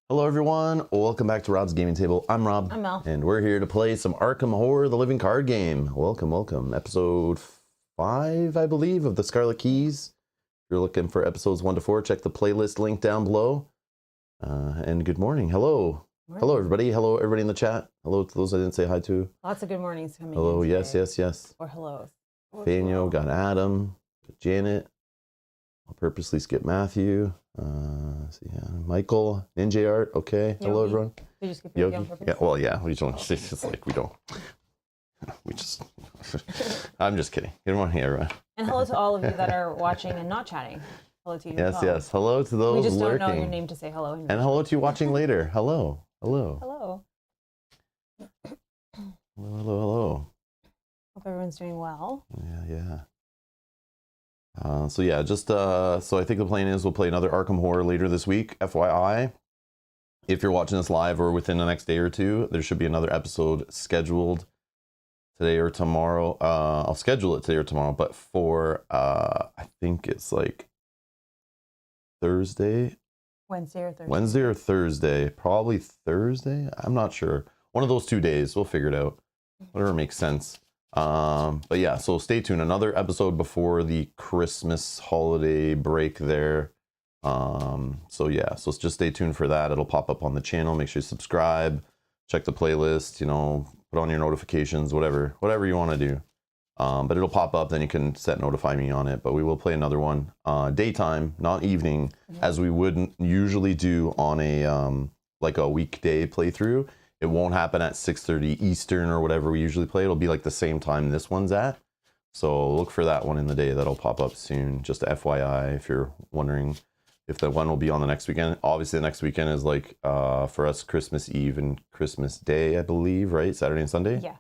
Hello everyone, welcome back to Rob's Gaming Table. I'm Rob. I'm Mel. And we're here to play some Arkham Horror, the Living Card Game. Welcome, welcome. Episode 5, I believe, of the Scarlet Keys. If you're looking for episodes 1 to 4, check the playlist link down below. And good morning. Hello. Morning. Hello everybody. Hello everybody in the chat. Hello to those I didn't say hi to. Lots of good mornings coming Hello, in yes, today. yes, yes. Or hellos. Fanyo, got Adam, got Janet. I'll purposely skip Matthew. So yeah, Michael, Ninja Art, okay. Yogi. Hello everyone. Did you skip Yogi? Yogi on purpose? Yeah, well, yeah, we don't, it's just like, we don't, we just, I'm just kidding. Good morning, everyone. And hello to all of you that are watching and not chatting. Hello to you. Yes, as well. yes. Hello to those We just lurking. don't know your name to say hello. And hello to you watching later. Hello. Hello. Hello. Hello, hello, hello. Hope everyone's doing well. Yeah, yeah. So yeah, just, so I think the plan is we'll play another Arkham Horror later this week, FYI. If you're watching this live or within the next day or two, there should be another episode scheduled today or tomorrow. I'll schedule it today or tomorrow, but for, I think it's like Thursday. Wednesday or Thursday. Wednesday or Thursday. Probably Thursday. I'm not sure. One of those 2 days. We'll figure it out. Whatever makes sense. But yeah, so stay tuned. Another episode before the Christmas holiday break there. So yeah, so just stay tuned for that. It'll pop up on the channel. Make sure you subscribe, check the playlist, you know, put on your notifications, whatever you want to do. But it'll pop up, then you can set notify me on it. But we will play another one, daytime, not evening, as we wouldn't usually do on a, like a weekday playthrough. It won't happen at 6:30 Eastern or whatever we usually play. It'll be like the same time this one's at. So look for that one in the day. That'll pop up soon. Just FYI, if you're wondering if the one will be on the next weekend. Obviously, the next weekend is like, for us, Christmas Eve and Christmas Day, I believe, right? Saturday and Sunday? Yeah.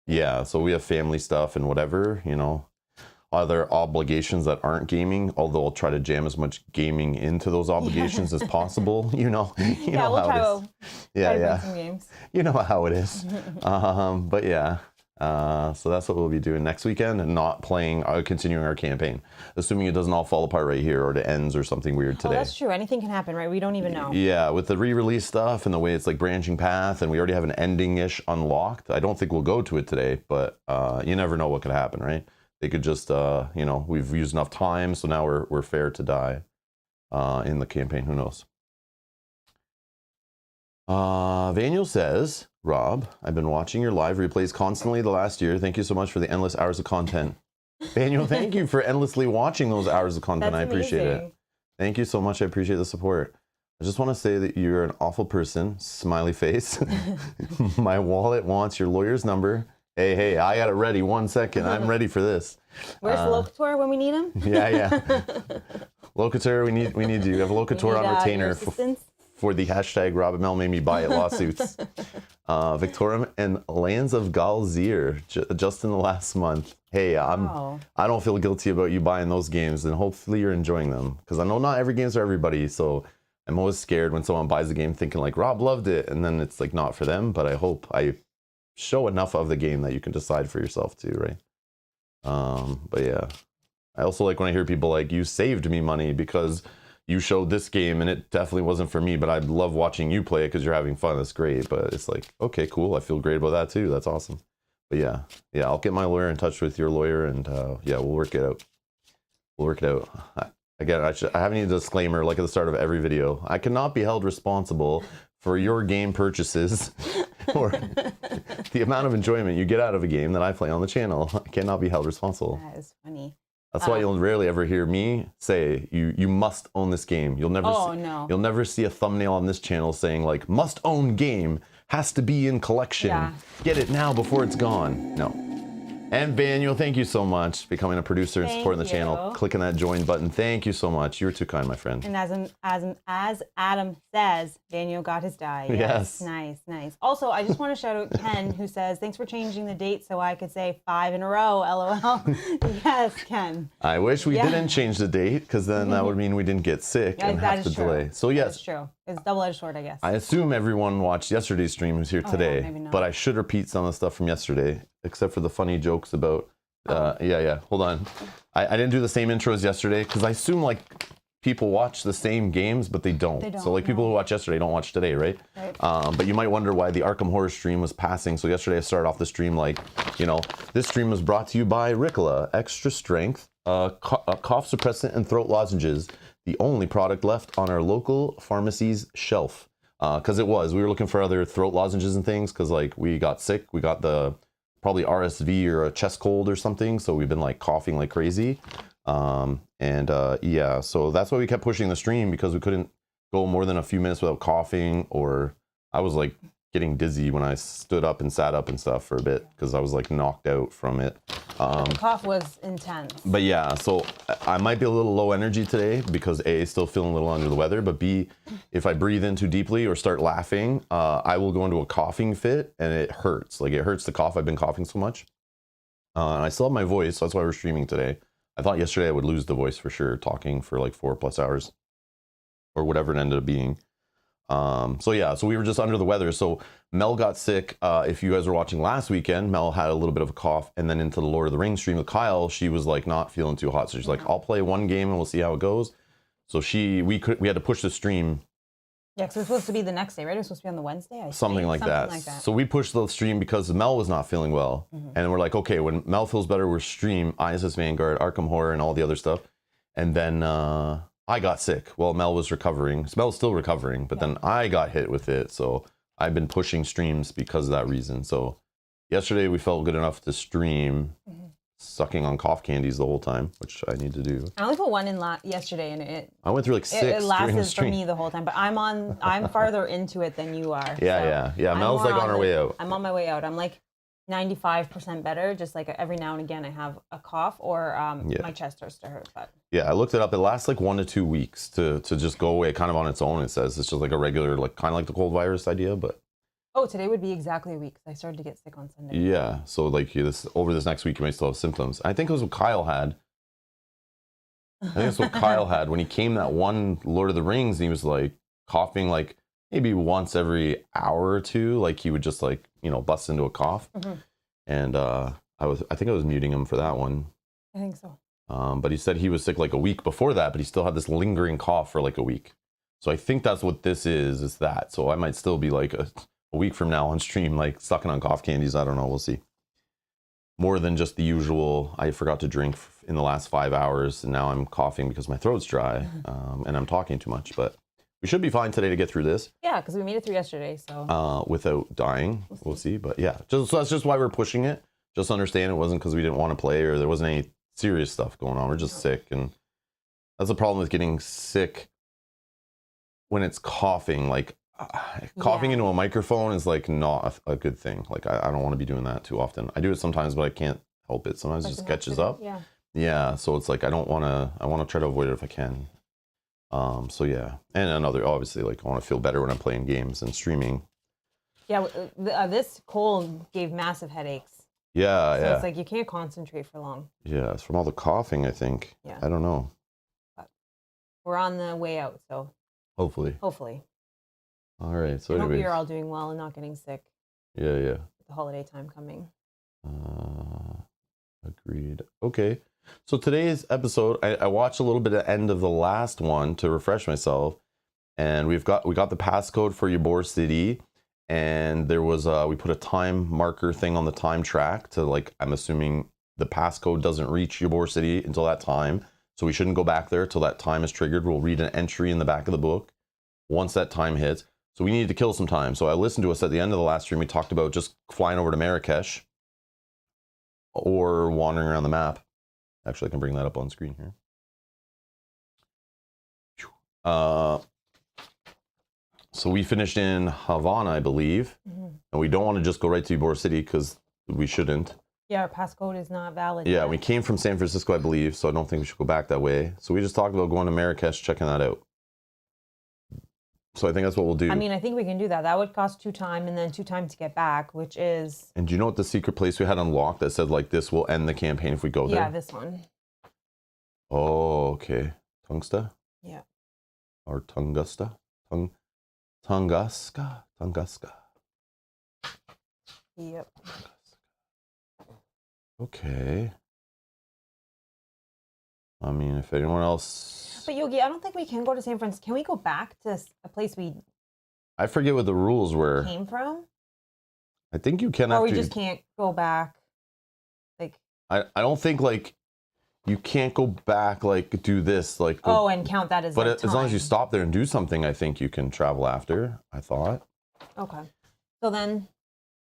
Yeah, so we have family stuff and whatever, you know. Other obligations that aren't gaming, although I'll try to jam as much gaming into those obligations as possible, you know. You know we'll how it is. Yeah, try to yeah. play some games. You know how it is. But yeah, so that's what we'll be doing next weekend, and not playing, continuing our campaign, assuming it doesn't all fall apart right here or it ends or something weird today. Oh, that's true. Anything can happen, right? We don't even know. Yeah, with the re-release stuff and the way it's like branching path, and we already have an ending-ish unlocked. I don't think we'll go to it today, but you never know what could happen, right? They could just, you know, we've used enough time, so now we're fair to die in the campaign. Who knows? Vaniel says, Rob, I've been watching your live replays constantly the last year. Thank you so much for the endless hours of content. Vaniel, thank you for endlessly watching those hours of content. That's I appreciate amazing. it. Thank you so much. I appreciate the support. I just want to say that you're an awful person. Smiley face. My wallet wants your lawyer's number. Hey, I got it ready. 1 second. I'm ready for this. Where's Locator when we need him? Yeah. Locator, we need you. We have a Locator on retainer for the hashtag Rob Mel made me buy it lawsuits. Victorium and Lands of Galzir just in the last month. Hey, I don't feel guilty about you buying those games, and hopefully you're enjoying them, because I know not every game's for everybody. So I'm always scared when someone buys a game thinking like Rob loved it, and then it's like not for them. But I hope I show enough of the game that you can decide for yourself too, right? But yeah, I also like when I hear people like, you saved me money because you showed this game and it definitely wasn't for me, but I love watching you play it because you're having fun. That's great. But it's like, okay, cool. I feel great about that too. That's awesome. But yeah, I'll get my lawyer in touch with your lawyer, and yeah, we'll work it out. Again, I have a disclaimer like at the start of every video. I cannot be held responsible for your game purchases or the amount of enjoyment you get out of a game that I play on the channel. I cannot be held responsible. That is funny. That's why you'll rarely ever hear me say you must own this game. You'll never you'll never see a thumbnail on this channel saying like must own game, has to be in collection. Yeah. Get it now before it's gone. No. And Vaniel, thank you so much for becoming a producer and supporting the channel. Clicking that join button. Thank you so much. You were too kind, my friend. And as Adam says, Daniel got his die. Yes. Nice. Also, I just want to shout out Ken, who says, thanks for changing the date so I could say 5 in a row, LOL. Yes, Ken. I wish we didn't change the date, because then that would mean we didn't get sick and have to delay. So yes. That's true. It's a double-edged sword, I guess. I assume everyone watched yesterday's stream who's here today, maybe not. but I should repeat some of the stuff from yesterday, except for the funny jokes about, hold on. I didn't do the same intro as yesterday, because I assume like people watch the same games, but they don't. They don't, So like people no. who watch yesterday don't watch today, right? Right. But you might wonder why the Arkham Horror stream was passing. So yesterday I started off the stream like, this stream was brought to you by Ricola Extra Strength, cough suppressant and throat lozenges, the only product left on our local pharmacy's shelf. Because we were looking for other throat lozenges and things because like we got sick. We got the probably RSV or a chest cold or something. So we've been like coughing like crazy. Yeah, so that's why we kept pushing the stream, because we couldn't go more than a few minutes without coughing, or I was like getting dizzy when I stood up and sat up and stuff for a bit because I was like knocked out from it. The cough was intense. But yeah, so I might be a little low energy today because A, still feeling a little under the weather, but B, if I breathe in too deeply or start laughing, I will go into a coughing fit and it hurts. Like it hurts to cough. I've been coughing so much. And I still have my voice, so that's why we're streaming today. I thought yesterday I would lose the voice for sure, talking for like 4+ hours or whatever it ended up being. So yeah, so we were just under the weather. So Mel got sick. If you guys were watching last weekend, Mel had a little bit of a cough, and then into the Lord of the Rings stream with Kyle, she was like not feeling too hot. So she's like, I'll play one game and we'll see how it goes. So we had to push the stream. Yeah, because it was supposed to be the next day, right? It was supposed to be on the Wednesday, Something like that. So we pushed the stream because Mel was not feeling well. And we're like, okay, when Mel feels better, we'll stream ISS Vanguard, Arkham Horror, and all the other stuff. And then I got sick. Well, Mel was recovering. Mel's still recovering, but then I got hit with it. So I've been pushing streams because of that reason. So yesterday we felt good enough to stream sucking on cough candies the whole time, which I need to do. I only put one in yesterday, and I went through like 6 it during the lasted for stream. me the whole time. But I'm farther into it than you are. Yeah. Mel's like on her way out. I'm on my way out. I'm like 95% better. Just like every now and again, I have a cough or my chest starts to hurt. But yeah, I looked it up. It lasts like 1 to 2 weeks to just go away kind of on its own. It says it's just like a regular, like kind of like the cold virus idea, but. Oh, today would be exactly a week because I started to get sick on Sunday. Yeah, so like over this next week, you might still have symptoms. I think it was what Kyle had. I think it's what Kyle had when he came that one Lord of the Rings, and he was like coughing like maybe once every hour or two. Like he would just like, bust into a cough. And I think I was muting him for that one. I think so. But he said he was sick like a week before that, but he still had this lingering cough for like a week. So I think that's what this is that. So I might still be like a week from now on stream, like sucking on cough candies. I don't know. We'll see. More than just the usual, I forgot to drink in the last 5 hours, and now I'm coughing because my throat's dry, and I'm talking too much. But we should be fine today to get through this. Yeah, because we made it through yesterday, so. Without dying. We'll see. But yeah, so that's just why we're pushing it. Just understand it wasn't because we didn't want to play or there wasn't any serious stuff going on. We're just sick, and that's the problem with getting sick when it's coughing. Like, coughing into a microphone is like not a good thing. Like I don't want to be doing that too often. I do it sometimes, but I can't help it. Sometimes it just catches up. Yeah. So it's like I want to try to avoid it if I can. So yeah, and obviously like I want to feel better when I'm playing games and streaming. Yeah, this cold gave massive headaches. Yeah, so it's like you can't concentrate for long. Yeah, it's from all the coughing, I think. Yeah. I don't know. But we're on the way out, so. Hopefully. All right. So I hope you're all doing well and not getting sick. Yeah. The holiday time coming. Agreed. Okay. So today's episode, I watched a little bit at the end of the last one to refresh myself, and we got the passcode for Ybor City, and there was we put a time marker thing on the time track to like, I'm assuming the passcode doesn't reach Ybor City until that time, so we shouldn't go back there till that time is triggered. We'll read an entry in the back of the book once that time hits. So we needed to kill some time. So I listened to us at the end of the last stream. We talked about just flying over to Marrakech or wandering around the map. Actually, I can bring that up on screen here. So we finished in Havana, I believe. And we don't want to just go right to Ybor City because we shouldn't. Yeah, our passcode is not valid. Yeah, we came from San Francisco, I believe. So I don't think we should go back that way. So we just talked about going to Marrakech, checking that out. So I think that's what we'll do. I mean, I think we can do that. That would cost 2 time and then 2 time to get back, which is... And do you know what the secret place we had unlocked that said, like, this will end the campaign if we go there? Yeah, this one. Oh, okay. Tungsta? Yeah. Or Tungusta? Tunguska? Tunguska. Yep. Okay. I mean, if anyone else... But Yogi, I don't think we can go to San Francisco. Can we go back to a place we I forget what the rules were. came from? I think you can. Or we just can't go back. Like I don't think like you can't go back like do this like. Oh, and count that as. But like, as long as you time. stop there and do something, I think you can travel after. I thought. Okay. So then.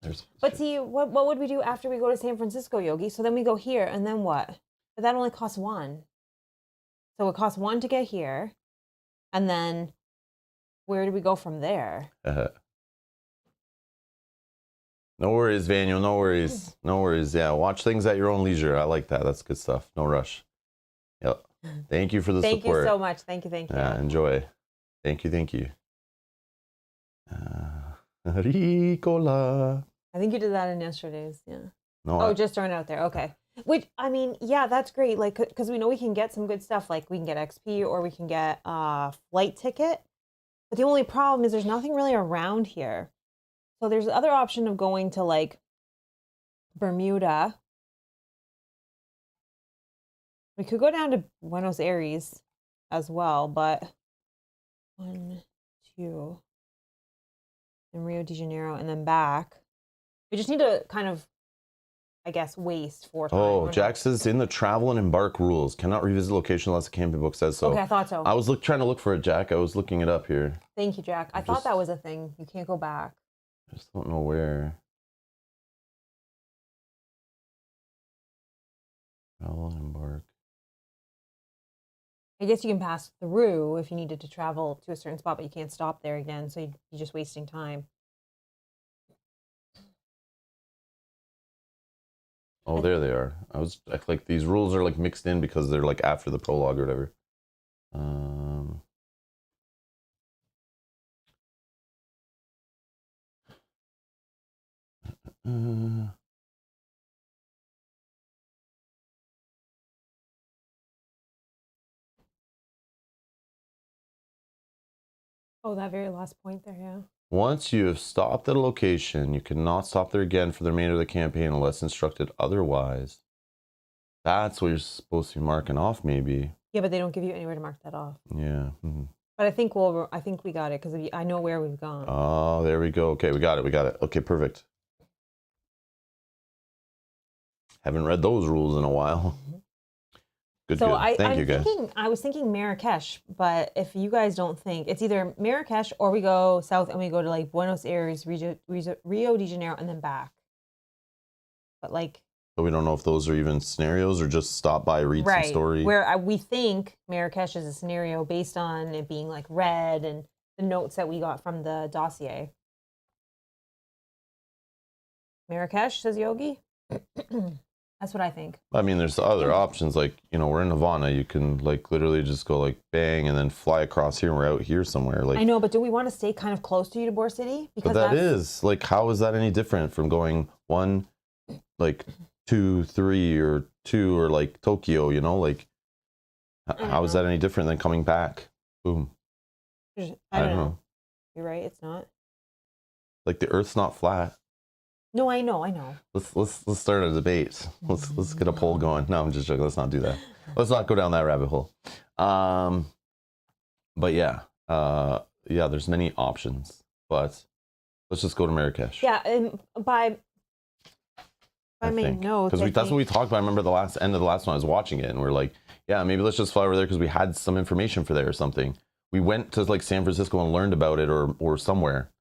There's. But see, what would we do after we go to San Francisco, Yogi? So then we go here, and then what? But that only costs 1. So it costs 1 to get here, and then where do we go from there? No worries, Vaniel. No worries. No worries. Yeah, watch things at your own leisure. I like that. That's good stuff. No rush. Yep. Thank you for the Thank support. you so much. Thank you. Yeah, enjoy. Thank you. Ricola. I think you did that in yesterday's. Yeah. No. Oh, just throwing it out there. Okay. Which, I mean, yeah, that's great. Like, because we know we can get some good stuff. Like, we can get XP or we can get a flight ticket. But the only problem is there's nothing really around here. So there's the other option of going to, like, Bermuda. We could go down to Buenos Aires as well, but 1, 2, and Rio de Janeiro, and then back. We just need to kind of, I guess, waste 4 time. Oh, Jack says in the travel and embark rules, cannot revisit location unless the camping book says so. Okay, I thought so. I was trying to look for it, Jack. I was looking it up here. Thank you, Jack. I thought that was a thing. You can't go back. I just don't know where. Travel and embark. I guess you can pass through if you needed to travel to a certain spot, but you can't stop there again, so you're just wasting time. Oh, there they are. I feel like these rules are like mixed in because they're like after the prologue or whatever. Oh, that very last point there, yeah. Once you have stopped at a location, you cannot stop there again for the remainder of the campaign unless instructed otherwise. That's what you're supposed to be marking off, maybe. Yeah, but they don't give you anywhere to mark that off. Yeah. But I think we got it because I know where we've gone. Oh, there we go. Okay, we got it. Okay, perfect. Haven't read those rules in a while. Good. So good. Thank you, guys. I was thinking Marrakech, but if you guys don't think, it's either Marrakech or we go south and we go to like Buenos Aires, Rio de Janeiro, and then back. But like. So we don't know if those are even scenarios or just stop by, read some story. Where we think Marrakech is a scenario based on it being like red and the notes that we got from the dossier. Marrakech, says Yogi. That's what I think. I mean, there's other options. Like, we're in Havana. You can like literally just go like bang and then fly across here and we're out here somewhere. Like, I know, but do we want to stay kind of close to Ybor City? Because that is like, how is that any different from going 1, like 2, 3, or 2, or like Tokyo? Like, how is that any different than coming back? Boom. I don't know. You're right. It's not. Like the Earth's not flat. No, I know. Let's start a debate. Let's get a poll going. No, I'm just joking. Let's not do that. Let's not go down that rabbit hole. But yeah, there's many options. But let's just go to Marrakech. Yeah, and by my notes, because that's what we talked about. I remember the end of the last one. I was watching it, and we're like, yeah, maybe let's just fly over there because we had some information for there or something. We went to like San Francisco and learned about it, or somewhere.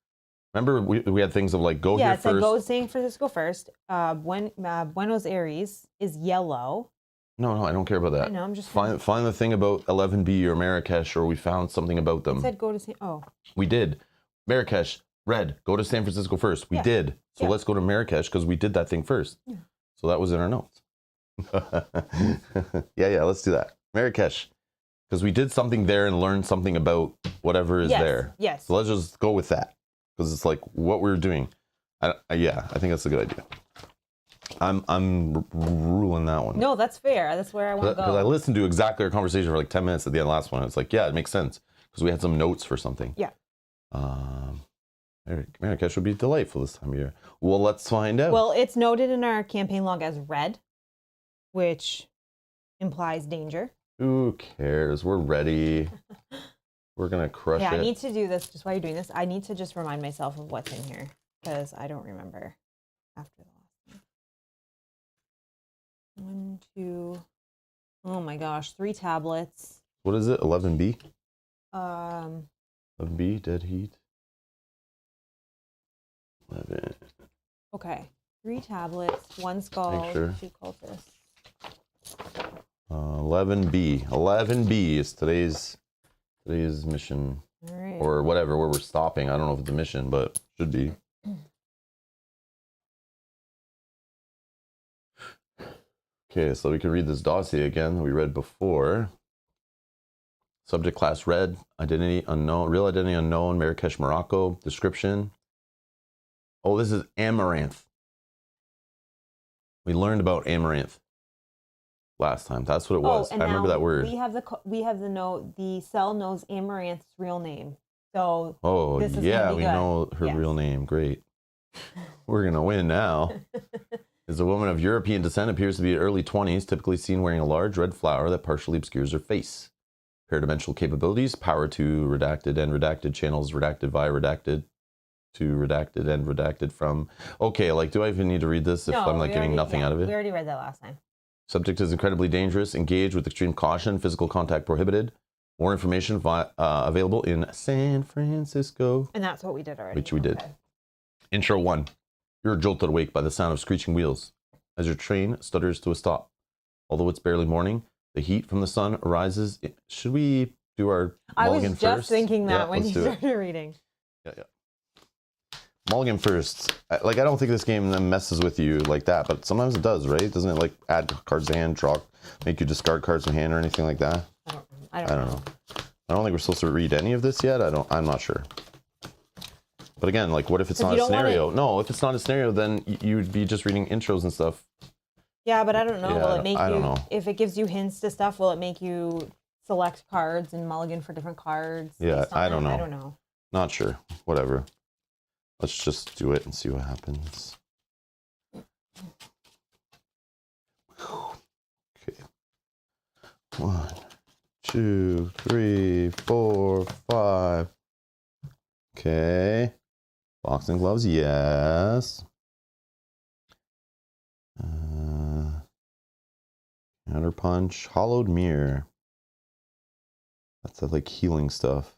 Remember, we had things of like, go here first. Yeah, it said go to San Francisco first. Buenos Aires is yellow. No, I don't care about that. I know, I'm just... Find the thing about 11B or Marrakech, or we found something about them. It said go to Oh. We did. Marrakech, red, go to San Francisco first. We did. So let's go to Marrakech because we did that thing first. Yeah. So that was in our notes. yeah, let's do that. Marrakech. Because we did something there and learned something about whatever is there. Yes. So let's just go with that. Because it's like what we're doing. I think that's a good idea. I'm ruling that one. No, that's fair. That's where I want to go. Because I listened to exactly our conversation for like 10 minutes at the end of the last one. It's like, yeah, it makes sense. Because we had some notes for something. Yeah. Marrakech would be delightful this time of year. Well, let's find out. Well, it's noted in our campaign log as red, which implies danger. Who cares? We're ready. We're gonna crush Yeah, it. I need to do this just while you're doing this. I need to just remind myself of what's in here because I don't remember after the last one. 1, 2. Oh my gosh, 3 tablets. What is it? 11B? 11B, dead heat. 11. Okay, 3 tablets, 1 skull, sure. 2 cultists. 11B. 11B is today's mission. All right. Or whatever, where we're stopping. I don't know if it's a mission, but should be. Okay, so we can read this dossier again that we read before. Subject class red, identity unknown, real identity unknown, Marrakech, Morocco. Description. Oh, this is Amaranth. We learned about Amaranth last time. That's what it was. And I remember that word. We have the note. The cell knows Amaranth's real name. So Oh, this is yeah, gonna be we good. know her real name. Great. We're going to win now. Is a woman of European descent, appears to be in early 20s, typically seen wearing a large red flower that partially obscures her face. Paradimensional capabilities, power to redacted and redacted channels, redacted via redacted to redacted and redacted from. Okay, like, do I even need to read this if I'm like getting nothing out of it? We already read that last time. Subject is incredibly dangerous, engaged with extreme caution, physical contact prohibited. More information available in San Francisco. And that's what we did already. Which we did. Intro 1. You're jolted awake by the sound of screeching wheels as your train stutters to a stop. Although it's barely morning, the heat from the sun arises. Should we do our mulligan first? I was just thinking that when you started it. reading. Yeah. Mulligan first. I don't think this game then messes with you like that, but sometimes it does, right? Doesn't it like add cards to hand, draw, make you discard cards from hand or anything like that? I don't know. I don't think we're supposed to read any of this yet. I'm not sure. But again, like, what if it's not a scenario? No, if it's not a scenario, then you'd be just reading intros and stuff. Yeah, but I don't know. Yeah, Will it make I you, don't know. if it gives you hints to stuff, will it make you select cards and mulligan for different cards? Yeah, I don't know. I don't know. Not sure. Whatever. Let's just do it and see what happens. Okay. 1, 2, 3, 4, 5. Okay. Boxing gloves, yes. Counter punch, hollowed mirror. That's like healing stuff.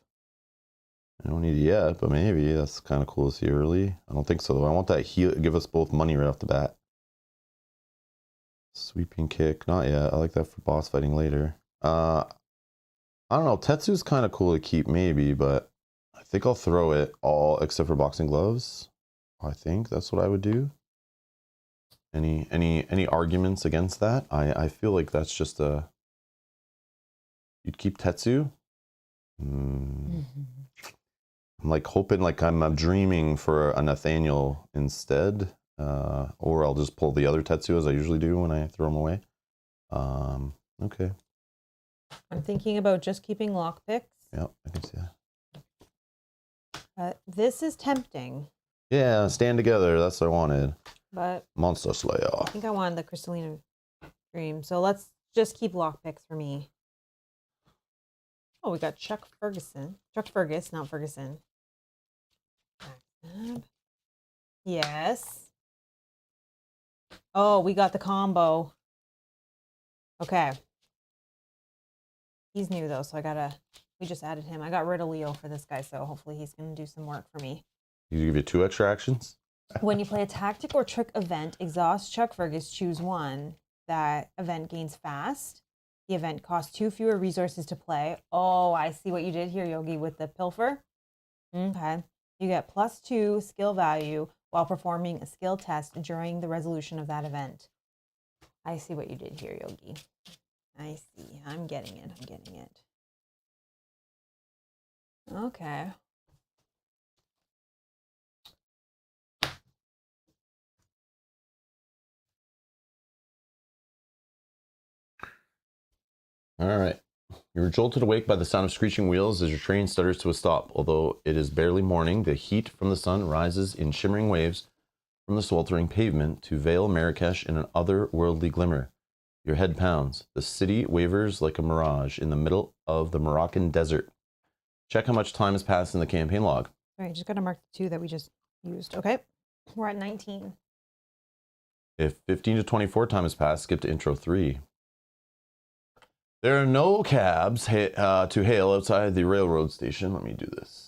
I don't need it yet, but maybe that's kind of cool to see early. I don't think so though. I want that heal, give us both money right off the bat. Sweeping kick, not yet. I like that for boss fighting later. I don't know. Tetsu's kind of cool to keep maybe, but I think I'll throw it all except for boxing gloves. I think that's what I would do. Any arguments against that? I feel like that's just a. You'd keep Tetsu. I'm like hoping, like I'm dreaming for a Nathaniel instead, or I'll just pull the other Tetsu as I usually do when I throw them away. Okay. I'm thinking about just keeping lockpicks. Yep, I can see that. This is tempting. Yeah, stand together. That's what I wanted. But Monster Slayer. I think I wanted the Crystalline Dream. So let's just keep lockpicks for me. Oh, we got Chuck Ferguson. Chuck Fergus, not Ferguson. Yes. Oh, we got the combo. Okay. He's new though, so we just added him. I got rid of Leo for this guy, so hopefully he's going to do some work for me. You give you 2 extra actions? When you play a tactic or trick event, exhaust Chuck Fergus, choose one. That event gains fast. The event costs 2 fewer resources to play. Oh, I see what you did here, Yogi, with the pilfer. Okay. You get +2 skill value while performing a skill test during the resolution of that event. I see what you did here, Yogi. I see. I'm getting it. Okay. All right. You're jolted awake by the sound of screeching wheels as your train stutters to a stop. Although it is barely morning, the heat from the sun rises in shimmering waves from the sweltering pavement to veil Marrakech in an otherworldly glimmer. Your head pounds. The city wavers like a mirage in the middle of the Moroccan desert. Check how much time has passed in the campaign log. All right, just got to mark the 2 that we just used. Okay, we're at 19. If 15 to 24 time has passed, skip to intro 3. There are no cabs to hail outside the railroad station. Let me do this.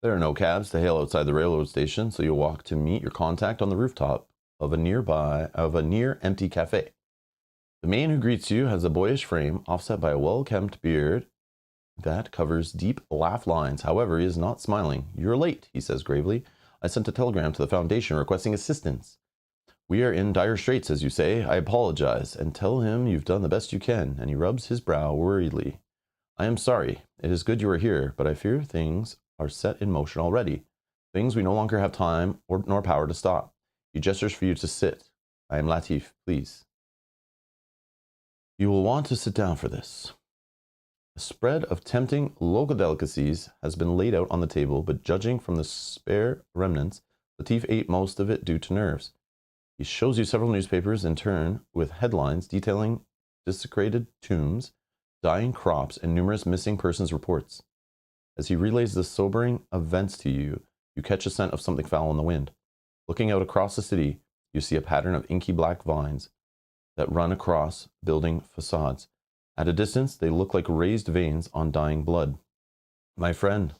There are no cabs to hail outside the railroad station, so you'll walk to meet your contact on the rooftop of a near empty cafe. The man who greets you has a boyish frame offset by a well-kempt beard that covers deep laugh lines. However, he is not smiling. You're late, he says gravely. I sent a telegram to the Foundation requesting assistance. We are in dire straits, as you say. I apologize, and tell him you've done the best you can, and he rubs his brow worriedly. I am sorry. It is good you are here, but I fear things are set in motion already. Things we no longer have time nor power to stop. He gestures for you to sit. I am Latif, please. You will want to sit down for this. A spread of tempting local delicacies has been laid out on the table, but judging from the spare remnants, Latif ate most of it due to nerves. He shows you several newspapers in turn with headlines detailing desecrated tombs, dying crops, and numerous missing persons reports. As he relays the sobering events to you, you catch a scent of something foul in the wind. Looking out across the city, you see a pattern of inky black vines that run across building facades. At a distance, they look like raised veins on dying blood. My friend,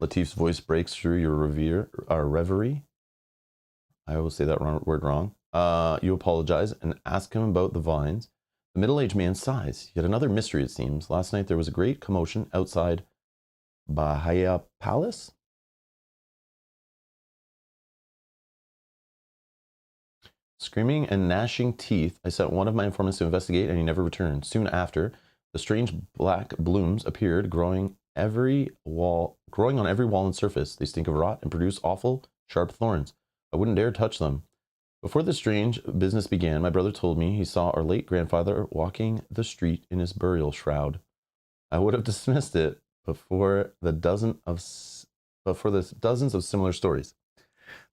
Latif's voice breaks through your reverie. I always say that word wrong. You apologize and ask him about the vines. The middle-aged man sighs. Yet another mystery, it seems. Last night there was a great commotion outside Bahia Palace. Screaming and gnashing teeth, I sent one of my informants to investigate, and he never returned. Soon after, the strange black blooms appeared, growing on every wall and surface. They stink of rot and produce awful, sharp thorns. I wouldn't dare touch them. Before this strange business began, my brother told me he saw our late grandfather walking the street in his burial shroud. I would have dismissed it before the dozens of similar stories.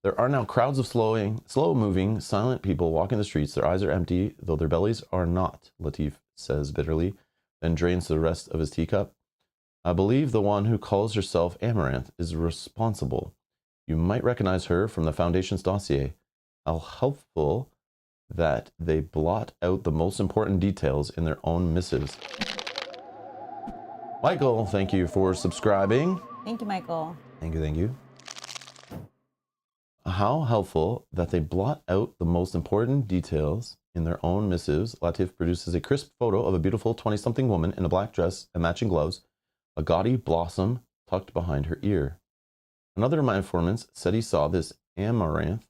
There are now crowds of slow-moving, silent people walking the streets. Their eyes are empty, though their bellies are not, Latif says bitterly, then drains the rest of his teacup. I believe the one who calls herself Amaranth is responsible. You might recognize her from the Foundation's dossier. How helpful that they blot out the most important details in their own missives. Michael, thank you for subscribing. Thank you, Michael. Thank you, thank you. How helpful that they blot out the most important details in their own missives. Latif produces a crisp photo of a beautiful 20-something woman in a black dress and matching gloves, a gaudy blossom tucked behind her ear. Another of my informants said he saw this Amaranth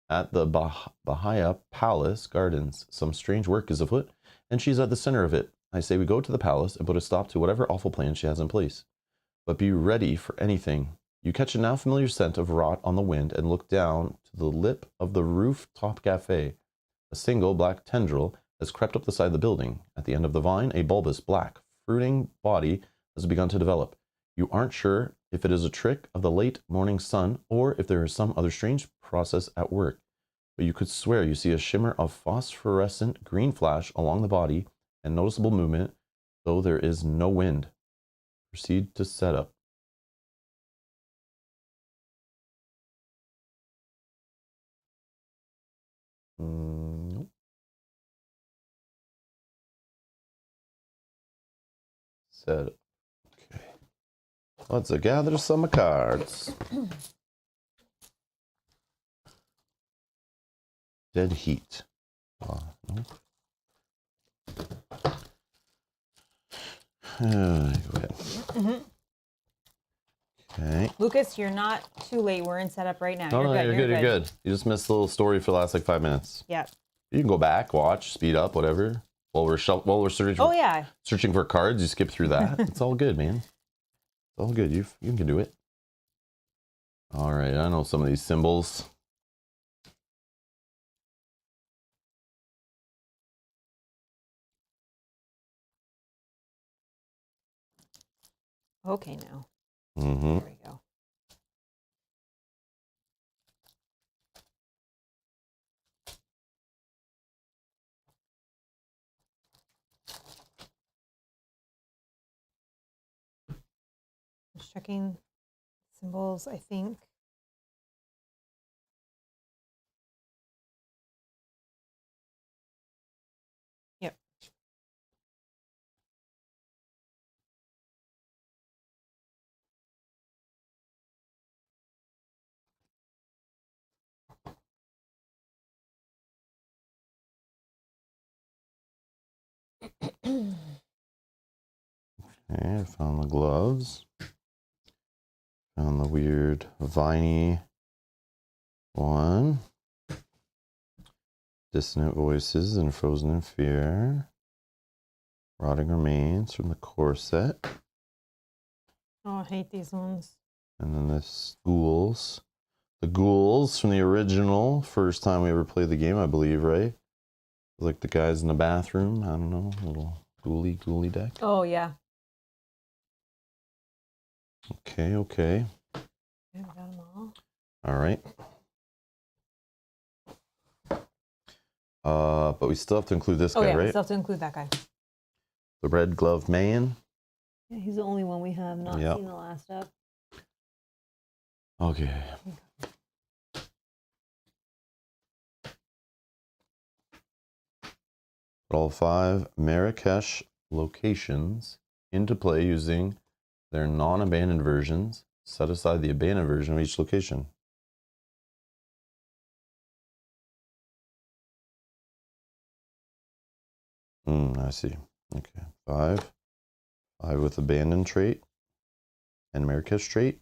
at the Bahia Palace Gardens. Some strange work is afoot, and she's at the center of it. I say we go to the palace and put a stop to whatever awful plan she has in place. But be ready for anything. You catch a now familiar scent of rot on the wind and look down to the lip of the rooftop cafe. A single black tendril has crept up the side of the building. At the end of the vine, a bulbous, black, fruiting body has begun to develop. You aren't sure if it is a trick of the late morning sun or if there is some other strange process at work, but you could swear you see a shimmer of phosphorescent green flash along the body and noticeable movement, though there is no wind. Proceed to setup. Nope. Setup. Okay. Let's gather some cards. Dead heat. Nope. Go ahead. Okay. Lucas, you're not too late. We're in setup right now. No, you're good. You're good. You just missed a little story for the last like 5 minutes. Yeah. You can go back, watch, speed up, whatever. While we're searching. Oh yeah. Searching for cards, you skip through that. It's all good, man. It's all good. You can do it. All right. I know some of these symbols. Okay, now. Mm-hmm. There we go. Just checking symbols, I think. Yep. Okay, I found the gloves. Found the weird viney one. Dissonant voices and frozen in fear. Rotting remains from the corset. Oh, I hate these ones. And then this ghouls. The ghouls from the original first time we ever played the game, I believe, right? Like the guys in the bathroom. I don't know, little ghouly deck. Oh, yeah. Okay. Okay, we got them all. All right. But we still have to include this guy, Yeah, we right? still have to include that guy. The red glove man. Yeah, he's the only one we have not Yep. seen the last of. Okay. Put all 5 Marrakech locations into play using their non-abandoned versions. Set aside the abandoned version of each location. I see. Okay. 5 with abandoned trait and Marrakech trait.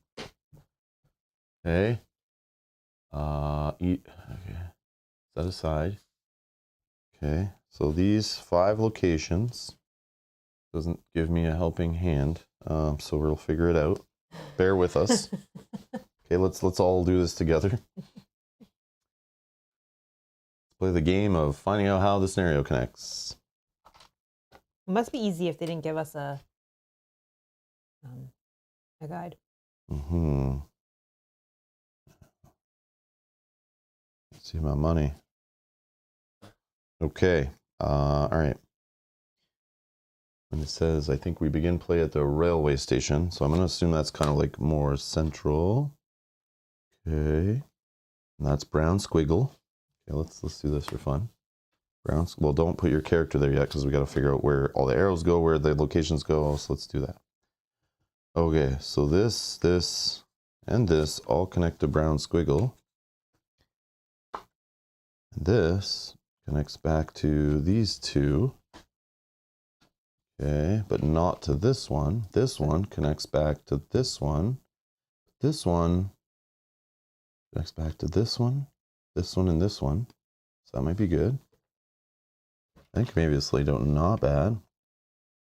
Okay. Okay. Set aside. Okay. So these 5 locations doesn't give me a helping hand. So we'll figure it out. Bear with us. Okay, let's all do this together. Let's play the game of finding out how the scenario connects. It must be easy if they didn't give us a guide. Let's see my money. Okay. All right. And it says, I think we begin play at the railway station. So I'm going to assume that's kind of like more central. Okay. And that's brown squiggle. Okay, let's do this for fun. Well, don't put your character there yet because we got to figure out where all the arrows go, where the locations go. So let's do that. Okay, so this, and this all connect to brown squiggle. And this connects back to these two. Okay, but not to this one. This one connects back to this one. This one connects back to this one, and this one. So that might be good. I think maybe this laid out not bad.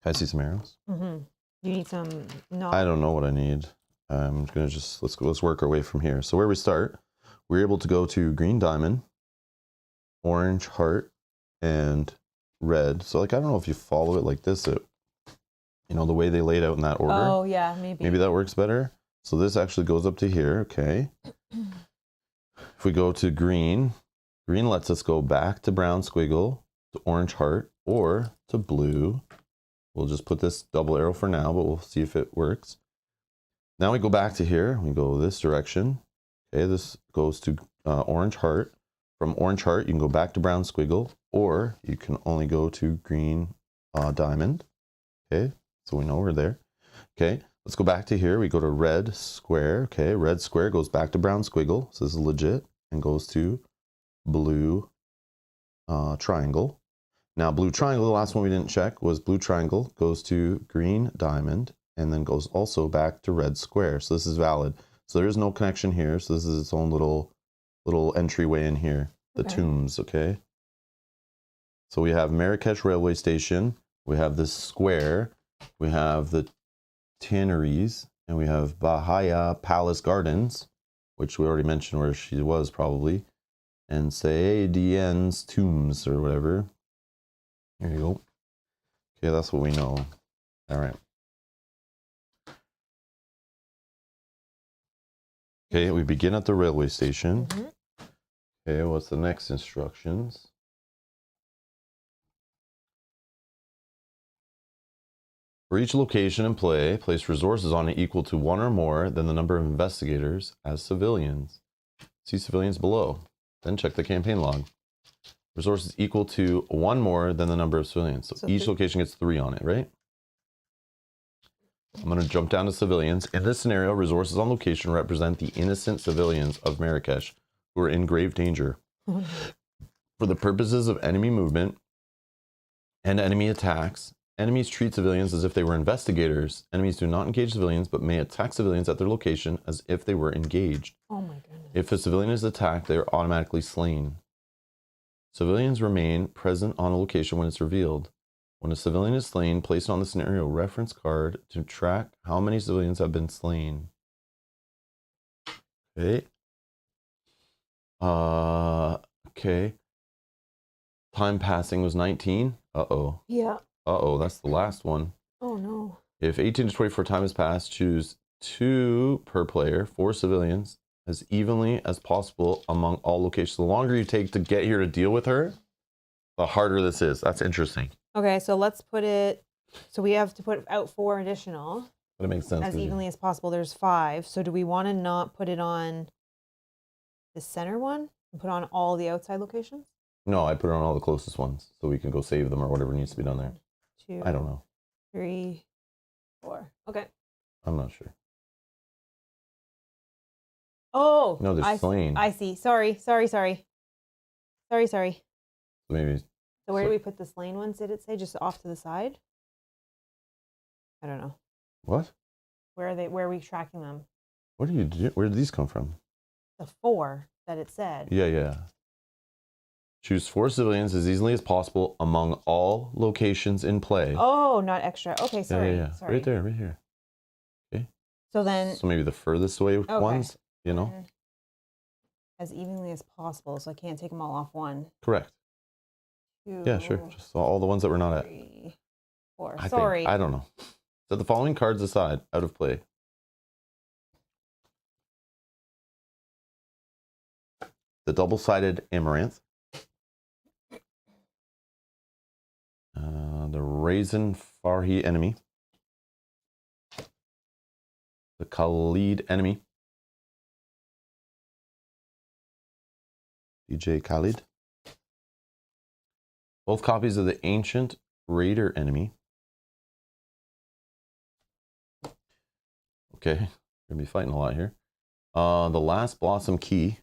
Can I see some arrows? You need some. No. I don't know what I need. I'm gonna just let's work our way from here. So where we start, we're able to go to green diamond, orange heart, and red. So like I don't know if you follow it like this, the way they laid out in that order. Oh yeah, maybe. Maybe that works better. So this actually goes up to here. Okay. If we go to green, green lets us go back to brown squiggle, to orange heart, or to blue. We'll just put this double arrow for now, but we'll see if it works. Now we go back to here. We go this direction. Okay, this goes to orange heart. From orange heart, you can go back to brown squiggle, or you can only go to green diamond. Okay, so we know we're there. Okay, let's go back to here. We go to red square. Okay, red square goes back to brown squiggle. So this is legit, and goes to blue triangle. Now blue triangle, the last one we didn't check was blue triangle goes to green diamond and then goes also back to red square. So this is valid. So there is no connection here. So this is its own little entryway in here. The tombs, okay? So we have Marrakech railway station. We have this square. We have the tanneries. And we have Bahia Palace Gardens, which we already mentioned where she was probably. And Saadien's tombs or whatever. Here you go. Okay, that's what we know. All right. Okay, we begin at the railway station. Okay, what's the next instructions? For each location in play, place resources on it equal to 1 or more than the number of investigators as civilians. See civilians below. Then check the campaign log. Resources equal to 1 more than the number of civilians. So each location gets 3 on it, right? I'm going to jump down to civilians. In this scenario, resources on location represent the innocent civilians of Marrakech who are in grave danger. For the purposes of enemy movement and enemy attacks, enemies treat civilians as if they were investigators. Enemies do not engage civilians, but may attack civilians at their location as if they were engaged. Oh my goodness. If a civilian is attacked, they are automatically slain. Civilians remain present on a location when it's revealed. When a civilian is slain, place it on the scenario reference card to track how many civilians have been slain. Okay. Okay. Time passing was 19. Uh-oh. Yeah. Uh-oh, that's the last one. Oh no. If 18 to 24 time has passed, choose 2 per player, 4 civilians, as evenly as possible among all locations. The longer you take to get here to deal with her, the harder this is. That's interesting. Okay, so let's put it, so we have to put out 4 additional. That makes sense. As evenly as possible. There's 5. So do we want to not put it on the center one and put on all the outside locations? No, I put it on all the closest ones so we can go save them or whatever needs to be done there. 2, I don't know. 3, 4. Okay. I'm not sure. Oh, No, they're slain. I see. Sorry. Maybe. So where do we put the slain ones? Did it say just off to the side? I don't know. What? Where are they? Where are we tracking them? What do you do? Where did these come from? The 4 that it said. Yeah. Choose 4 civilians as easily as possible among all locations in play. Oh, not extra. Okay, sorry. Yeah. Sorry. Right there, right here. Okay. So then. So maybe the furthest away ones, you know? As evenly as possible, so I can't take them all off one. Correct. 2, Yeah, sure. Just all the ones that we're not at. 3, 4. I Sorry. don't know. Set the following cards aside, out of play. The double-sided Amaranth. The Raisin Farhi enemy. The Khalid enemy. DJ Khalid. Both copies of the Ancient Raider enemy. Okay, we're gonna be fighting a lot here. The Last Blossom Key.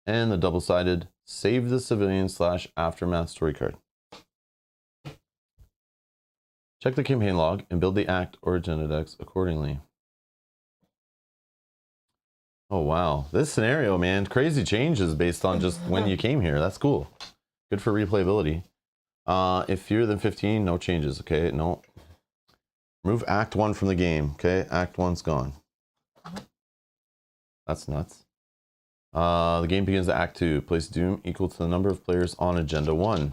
And the double-sided Save the Civilian / Aftermath story card. Check the campaign log and build the act or agenda decks accordingly. Oh wow, this scenario, man, crazy changes based on just when you came here. That's cool. Good for replayability. If fewer than 15, no changes. Okay, no. Remove Act 1 from the game. Okay, Act 1's gone. That's nuts. The game begins at Act 2. Place Doom equal to the number of players on Agenda 1.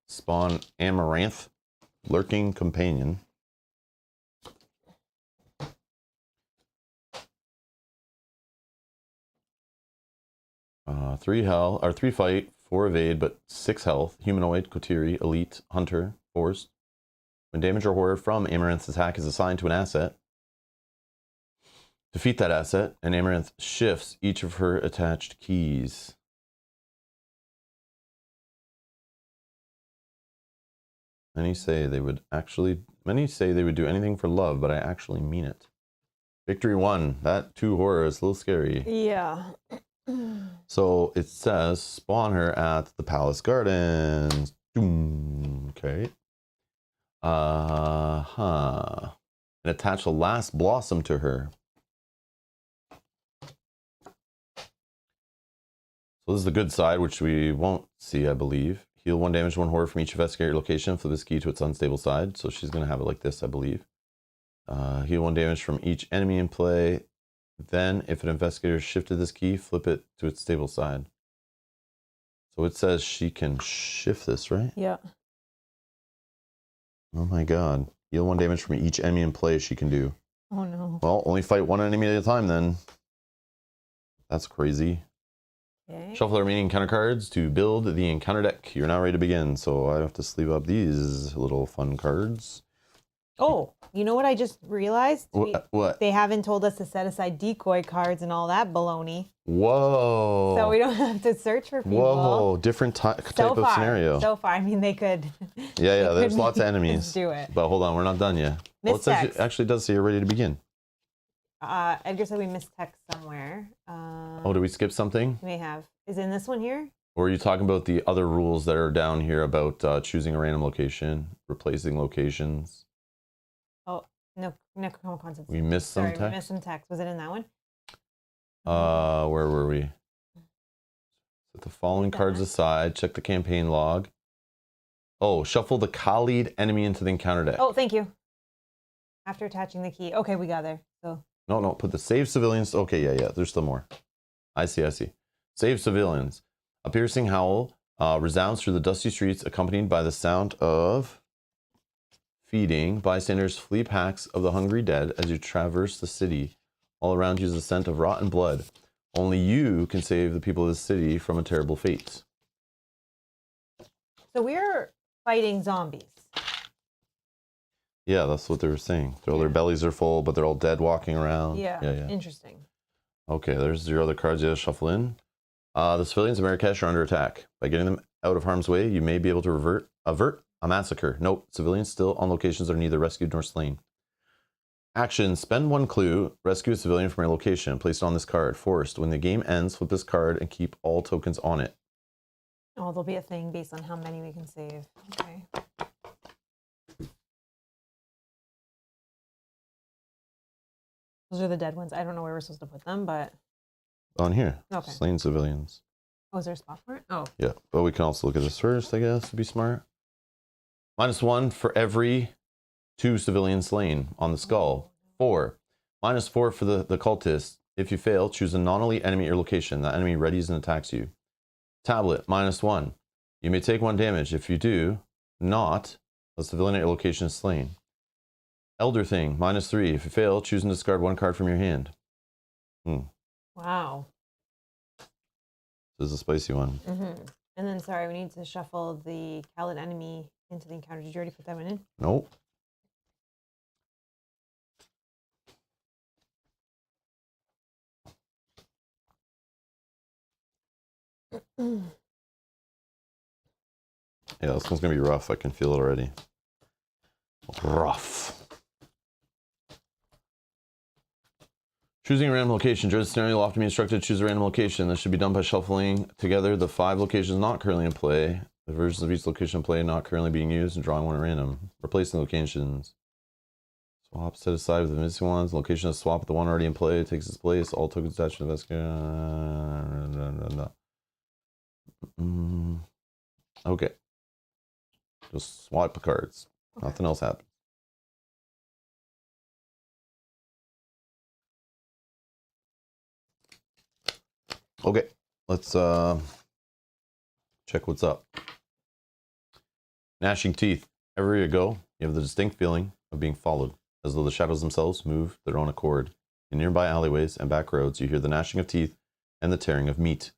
Spawn Amaranth, Lurking Companion. Three fight, 4 evade, but 6 health. Humanoid, Kotiri, Elite, Hunter, Forced. When damage or horror from Amaranth's attack is assigned to an asset, defeat that asset, and Amaranth shifts each of her attached keys. Many say they would do anything for love, but I actually mean it. Victory 1. That 2 horror is a little scary. Yeah. So it says spawn her at the Palace Gardens. Okay. And attach the Last Blossom to her. So this is the good side, which we won't see, I believe. Heal 1 damage, 1 horror from each investigator location. Flip this key to its unstable side. So she's going to have it like this, I believe. Heal 1 damage from each enemy in play. Then, if an investigator shifted this key, flip it to its stable side. So it says she can shift this, right? Yeah. Oh my god. Heal 1 damage from each enemy in play she can do. Oh no. Well, only fight 1 enemy at a time then. That's crazy. Okay. Shuffle the remaining encounter cards to build the encounter deck. You're now ready to begin. So I have to sleeve up these little fun cards. Oh, you know what I just realized? What? They haven't told us to set aside decoy cards and all that baloney. Whoa. So we don't have to search for people. Whoa, different type of scenario. So far, I mean, they could. Yeah, there's lots of enemies. Do it. But hold on, we're not done yet. Well, it actually does say you're ready to begin. Edgar said we missed text somewhere. Oh, did we skip something? We may have. Is it in this one here? Or are you talking about the other rules that are down here about choosing a random location, replacing locations? Oh, no concepts. We missed some text? We missed some text. Was it in that one? Where were we? Set the following cards aside. Check the campaign log. Oh, shuffle the Khalid enemy into the encounter deck. Oh, thank you. After attaching the key. Okay, we got there. So. No, put the save civilians. Okay, yeah, there's still more. I see. Save civilians. A piercing howl resounds through the dusty streets, accompanied by the sound of feeding. Bystanders flee packs of the hungry dead as you traverse the city. All around you is the scent of rotten blood. Only you can save the people of the city from a terrible fate. So we're fighting zombies. Yeah, that's what they were saying. All their bellies are full, but they're all dead walking around. Yeah. Interesting. Okay, there's your other cards you have to shuffle in. The civilians of Marrakech are under attack. By getting them out of harm's way, you may be able to avert a massacre. Note, civilians still on locations are neither rescued nor slain. Action, spend 1 clue, rescue a civilian from your location, place it on this card. Forced, when the game ends, flip this card and keep all tokens on it. Oh, there'll be a thing based on how many we can save. Okay. Those are the dead ones. I don't know where we're supposed to put them, but... On here. Okay. Slain civilians. Oh, is there a spot for it? Oh. Yeah, but we can also look at this first, I guess, to be smart. -1 for every 2 civilians slain on the skull. 4. -4 for the cultist. If you fail, choose a non-elite enemy at your location. That enemy readies and attacks you. Tablet, -1. You may take 1 damage. If you do not, a civilian at your location is slain. Elder Thing, -3. If you fail, choose and discard 1 card from your hand. Wow. This is a spicy one. And then, sorry, we need to shuffle the Khalid enemy into the encounter. Did you already put that one in? Nope. Yeah, this one's gonna be rough. I can feel it already. Rough. Choosing a random location. During the scenario, you'll often be instructed to choose a random location. This should be done by shuffling together the 5 locations not currently in play, the versions of each location in play not currently being used, and drawing 1 at random. Replacing locations. Swap set aside with the missing ones. Location is swap with the one already in play. Takes its place. All tokens attached to the investigator. Okay. Just swap the cards. Okay. Nothing else happens. Okay, let's check what's up. Gnashing teeth. Everywhere you go, you have the distinct feeling of being followed, as though the shadows themselves move their own accord. In nearby alleyways and back roads, you hear the gnashing of teeth and the tearing of meat.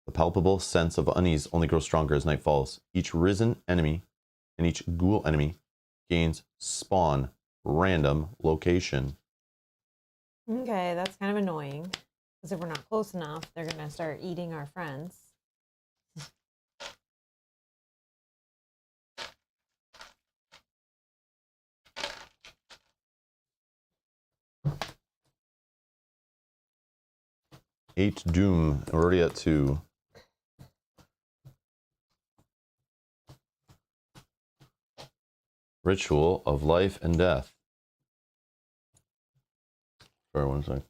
The palpable sense of unease only grows stronger as night falls. Each risen enemy and each ghoul enemy gains spawn random location. Okay, that's kind of annoying. Because if we're not close enough, they're going to start eating our friends. Eight doom. We're already at 2. Ritual of life and death. Sorry, 1 second.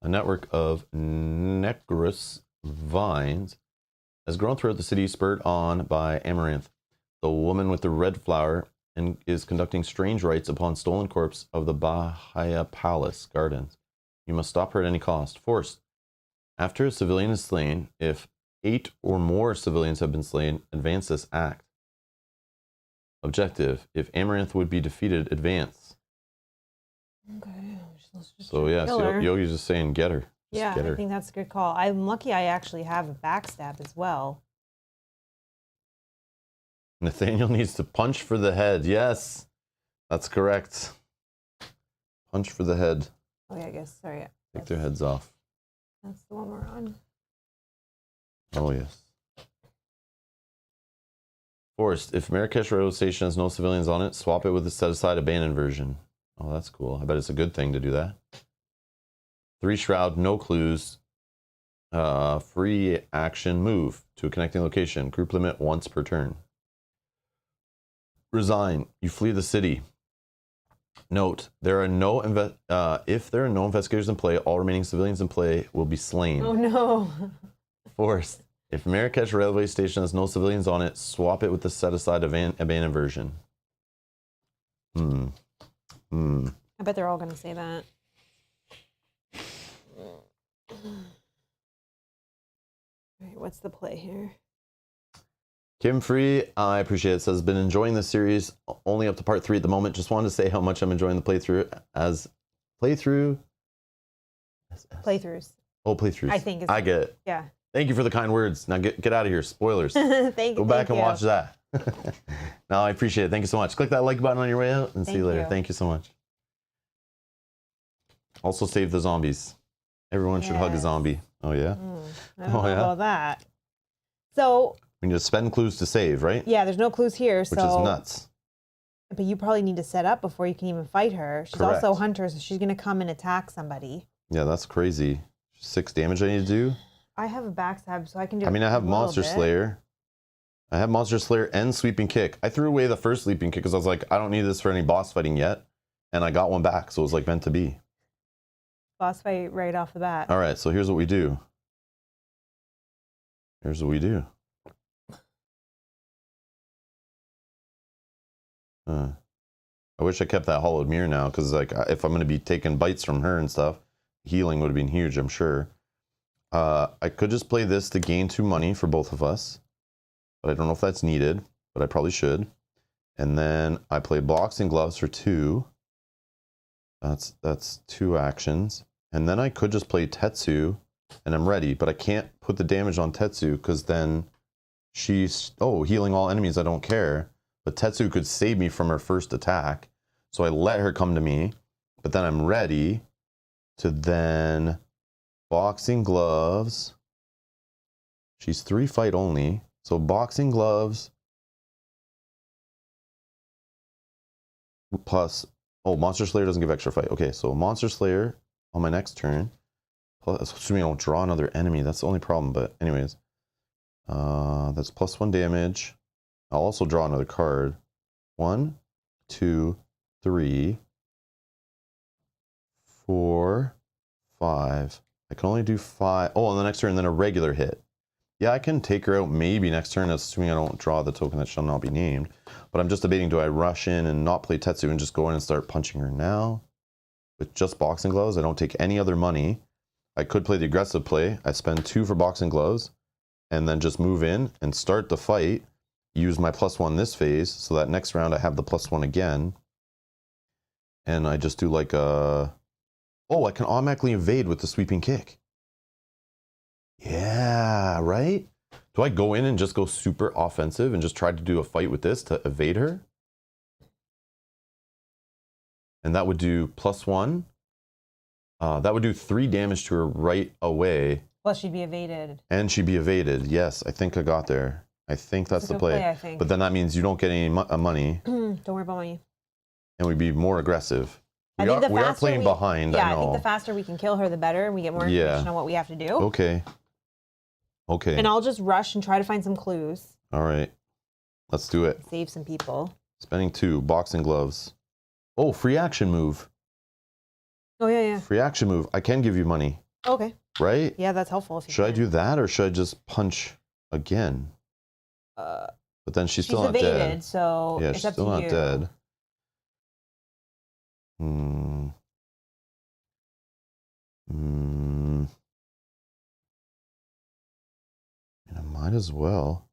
A network of necrous vines has grown throughout the city, spurred on by Amaranth, the woman with the red flower, and is conducting strange rites upon stolen corpse of the Bahia Palace gardens. You must stop her at any cost. Forced. After a civilian is slain, if 8 or more civilians have been slain, advance this act. Objective. If Amaranth would be defeated, advance. Okay. Let's just So yeah, kill so her. Yogi's just saying get her. Just Yeah, get her. I think that's a good call. I'm lucky I actually have a backstab as well. Nathaniel needs to punch for the head. Yes, that's correct. Punch for the head. Oh yeah, I guess. Sorry. Take their heads off. That's the one we're on. Oh, yes. Forced. If Marrakech railway station has no civilians on it, swap it with the set-aside abandoned version. Oh, that's cool. I bet it's a good thing to do that. 3 shroud, no clues. Free action move to a connecting location. Group limit once per turn. Resign. You flee the city. Note, there are no if there are no investigators in play, all remaining civilians in play will be slain. Oh no. Forced. If Marrakech railway station has no civilians on it, swap it with the set-aside abandoned version. I bet they're all going to say that. All right, what's the play here? Kim Free, I appreciate it, says, been enjoying the series only up to part 3 at the moment. Just wanted to say how much I'm enjoying the playthrough playthroughs. Oh, playthroughs. I think it's, I get it. Yeah. Thank you for the kind words. Now get out of here. Spoilers. Thank you. Go back and watch that. No, I appreciate it. Thank you so much. Click that like button on your way out and see you later. Thank you so much. Also save the zombies. Everyone should hug a zombie. Oh, yeah? I don't know about that. So... we need to spend clues to save, right? Yeah, there's no clues here. Which is nuts. But you probably need to set up before you can even fight her. She's Correct. also a hunter, so she's going to come and attack somebody. Yeah, that's crazy. 6 damage I need to do. I have a backstab, so I can do I mean, I have Monster Slayer. I have Monster Slayer and Sweeping Kick. I threw away the first Sweeping Kick because I was like, I don't need this for any boss fighting yet. And I got one back, so it was like meant to be. Boss fight right off the bat. All right, so here's what we do. Here's what we do. I wish I kept that hollowed mirror now, because like if I'm going to be taking bites from her and stuff, healing would have been huge, I'm sure. I could just play this to gain 2 money for both of us, but I don't know if that's needed, but I probably should. And then I play boxing gloves for 2. That's 2 actions. And then I could just play Tetsu, and I'm ready, but I can't put the damage on Tetsu, because then she's, healing all enemies, I don't care. But Tetsu could save me from her first attack. So I let her come to me, but then I'm ready to then boxing gloves. She's 3 fight only. So boxing gloves plus, Monster Slayer doesn't give extra fight. Okay, so Monster Slayer on my next turn. Plus, assuming I don't draw another enemy. That's the only problem, but anyways. That's +1 damage. I'll also draw another card. 1, 2, 3, 4, 5. I can only do 5. On the next turn, then a regular hit. Yeah, I can take her out maybe next turn, assuming I don't draw the token that shall not be named. But I'm just debating, do I rush in and not play Tetsu and just go in and start punching her now? With just boxing gloves, I don't take any other money. I could play the aggressive play. I spend 2 for boxing gloves, and then just move in and start the fight. Use my +1 this phase, so that next round I have the +1 again. And I just do like a... I can automatically evade with the Sweeping Kick. Yeah, right? Do I go in and just go super offensive and just try to do a fight with this to evade her? And that would do +1. That would do 3 damage to her right away. Well, she'd be evaded. And she'd be evaded. Yes, I think I got there. I think that's the play. I think. But then that means you don't get any money. Don't worry about money. And we'd be more aggressive. We I think are playing behind, I know. I think the faster we can kill her, the better, and we get more information on what we have to do. Okay. And I'll just rush and try to find some clues. All right. Let's do it. Save some people. Spending 2. Boxing gloves. Free action move. Oh, yeah. Free action move. I can give you money. Okay. Right? Yeah, that's helpful. Should I do that, or should I just punch again? But then she's still not evaded, dead. So yeah, it's she's up still to not you. dead. I might as well.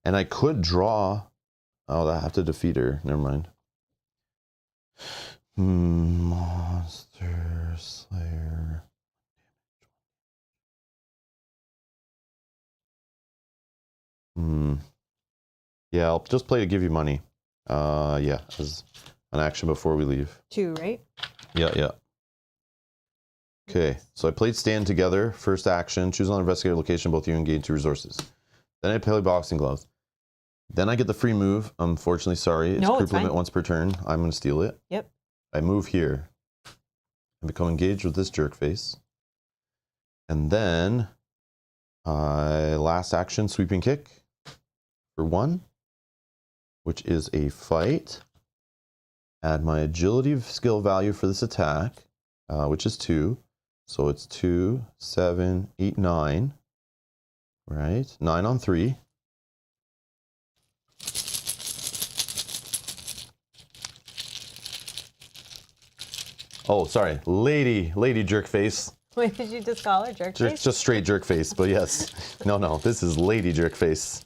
And I could draw Oh, I have to defeat her. Never mind. Monster Slayer. Yeah, I'll just play to give you money. Yeah, as an action before we leave. 2, right? Yeah. Okay, so I played Stand Together. First action, choose an investigator location, both you and gain 2 resources. Then I play Boxing Gloves. Then I get the free move. Unfortunately, sorry. It's No, group it's limit fine. once per turn. I'm going to steal it. Yep. I move here. I become engaged with this jerk face. And then, last action, Sweeping Kick for 1, which is a fight. Add my agility skill value for this attack, which is 2. So it's 2, 7, 8, 9. Right? 9 on 3. Oh, sorry. Lady jerk face. Wait, did you just call her jerk face? Just straight jerk face, but yes. No, this is lady jerk face.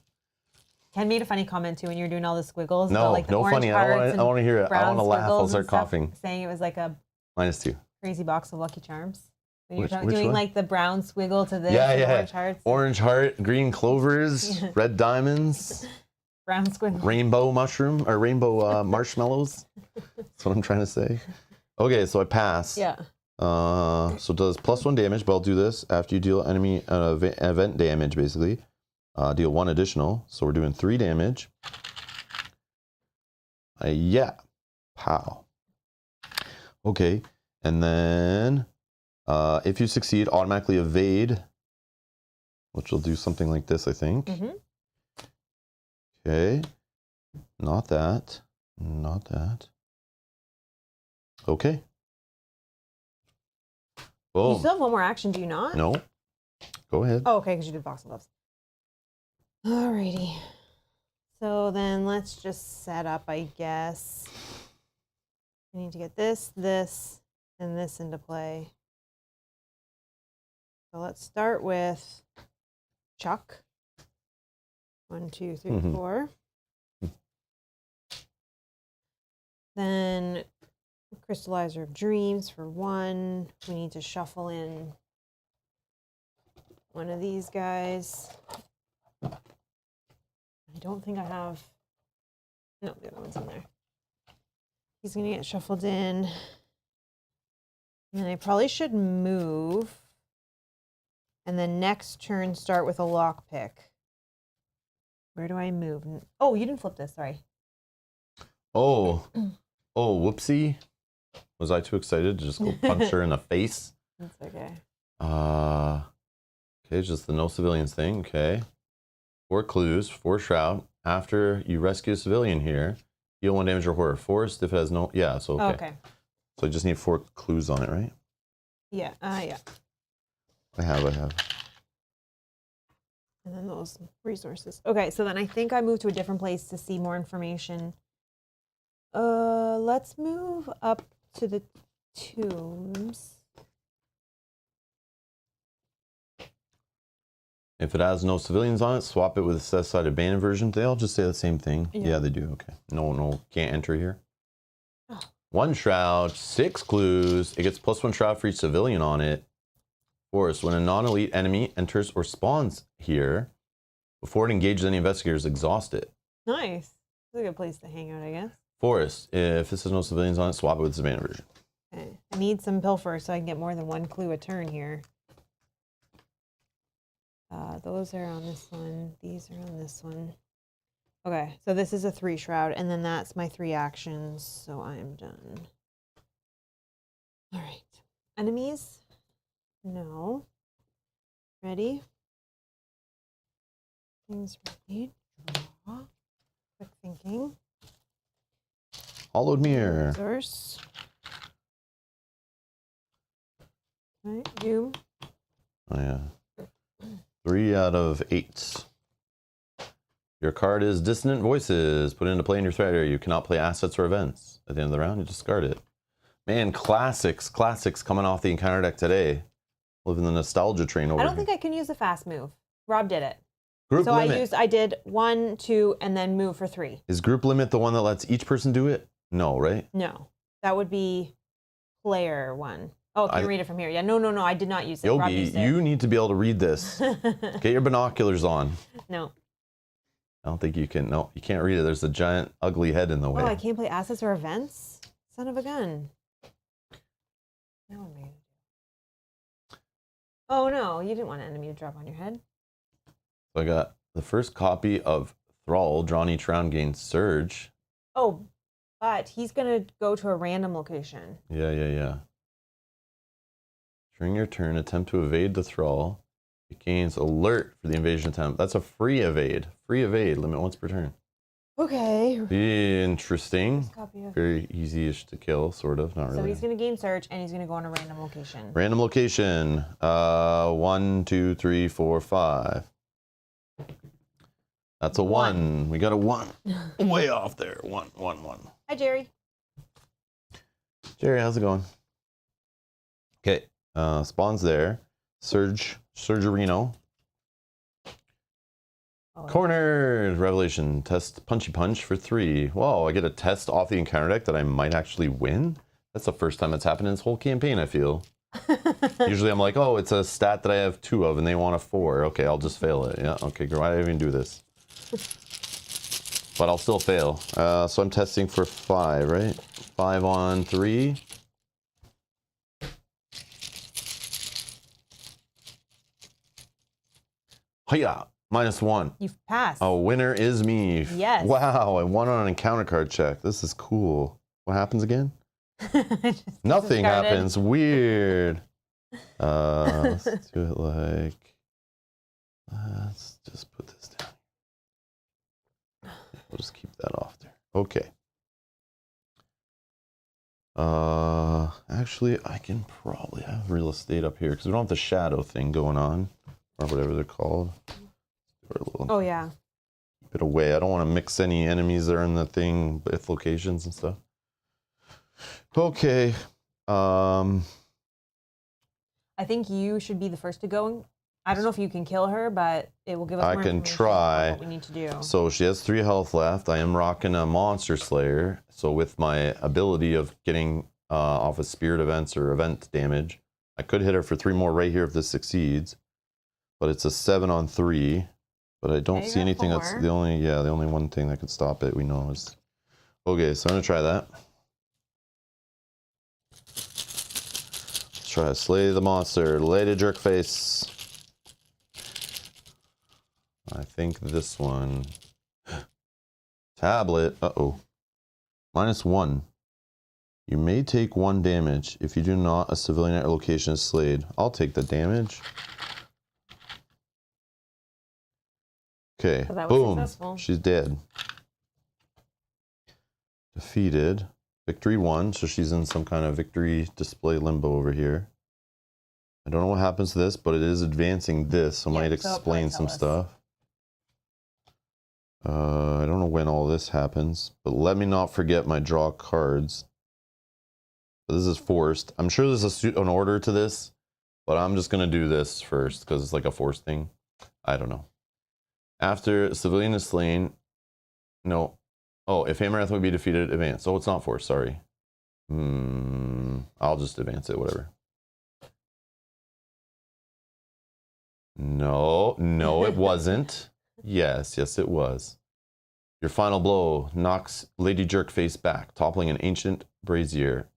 Ken made a funny comment too when you were doing all the squiggles. No, about, like, the no orange funny. hearts I want to hear it. I brown want to laugh. I'll squiggles start and stuff, coughing. Saying it was like a -2. crazy box of Lucky Charms. When Which you're doing one? like the brown squiggle to this, Yeah. orange hearts, Orange heart, green clovers, Yeah. red diamonds, brown squiggle. rainbow mushroom, or rainbow marshmallows. That's what I'm trying to say. Okay, so I pass. Yeah. So it does +1 damage, but I'll do this after you deal enemy event damage, basically. Deal 1 additional, so we're doing 3 damage. Yeah. Pow. Okay, and then if you succeed, automatically evade, which will do something like this, I think. Mm-hmm. Okay. Not that. Okay. You Boom. still have one more action, do you not? No. Go ahead. Oh, okay, because you did boxing gloves. Alrighty. So then let's just set up, I guess. I need to get this, and this into play. So let's start with Chuck. 1, 2, 3, 4. Then Crystallizer of Dreams for 1. We need to shuffle in one of these guys. I don't think I have. No, the other one's in there. He's going to get shuffled in. And I probably should move. And then next turn start with a lockpick. Where do I move? Oh, you didn't flip this. Sorry. Oh, whoopsie. Was I too excited to just go punch her in the face? That's okay. Okay, just the no civilians thing. Okay. 4 clues, 4 shroud. After you rescue a civilian here, deal 1 damage or horror. Forced if it has no. Yeah, so okay. Okay. So I just need 4 clues on it, right? Yeah. Yeah. I have. And then those resources. Okay, so then I think I moved to a different place to see more information. Let's move up to the tombs. If it has no civilians on it, swap it with a set-aside abandoned version. They all just say the same thing. Yeah, they do. Okay. No, can't enter here. Oh. 1 shroud, 6 clues. It gets +1 shroud for each civilian on it. Force, when a non-elite enemy enters or spawns here, before it engages any investigators, exhaust it. Nice. It's a good place to hang out, I guess. Forest, if this has no civilians on it, swap it with the abandoned version. Okay. I need some pilfer so I can get more than 1 clue a turn here. Those are on this one. These are on this one. Okay, so this is a 3 shroud, and then that's my 3 actions, so I am done. All right. Enemies? No. Ready? Things ready. Draw. Quick thinking. Hollowed mirror. Resource. Okay, you. Oh, yeah. 3 out of 8. Your card is Dissonant Voices. Put it into play in your threat area. You cannot play assets or events. At the end of the round, you discard it. Man, classics coming off the encounter deck today. Living the nostalgia train over I don't here. think I can use a fast move. Rob did it. Group So limit. I did 1, 2, and then move for 3. Is group limit the one that lets each person do it? No, right? No, that would be player 1. Oh, can you read it from here? Yeah, no, I did not use it. Rob Yogi, used it. you need to be able to read this. Get your binoculars on. No. I don't think you can. No, you can't read it. There's a giant, ugly head in the way. Oh, I can't play assets or events? Son of a gun. Now what am I gonna do? Oh, no, you didn't want an enemy to drop on your head. So I got the first copy of Thrall. Drawn each round gains Surge. Oh, but he's going to go to a random location. Yeah. During your turn, attempt to evade the Thrall. It gains Alert for the invasion attempt. That's a free evade. Free evade, limit once per turn. Okay. Interesting. Very easy-ish to kill, sort of. Not really. So he's going to gain Search, and he's going to go on a random location. Random location. 1, 2, 3, 4, 5. That's a 1. We got a 1. Way off there. 1, 1, 1. Hi, Jerry. Jerry, how's it going? Okay. Spawns there. Surgerino. Oh, Cornered. Revelation. Test Punchy Punch for 3. Whoa, I get a test off the encounter deck that I might actually win? That's the first time that's happened in this whole campaign, I feel. Usually I'm like, oh, it's a stat that I have 2 of and they want a 4. Okay, I'll just fail it. Yeah, okay, why did I even do this? But I'll still fail. So I'm testing for 5, right? 5 on 3. Hiya! -1. You've passed. Oh, winner is me. Yes. Wow, I won on an encounter card check. This is cool. What happens again? Nothing happens. Weird. Let's do it like... Let's just put this down. We'll just keep that off there. Okay. Actually, I can probably have real estate up here because we don't have the shadow thing going on, or whatever they're called. Oh, yeah. Bit away. I don't want to mix any enemies that are in the thing with locations and stuff. Okay. I think you should be the first to go. I don't know if you can kill her, but it will give us more information about what we need to do. So she has 3 health left. I am rocking a Monster Slayer. So with my ability of getting off of Spirit Events or Event damage, I could hit her for 3 more right here if this succeeds. But it's a 7 on 3. But I don't see anything. 4. That's the only one thing that could stop it, we know is... Okay, so I'm going to try that. Let's try to slay the monster. Lady Jerkface. I think this one. Tablet. Uh-oh. -1. You may take 1 damage. If you do not, a civilian at your location is slayed. I'll take the damage. Okay, So that was boom. successful. She's dead. Defeated. Victory 1, so she's in some kind of victory display limbo over here. I don't know what happens to this, but it is advancing this, so it might explain some stuff. I don't know when all this happens, but let me not forget my draw cards. But this is forced. I'm sure there's an order to this, but I'm just going to do this first because it's like a forced thing. I don't know. After a civilian is slain, no. Oh, if Amaranth would be defeated, advance. Oh, it's not forced, sorry. I'll just advance it, whatever. No, it wasn't. Yes, it was. Your final blow knocks Lady Jerkface back, toppling an ancient brazier.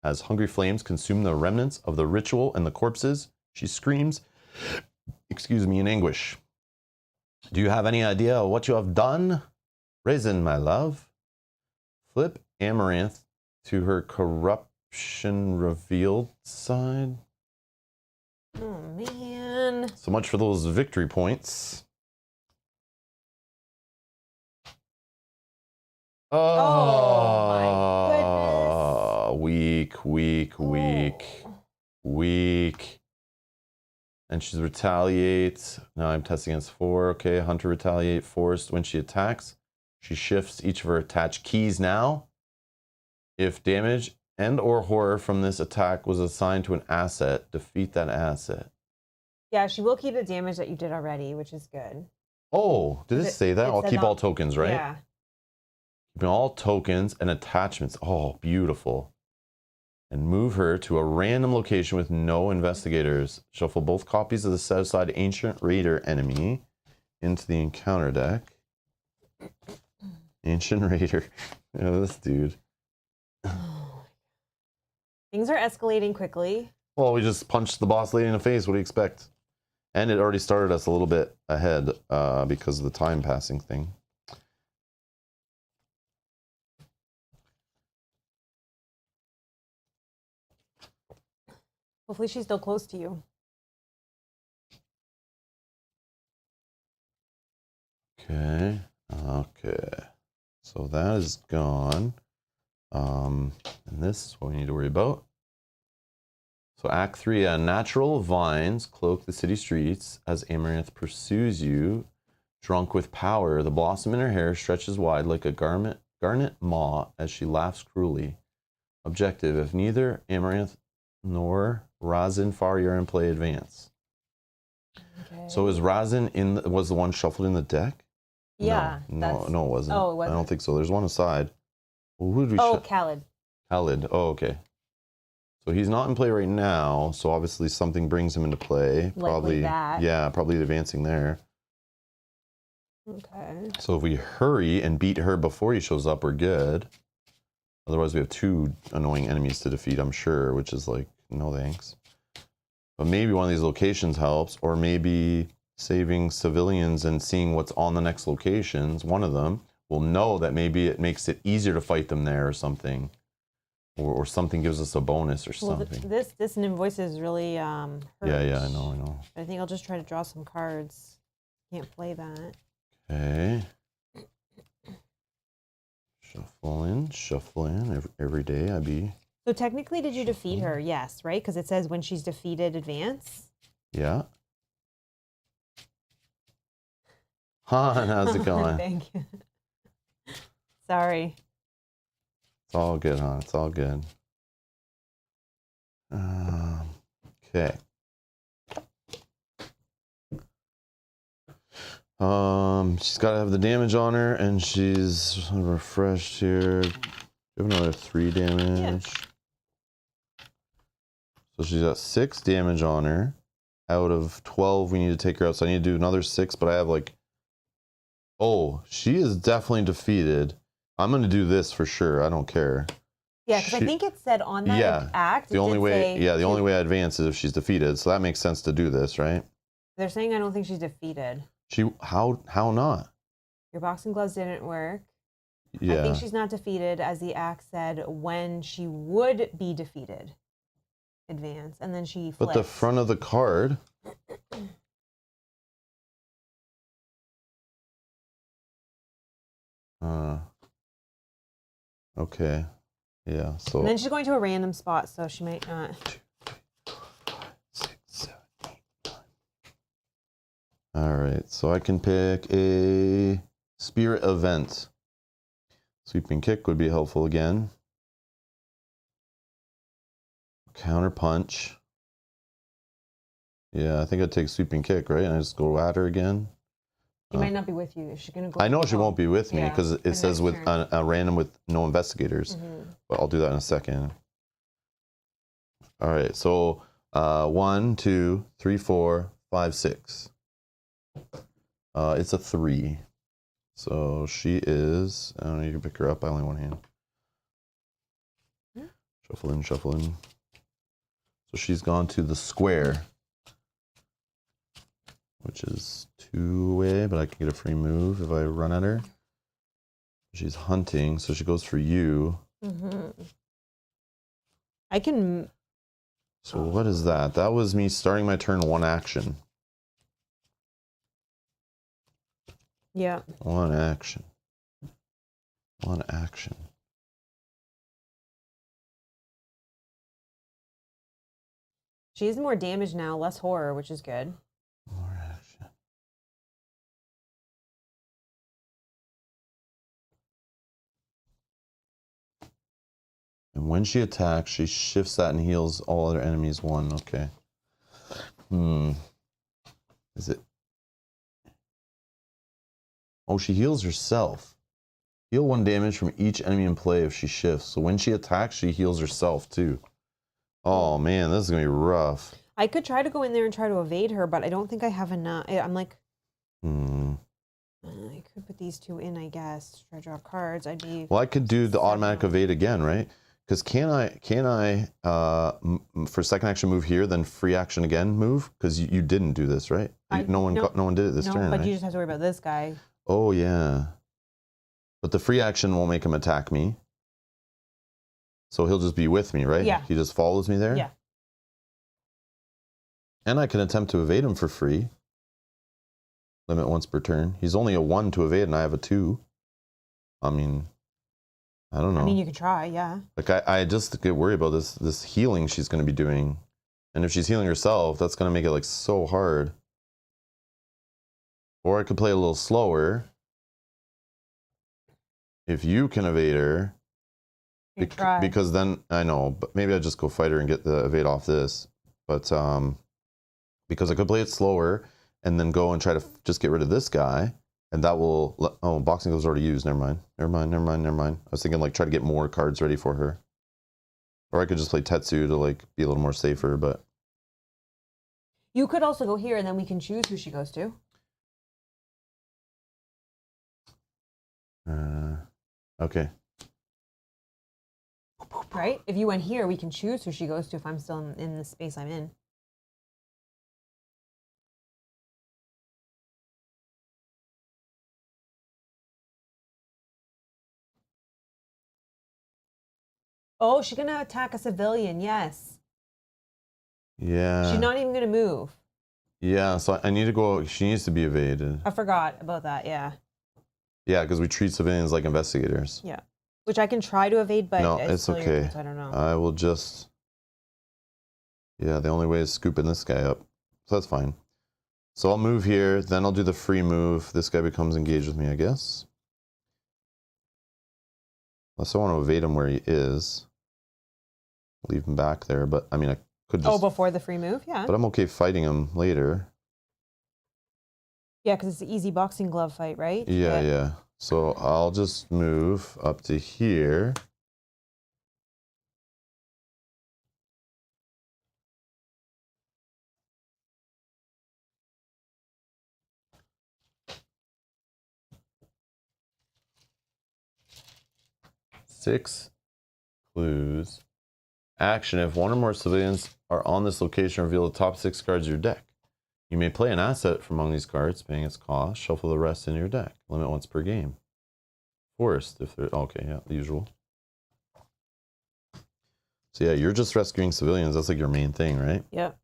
As hungry flames consume the remnants of the ritual and the corpses, she screams, in anguish. Do you have any idea what you have done? Raisin, my love. Flip Amaranth to her corruption revealed side. Oh, man. So much for those victory points. Oh, my goodness. Weak. And she's retaliate. Now I'm testing against 4. Okay, Hunter retaliate forced. When she attacks, she shifts each of her attached keys now. If damage and or horror from this attack was assigned to an asset, defeat that asset. Yeah, she will keep the damage that you did already, which is good. Oh, did it say that? I'll keep all tokens, right? Yeah. Keeping all tokens and attachments. Oh, beautiful. And move her to a random location with no investigators. Shuffle both copies of the set aside Ancient Raider enemy into the encounter deck. Ancient Raider. This dude. Things are escalating quickly. Well, we just punched the boss lady in the face. What do you expect? And it already started us a little bit ahead because of the time passing thing. Hopefully she's still close to you. Okay. Okay. So that is gone. And this is what we need to worry about. So Act 3, natural vines cloak the city streets as Amaranth pursues you, drunk with power. The blossom in her hair stretches wide like a garnet maw as she laughs cruelly. Objective, if neither Amaranth nor Razin Faryar in play, advance. Okay. So is Razin was the one shuffled in the deck? Yeah. No, it wasn't. Oh, it wasn't. I don't think so. There's one aside. Well, who did we Khaled. Khaled. Oh, okay. So he's not in play right now, so obviously something brings him into play. Likely that. Yeah, probably advancing there. Okay. So if we hurry and beat her before he shows up, we're good. Otherwise, we have 2 annoying enemies to defeat, I'm sure, which is like, no thanks. But maybe one of these locations helps, or maybe saving civilians and seeing what's on the next locations, one of them, will know that maybe it makes it easier to fight them there or something. Or something gives us a bonus or something. Well, this invoice is really hurt. Yeah, I know. I think I'll just try to draw some cards. Can't play that. Okay. Shuffle in. Every day I be. So technically, did you defeat her? Yes, right? Because it says when she's defeated, advance. Yeah. Han, how's it going? Thank you. Sorry. It's all good, hon. It's all good. Okay. She's got to have the damage on her, and she's refreshed here. You have another 3 damage. Yeah. So she's got 6 damage on her. Out of 12, we need to take her out. So I need to do another 6, but I have like... Oh, she is definitely defeated. I'm going to do this for sure. I don't care. Yeah, because I think it said on that act. The only way, the only way I advance is if she's defeated. So that makes sense to do this, right? They're saying I don't think she's defeated. How not? Your boxing gloves didn't work. Yeah. I think she's not defeated, as the act said, when she would be defeated. Advance, and then she flips. But the front of the card. Okay. Yeah. So. And then she's going to a random spot, so she might not. 2, 3, 4, 5, 6, 7, 8, 9. All right. So I can pick a spirit event. Sweeping kick would be helpful again. Counter punch. Yeah, I think I'd take sweeping kick, right? And I just go at her again. She might not be with you. Is she going to go? I know she won't be with me because it says with a random with no investigators. But I'll do that in a second. All right, so 1, 2, 3, 4, 5, 6. It's a 3. So she is. I don't know. You can pick her up. I only one hand. Shuffle in, shuffle in. So she's gone to the square, which is 2 away, but I can get a free move if I run at her. She's hunting, so she goes for you. I can. So what is that? That was me starting my turn 1 action. Yeah. 1 action. 1 action. She has more damage now, less horror, which is good. More action. And when she attacks, she shifts that and heals all other enemies 1. Okay. Is it? Oh, she heals herself. Heal 1 damage from each enemy in play if she shifts. So when she attacks, she heals herself too. Oh man, this is gonna be rough. I could try to go in there and try to evade her, but I don't think I have enough. I'm like, I could put these 2 in, I guess. Try to draw cards. I'd be. Well, I could do the automatic evade again, right? Because can I for second action move here, then free action again move? Because you didn't do this, right? No one did it this turn. But right? you just have to worry about this guy. Oh yeah. But the free action won't make him attack me. So he'll just be with me, right? Yeah. He just follows me there? Yeah. And I can attempt to evade him for free. Limit once per turn. He's only a 1 to evade and I have a 2. I mean, I don't know. I mean, you could try, yeah. Like I just get worried about this healing she's going to be doing. And if she's healing herself, that's going to make it like so hard. Or I could play a little slower. If you can evade her. Because then, I know, but maybe I just go fight her and get the evade off this. But because I could play it slower and then go and try to just get rid of this guy. And that will, oh, Boxing Glove's already used, never mind. I was thinking like try to get more cards ready for her. Or I could just play Tetsu to like be a little more safer, but. You could also go here and then we can choose who she goes to. Okay. Right? If you went here, we can choose who she goes to if I'm still in the space I'm in. Oh, she's going to attack a civilian, yes. Yeah. She's not even going to move. Yeah, so I need to go, she needs to be evaded. I forgot about that, yeah. Yeah, because we treat civilians like investigators. Yeah. Which I can try to evade, but no, it's okay. I don't know. I will just, yeah, the only way is scooping this guy up. So that's fine. So I'll move here, then I'll do the free move. This guy becomes engaged with me, I guess. Unless I want to evade him where he is. Leave him back there, but I mean, I could just... Oh, before the free move? Yeah. But I'm okay fighting him later. Yeah, because it's an easy boxing glove fight, right? Yeah. So I'll just move up to here. Six clues. Action. If 1 or more civilians are on this location, reveal the top 6 cards of your deck. You may play an asset from among these cards, paying its cost. Shuffle the rest into your deck. Limit once per game. Forced. If they're okay, yeah, the usual. So yeah, you're just rescuing civilians. That's like your main thing, right? Yep.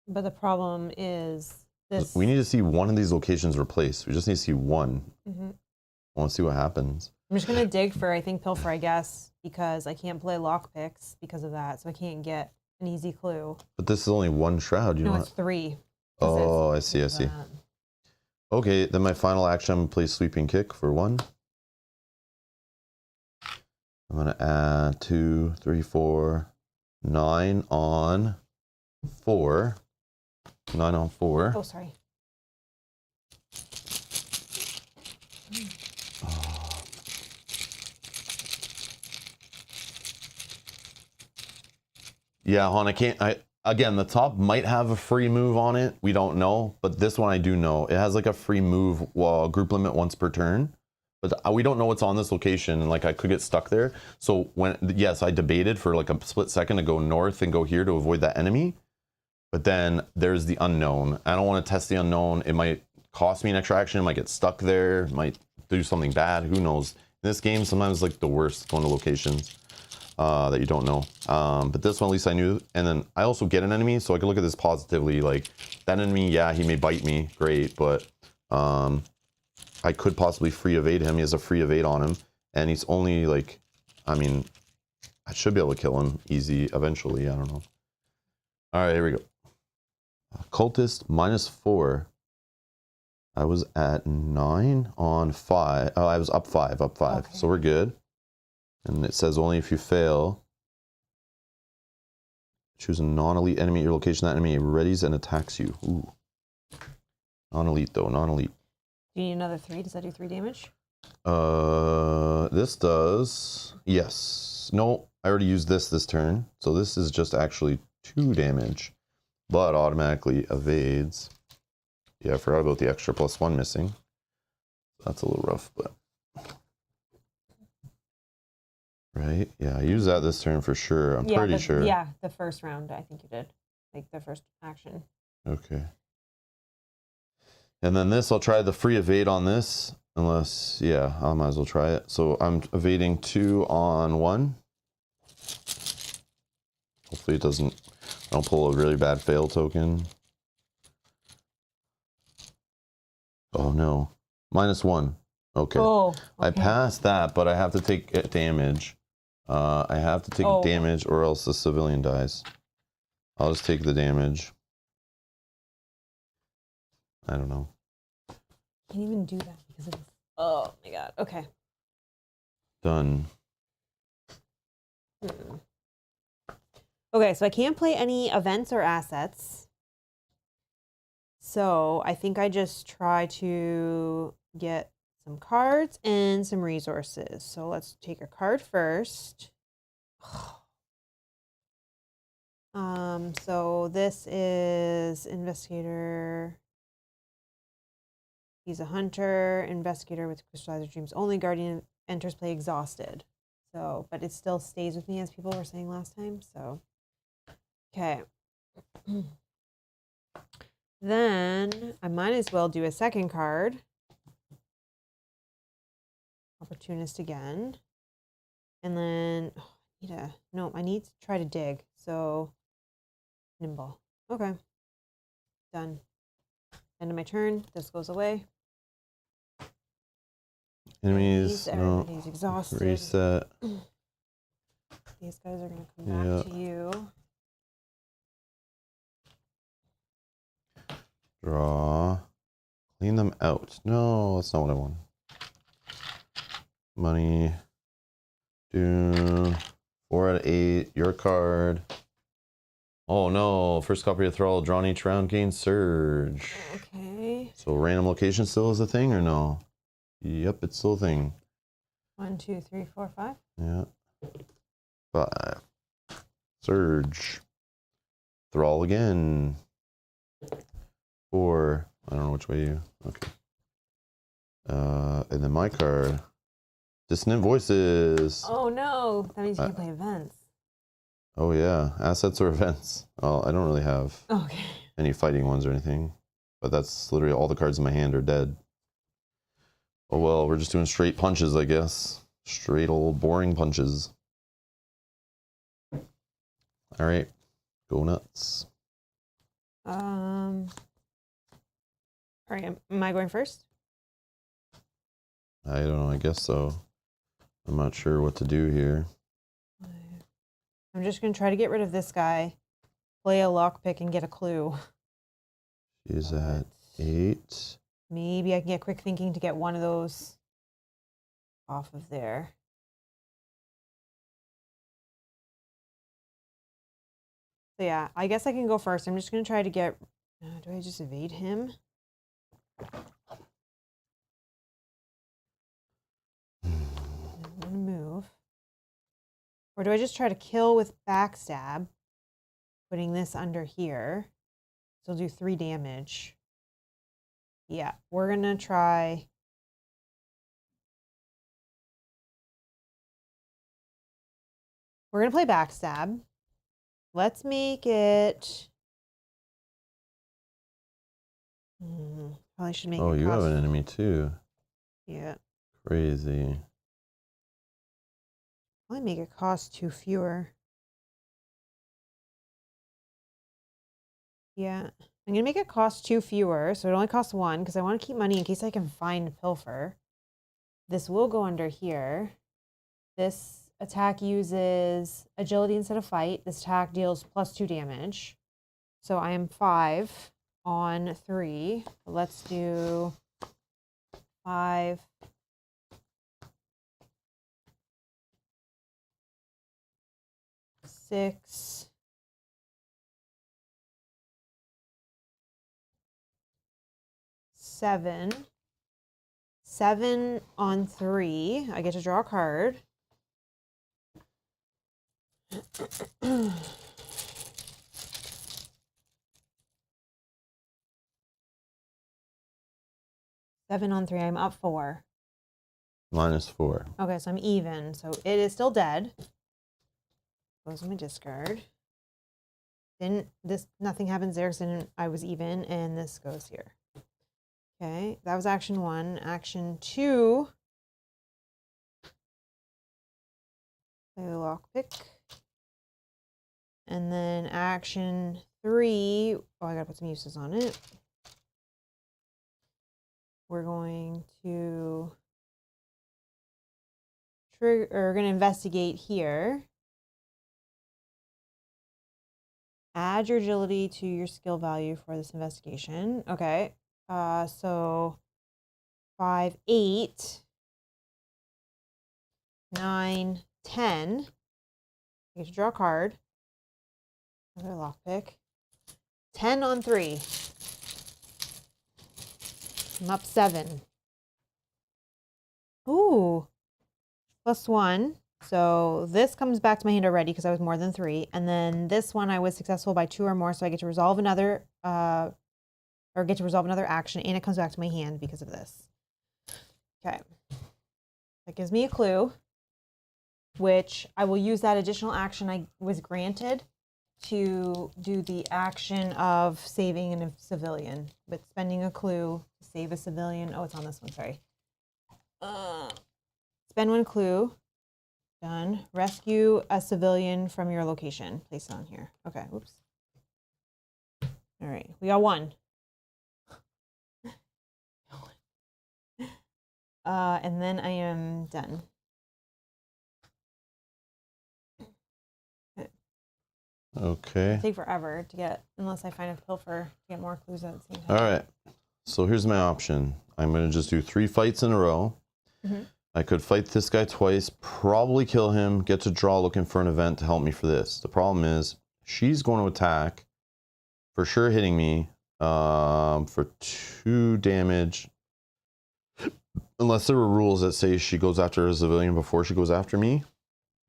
But the problem is this. We need to see one of these locations replaced. We just need to see one. Mm-hmm. I want to see what happens. I'm just gonna dig for, I think, Pilfer, I guess, because I can't play lockpicks because of that, so I can't get an easy clue. But this is only 1 shroud. You know it's 3. Oh, I see. Okay, then my final action, I'm going to play Sweeping Kick for 1. I'm going to add 2, 3, 4, 9 on 4. 9 on 4. Oh, sorry. Yeah, hon, I can't. Again, the top might have a free move on it. We don't know, but this one I do know. It has like a free move, group limit once per turn. But we don't know what's on this location, and like I could get stuck there. So yes, I debated for like a split second to go north and go here to avoid that enemy. But then there's the unknown. I don't want to test the unknown. It might cost me an extra action. It might get stuck there. It might do something bad. Who knows? In this game, sometimes like the worst going to locations that you don't know. But this one, at least I knew. And then I also get an enemy, so I can look at this positively. Like that enemy, yeah, he may bite me. Great, but I could possibly free evade him. He has a free evade on him. And he's only like, I mean, I should be able to kill him easy eventually. I don't know. All right, here we go. Cultist -4. I was at 9 on 5. Oh, I was up 5, Okay. So we're good. And it says only if you fail. Choose a non-elite enemy at your location. That enemy readies and attacks you. Ooh. Non-elite though, non-elite. Do you need another 3? Does that do 3 damage? This does. Yes. No, I already used this turn. So this is just actually 2 damage, but automatically evades. Yeah, I forgot about the extra +1 missing. That's a little rough, but. Right? Yeah, I used that this turn for sure. I'm pretty sure. Yeah, the first round, I think you did. Like the first action. Okay. And then this, I'll try the free evade on this. Unless, yeah, I might as well try it. So I'm evading 2 on 1. Hopefully it doesn't, I don't pull a really bad fail token. Oh no, -1. Okay. Oh, okay. I passed that, but I have to take damage. I have to take damage or else the civilian dies. I'll just take the damage. I don't know. Can't even do that because of this. Oh my god. Okay. Done. Okay, so I can't play any events or assets. So I think I just try to get some cards and some resources. So let's take a card first. So this is Investigator. He's a hunter, investigator with crystallizer dreams only. Guardian enters play exhausted. So, but it still stays with me as people were saying last time. So, okay. Then I might as well do a second card. Opportunist again. And then I need to try to dig. So nimble. Okay. Done. End of my turn. This goes away. Enemies, everybody's exhausted. Reset. These guys are going to come back to you. Draw. Clean them out. No, that's not what I want. Money. Do 4 out of 8. Your card. Oh no. First copy of Thrall drawn each round gains Surge. Okay. So random location still is a thing or no? Yep, it's still a thing. 1, 2, 3, 4, 5. Yeah. 5. Surge. Thrall again. 4. I don't know which way you. Okay. And then my card. Dissonant Voices. Oh no, that means you can play events. Oh yeah, assets or events. Well, I don't really have any fighting ones or anything, but that's literally all the cards in my hand are dead. Oh well, we're just doing straight punches, I guess. Straight old boring punches. All right, go nuts. All right, am I going first? I don't know. I guess so. I'm not sure what to do here. I'm just gonna try to get rid of this guy, play a lockpick, and get a clue. She's at 8. Maybe I can get quick thinking to get one of those off of there. So yeah, I guess I can go first. I'm just gonna try to get. Do I just evade him? I'm gonna move. Or do I just try to kill with backstab? Putting this under here. So I'll do 3 damage. Yeah, we're gonna try. We're gonna play backstab. Let's make it. Probably should make it. Oh, you have an enemy too. Yeah. Crazy. Probably make it cost 2 fewer. Yeah. I'm gonna make it cost 2 fewer, so it only costs 1 because I want to keep money in case I can find pilfer. This will go under here. This attack uses agility instead of fight. This attack deals +2 damage. So I am 5 on 3. Let's do 5. 6. 7. 7 on 3. I get to draw a card. Seven on 3. I'm up 4. -4. Okay, so I'm even. So it is still dead. Goes in my discard. Nothing happens there because I was even, and this goes here. Okay, that was action 1. Action 2. Play the lockpick. And then action 3. Oh, I gotta put some uses on it. We're going to trigger, or we're gonna investigate here. Add your agility to your skill value for this investigation. Okay. So 5, 8, 9, 10. I get to draw a card. Another lockpick. 10 on 3. I'm up 7. Ooh. +1. So this comes back to my hand already because I was more than 3. And then this one I was successful by 2 or more, so I get to resolve another action, and it comes back to my hand because of this. Okay. That gives me a clue, which I will use that additional action I was granted to do the action of saving a civilian, but spending a clue to save a civilian. Oh, it's on this one, sorry. Spend 1 clue. Done. Rescue a civilian from your location. Place it on here. Okay, whoops. All right, we got 1. And then I am done. Okay. It'll take forever to get, unless I find a pilfer, to get more clues at the same time. All right. So here's my option. I'm going to just do 3 fights in a row. Mm-hmm. I could fight this guy twice, probably kill him, get to draw looking for an event to help me for this. The problem is she's going to attack, for sure hitting me for 2 damage. Unless there were rules that say she goes after a civilian before she goes after me.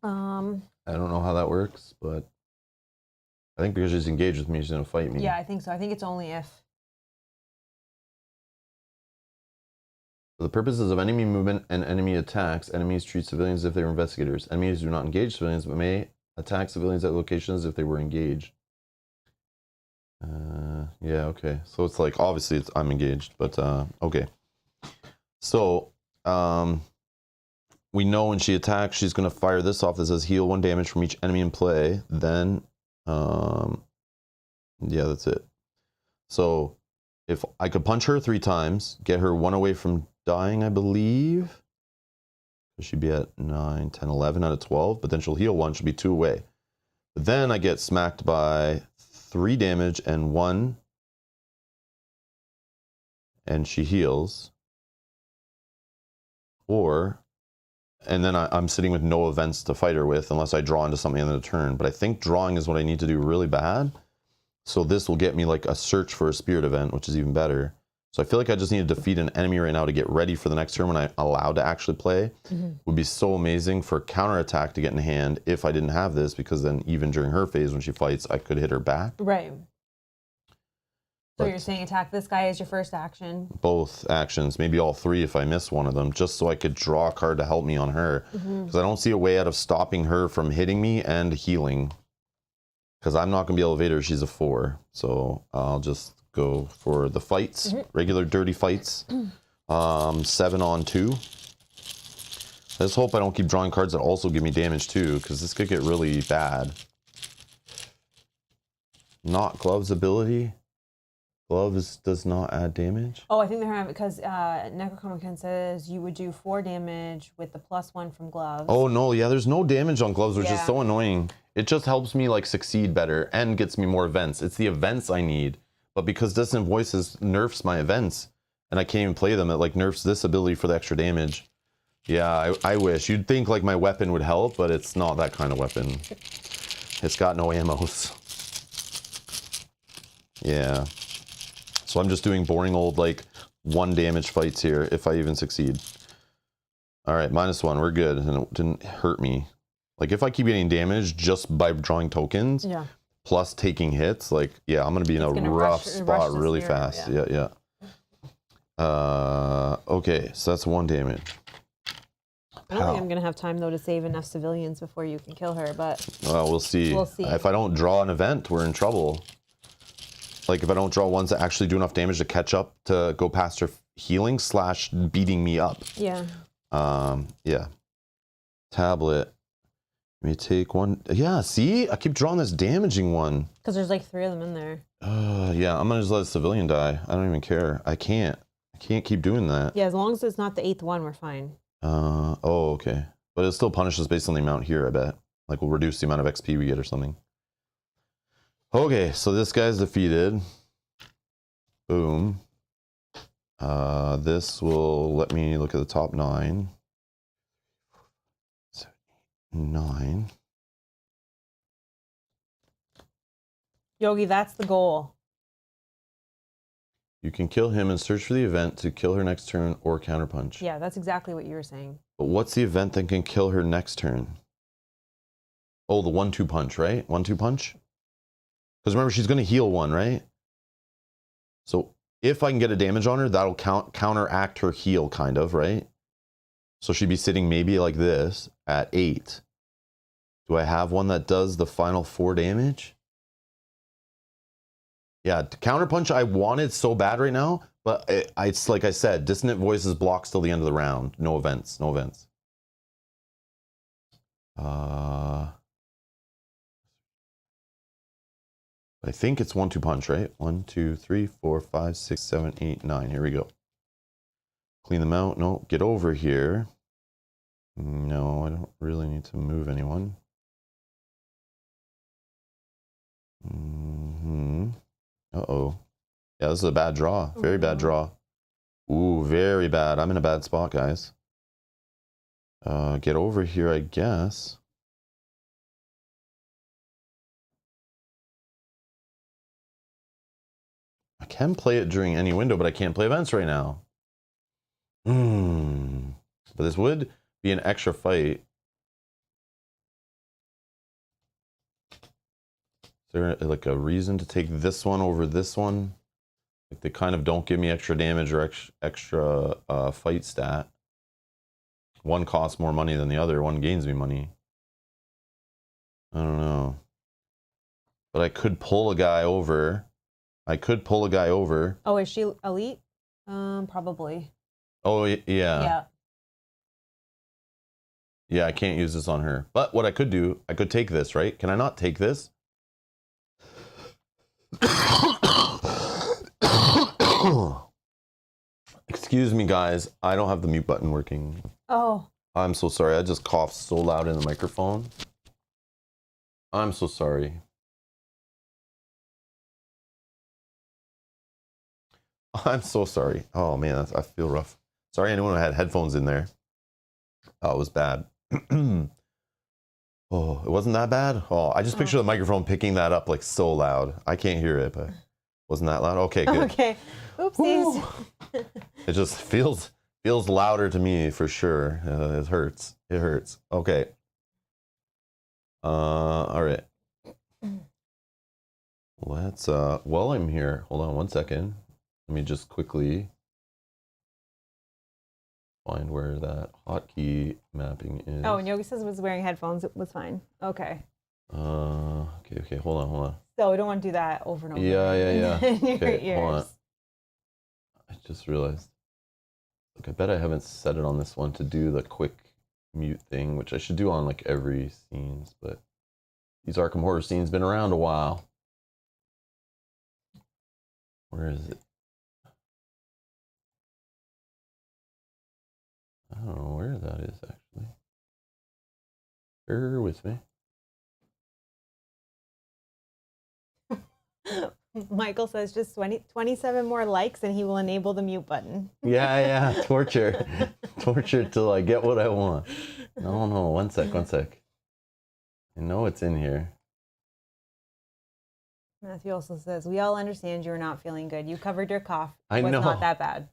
I don't know how that works, but I think because she's engaged with me, she's going to fight me. Yeah, I think so. I think it's only if. For the purposes of enemy movement and enemy attacks, enemies treat civilians as if they were investigators. Enemies do not engage civilians, but may attack civilians at locations if they were engaged. Yeah, okay. So it's like, obviously I'm engaged, but okay. So, we know when she attacks, she's going to fire this off that says heal 1 damage from each enemy in play. Then, yeah, that's it. So, if I could punch her 3 times, get her 1 away from dying, I believe. She'd be at 9, 10, 11 out of 12, but then she'll heal 1, she'll be 2 away. But then I get smacked by 3 damage and 1, and she heals. And then I'm sitting with no events to fight her with unless I draw into something in the turn. But I think drawing is what I need to do really bad. So this will get me like a search for a spirit event, which is even better. So I feel like I just need to defeat an enemy right now to get ready for the next turn when I'm allowed to actually play. Would be so amazing for counterattack to get in hand if I didn't have this, because then even during her phase when she fights, I could hit her back. Right. So But you're saying attack this guy as your first action? both actions, maybe all 3 if I miss one of them, just so I could draw a card to help me on her. Because I don't see a way out of stopping her from hitting me and healing. Because I'm not going to be able to evade her. She's a 4. So I'll just go for the fights, regular dirty fights. 7 on 2. I just hope I don't keep drawing cards that also give me damage too, because this could get really bad. Not Glove's ability. Gloves does not add damage. Oh, I think they're having, because Necronomicon says you would do 4 damage with the +1 from gloves. Oh no, yeah, there's no damage on gloves, which is Yeah. so annoying. It just helps me like succeed better and gets me more events. It's the events I need. But because Distant Voices nerfs my events and I can't even play them, it like nerfs this ability for the extra damage. Yeah, I wish. You'd think like my weapon would help, but it's not that kind of weapon. It's got no ammos. Yeah. So I'm just doing boring old like 1 damage fights here if I even succeed. All right, -1. We're good, and it didn't hurt me. Like if I keep getting damage just by drawing tokens, plus taking hits, like yeah, I'm gonna be in a rough spot really fast. Yeah. Okay, so that's 1 damage. I don't think I'm gonna have time though to save enough civilians before you can kill her, but well, we'll see. If I don't draw an event, we're in trouble. Like if I don't draw ones that actually do enough damage to catch up to go past her healing / beating me up. Yeah. Yeah. Tablet. Let me take 1. Yeah, see? I keep drawing this damaging one. Because there's like 3 of them in there. Yeah, I'm gonna just let a civilian die. I don't even care. I can't keep doing that. Yeah, as long as it's not the 8th one, we're fine. Oh, okay. But it still punishes based on the amount here, I bet. Like we'll reduce the amount of XP we get or something. Okay, so this guy's defeated. Boom. This will let me look at the top 9. 7, 8, 9. Yogi, that's the goal. You can kill him and search for the event to kill her next turn or counterpunch. Yeah, that's exactly what you were saying. But what's the event that can kill her next turn? Oh, the 1-2 punch, right? 1-2 punch? Because remember, she's going to heal 1, right? So if I can get a damage on her, that'll counteract her heal, kind of, right? So she'd be sitting maybe like this at 8. Do I have one that does the final 4 damage? Yeah, counterpunch I wanted so bad right now, but it's like I said, Dissonant Voices blocks till the end of the round. No events, no events. I think it's 1-2 punch, right? 1, 2, 3, 4, 5, 6, 7, 8, 9. Here we go. Clean them out. No, get over here. No, I don't really need to move anyone. Uh-oh. Yeah, this is a bad draw. Very bad draw. Ooh, very bad. I'm in a bad spot, guys. Get over here, I guess. I can play it during any window, but I can't play events right now. But this would be an extra fight. Is there like a reason to take this one over this one? Like they kind of don't give me extra damage or extra fight stat. One costs more money than the other. One gains me money. I don't know. But I could pull a guy over. Oh, is she elite? Probably. Oh, yeah. Yeah, I can't use this on her. But what I could do, I could take this, right? Can I not take this? Excuse me, guys. I don't have the mute button working. Oh. I'm so sorry. I just coughed so loud in the microphone. I'm so sorry. I'm so sorry. Oh, man, I feel rough. Sorry anyone who had headphones in there. Oh, it was bad. Oh, it wasn't that bad? Oh, I just picture the microphone picking that up like so loud. I can't hear it, but wasn't that loud? Okay, good. Okay. Oopsies. It just feels louder to me for sure. It hurts. It hurts. Okay. All right. Let's while I'm here, hold on one second. Let me just quickly find where that hotkey mapping is. Oh, and Yogi says was wearing headphones. It was fine. Okay. Okay. Hold on. So we don't want to do that over and over. Yeah. In your Okay, ears. hold on. I just realized. Look, I bet I haven't set it on this one to do the quick mute thing, which I should do on like every scenes, but these Arkham Horror scenes been around a while. Where is it? I don't know where that is actually. Bear with me. Michael says just 27 more likes and he will enable the mute button. Yeah. Torture. Torture till I get what I want. No. One sec. I know it's in here. Matthew also says, we all understand you're not feeling good. You covered your cough. I It was know. not that bad.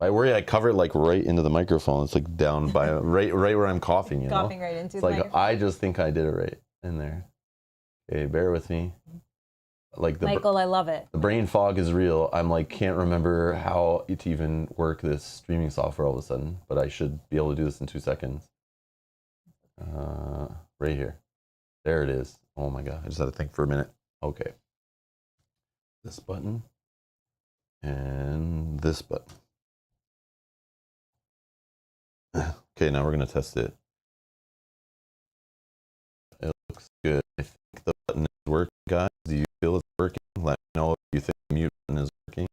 I worry I cover it like right into the microphone. It's like down by right where I'm coughing, you know? Coughing right into It's the like, microphone. I just think I did it right in there. Okay, bear with me. Like Michael, I love it. the brain fog is real. I'm like, can't remember how to even work this streaming software all of a sudden, but I should be able to do this in 2 seconds. Right here. There it is. Oh my God, I just had to think for a minute. Okay. This button and this button. Okay, now we're gonna test it. It looks good. I think the button is working, guys. Do you feel it's working? Let me know if you think the mute button is working.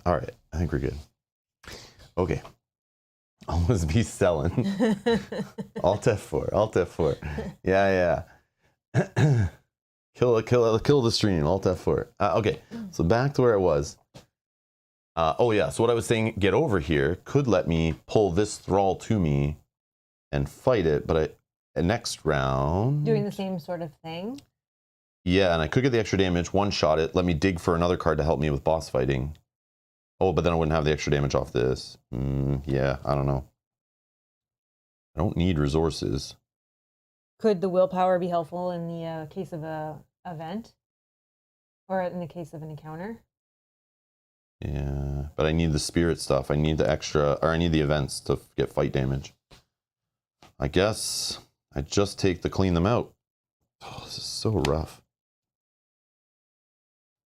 All right, I think we're good. Okay. Almost be selling. Alt F4, Alt F4. Yeah. Kill the stream, Alt F4. Okay, so back to where I was. Oh yeah, so what I was saying, get over here, could let me pull this thrall to me and fight it, but next round... Doing the same sort of thing? Yeah, and I could get the extra damage, one-shot it, let me dig for another card to help me with boss fighting. Oh, but then I wouldn't have the extra damage off this. Yeah, I don't know. I don't need resources. Could the willpower be helpful in the case of a event? Or in the case of an encounter? Yeah, but I need the spirit stuff. I need the extra, or I need the events to get fight damage. I guess I just take the clean them out. Oh, this is so rough.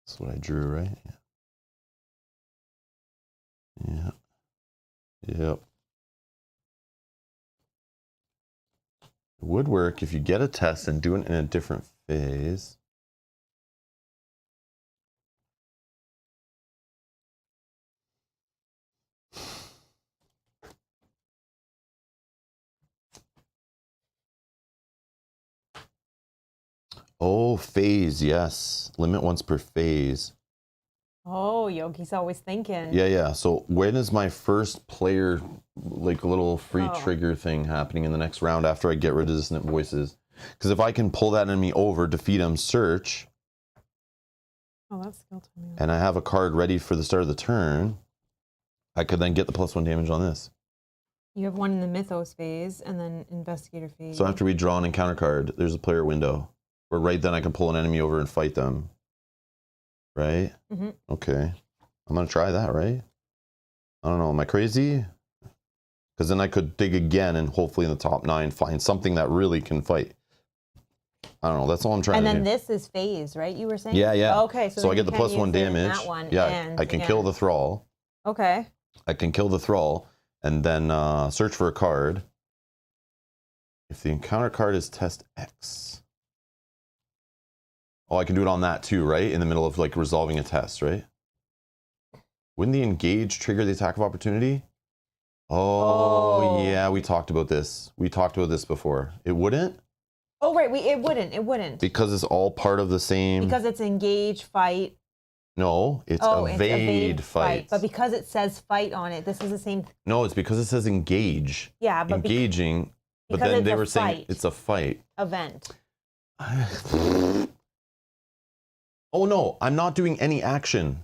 That's what I drew, right? Yeah. Yep. It would work if you get a test and do it in a different phase. Oh, phase, yes. Limit once per phase. Oh, Yogi's always thinking. Yeah. So when is my first player, like, little free trigger thing happening in the next round after I get rid of dissonant voices? Because if I can pull that enemy over, defeat him, search. Oh, that's skill to me. And I have a card ready for the start of the turn, I could then get the +1 damage on this. You have one in the Mythos phase and then Investigator phase. So after we draw an encounter card, there's a player window. Where right then I can pull an enemy over and fight them. Right? Mm-hmm. Okay. I'm going to try that, right? I don't know. Am I crazy? Because then I could dig again and hopefully in the top 9 find something that really can fight. I don't know. That's all I'm trying to do. And then this is phase, right? You were saying? Yeah. Okay. So I get the +1 damage. That one yeah, I can kill the thrall. Okay. I can kill the thrall and then search for a card. If the encounter card is test X. Oh, I can do it on that too, right? In the middle of like resolving a test, right? Wouldn't the engage trigger the attack of opportunity? Oh, yeah, we talked about this. We talked about this before. It wouldn't? Oh, right. It wouldn't. Because it's all part of the same... Because it's engage, fight. No, it's evade, fight. But because it says fight on it, this is the same... No, it's because it says engage. Yeah, but... Engaging, but then they were saying it's a fight. Event. Oh no, I'm not doing any action.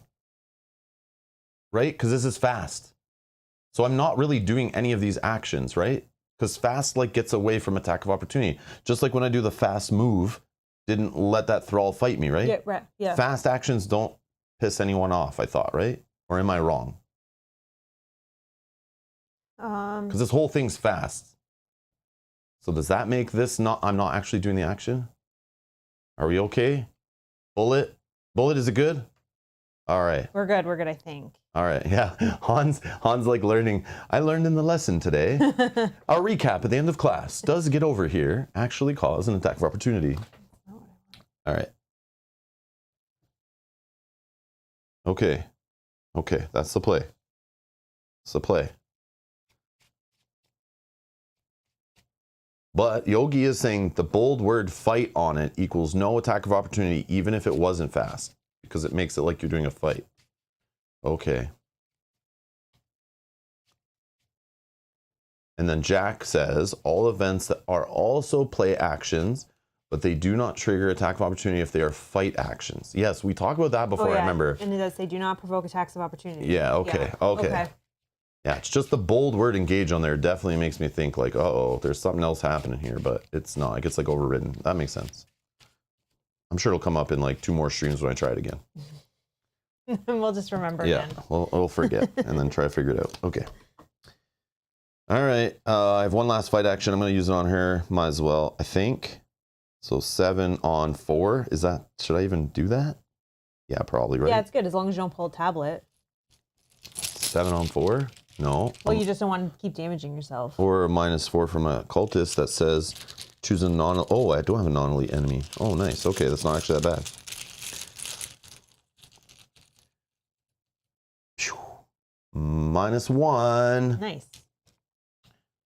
Right? Because this is fast. So I'm not really doing any of these actions, right? Because fast like gets away from attack of opportunity. Just like when I do the fast move, didn't let that thrall fight me, right? Yeah, right. Yeah. Fast actions don't piss anyone off, I thought, right? Or am I wrong? Because this whole thing's fast. So does that make this not, I'm not actually doing the action? Are we okay? Bullet? Bullet, is it good? All right. We're good, I think. All right, yeah. Hans like learning. I learned in the lesson today. Our recap at the end of class. Does get over here actually cause an attack of opportunity? All right. Okay. Okay, that's the play. That's the play. But Yogi is saying the bold word fight on it equals no attack of opportunity, even if it wasn't fast, because it makes it like you're doing a fight. Okay. And then Jack says, all events that are also play actions but they do not trigger attack of opportunity if they are fight actions. Yes, we talked about that before, I remember. And it does say do not provoke attacks of opportunity. Yeah, okay. Yeah, it's just the bold word engage on there definitely makes me think like, oh, there's something else happening here, but it's not. It gets like overridden. That makes sense. I'm sure it'll come up in like 2 more streams when I try it again. We'll just remember again. We'll forget and then try to figure it out. Okay. All right. I have one last fight action. I'm going to use it on her. Might as well, I think. So 7 on 4. Is that, should I even do that? Yeah, probably, right? Yeah, it's good as long as you don't pull a tablet. 7 on 4? No. Well, you just don't want to keep damaging yourself. Or a -4 from a cultist that says choose a non. Oh, I don't have a non-elite enemy. Oh, nice. Okay, that's not actually that bad. -1. Nice.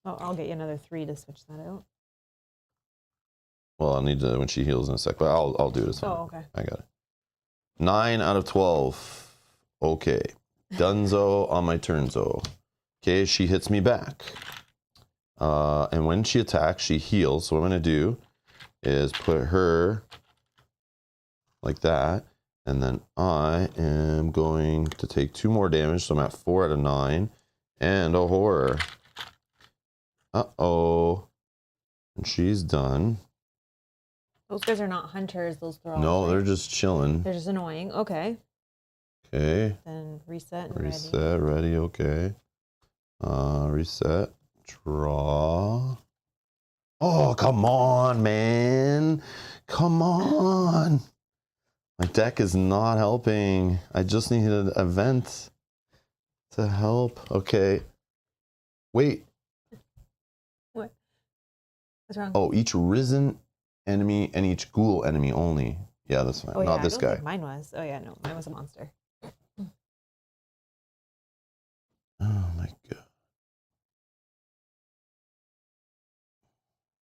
Oh, I'll get you another 3 to switch that out. Well, I'll need to when she heals in a sec, but I'll do it as well. Oh, okay. I got it. 9 out of 12. Okay. Dunzo on my turnzo. Okay, she hits me back. And when she attacks, she heals. So what I'm going to do is put her like that. And then I am going to take 2 more damage. So I'm at 4 out of 9. And a horror. Uh-oh. And she's done. Those guys are not hunters. Those thralls. No, right? they're just chilling. They're just annoying. Okay. Okay. Then reset and Reset, ready, okay. Reset, draw. Oh, come on, man. Come on. My deck is not helping. I just need an event to help. Okay. Wait. What? What's wrong? Oh, each risen enemy and each ghoul enemy only. Yeah, that's fine. Oh, yeah, not this I don't guy. think mine was. Oh, yeah, no. Mine was a monster. Oh, my God.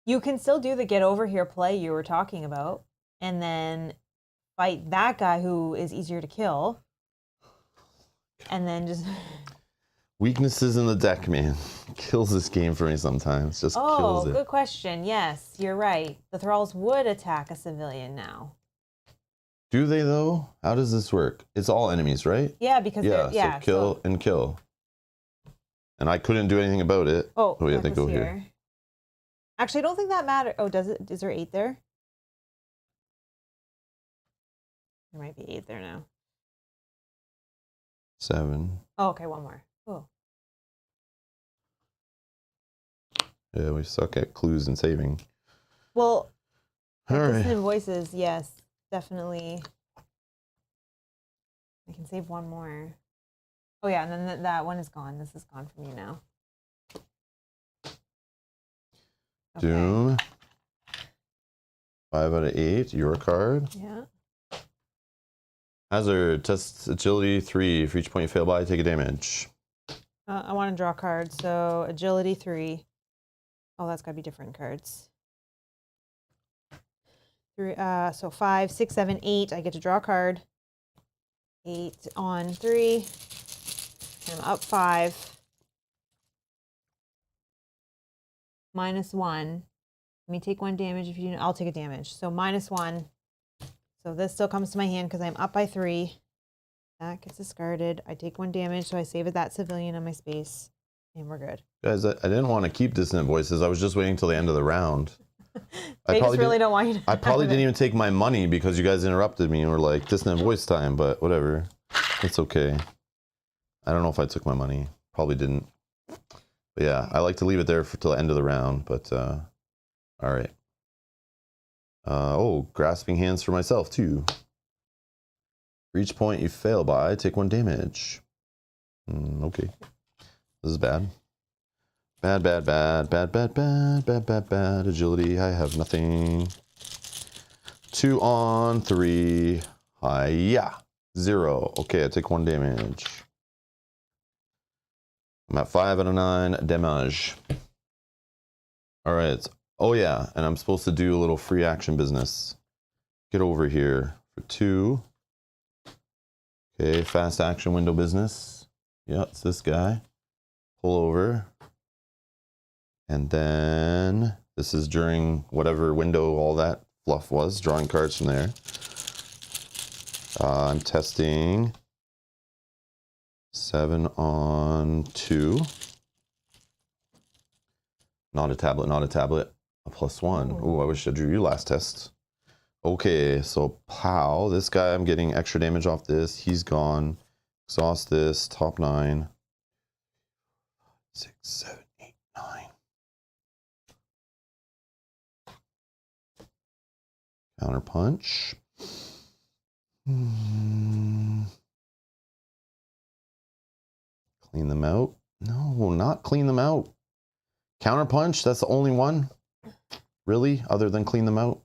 You can still do the get over here play you were talking about, and then fight that guy who is easier to kill, and then just... Weaknesses in the deck, man. Kills this game for me sometimes. Just kills it. Oh, good question. Yes, you're right. The thralls would attack a civilian now. Do they, though? How does this work? It's all enemies, right? Yeah, because so kill and kill. And I couldn't do anything about it. Oh, yeah, they go here. Actually, I don't think that matters. Oh, does it? Is there 8 there? There might be 8 there now. 7. Oh, okay, 1 more. Oh. Yeah, we suck at clues and saving. Well, all right. Dissonant voices, yes, definitely. I can save 1 more. Oh yeah, and then that one is gone. This is gone from you now. Okay. Doom. 5 out of 8. Your card. Yeah. Hazard. Test agility 3. For each point you fail by, take a damage. I want to draw cards. So agility 3. Oh, that's got to be different cards. 3. So 5, 6, 7, 8. I get to draw a card. 8 on 3. I'm up 5. -1. Let me take 1 damage if you. I'll take a damage. So -1. So this still comes to my hand because I'm up by 3. That gets discarded. I take 1 damage, so I save that civilian on my space, and we're good. Guys, I didn't want to keep dissonant voices. I was just waiting till the end of the round. They just really don't want you to. I probably didn't even take my money because you guys interrupted me and were like, dissonant voice time, but whatever. It's okay. I don't know if I took my money. Probably didn't. But yeah, I like to leave it there till the end of the round, but all right. Oh, grasping hands for myself too. For each point you fail by, take 1 damage. Okay. This is bad. Bad. Agility, I have nothing. 2 on 3. Hiya. 0. Okay, I take 1 damage. I'm at 5 out of 9 damage. All right. Oh yeah, and I'm supposed to do a little free action business. Get over here for 2. Okay, fast action window business. Yeah, it's this guy. Pull over. And then this is during whatever window all that fluff was, drawing cards from there. I'm testing 7 on 2. Not a tablet, not a tablet. A +1. Ooh, I wish I drew you last test. Okay, so pow. This guy, I'm getting extra damage off this. He's gone. Exhaust this. Top 9. 6, 7, 8, 9. Counter punch. Clean them out. No, not clean them out. Counter punch, that's the only one? Really? Other than clean them out?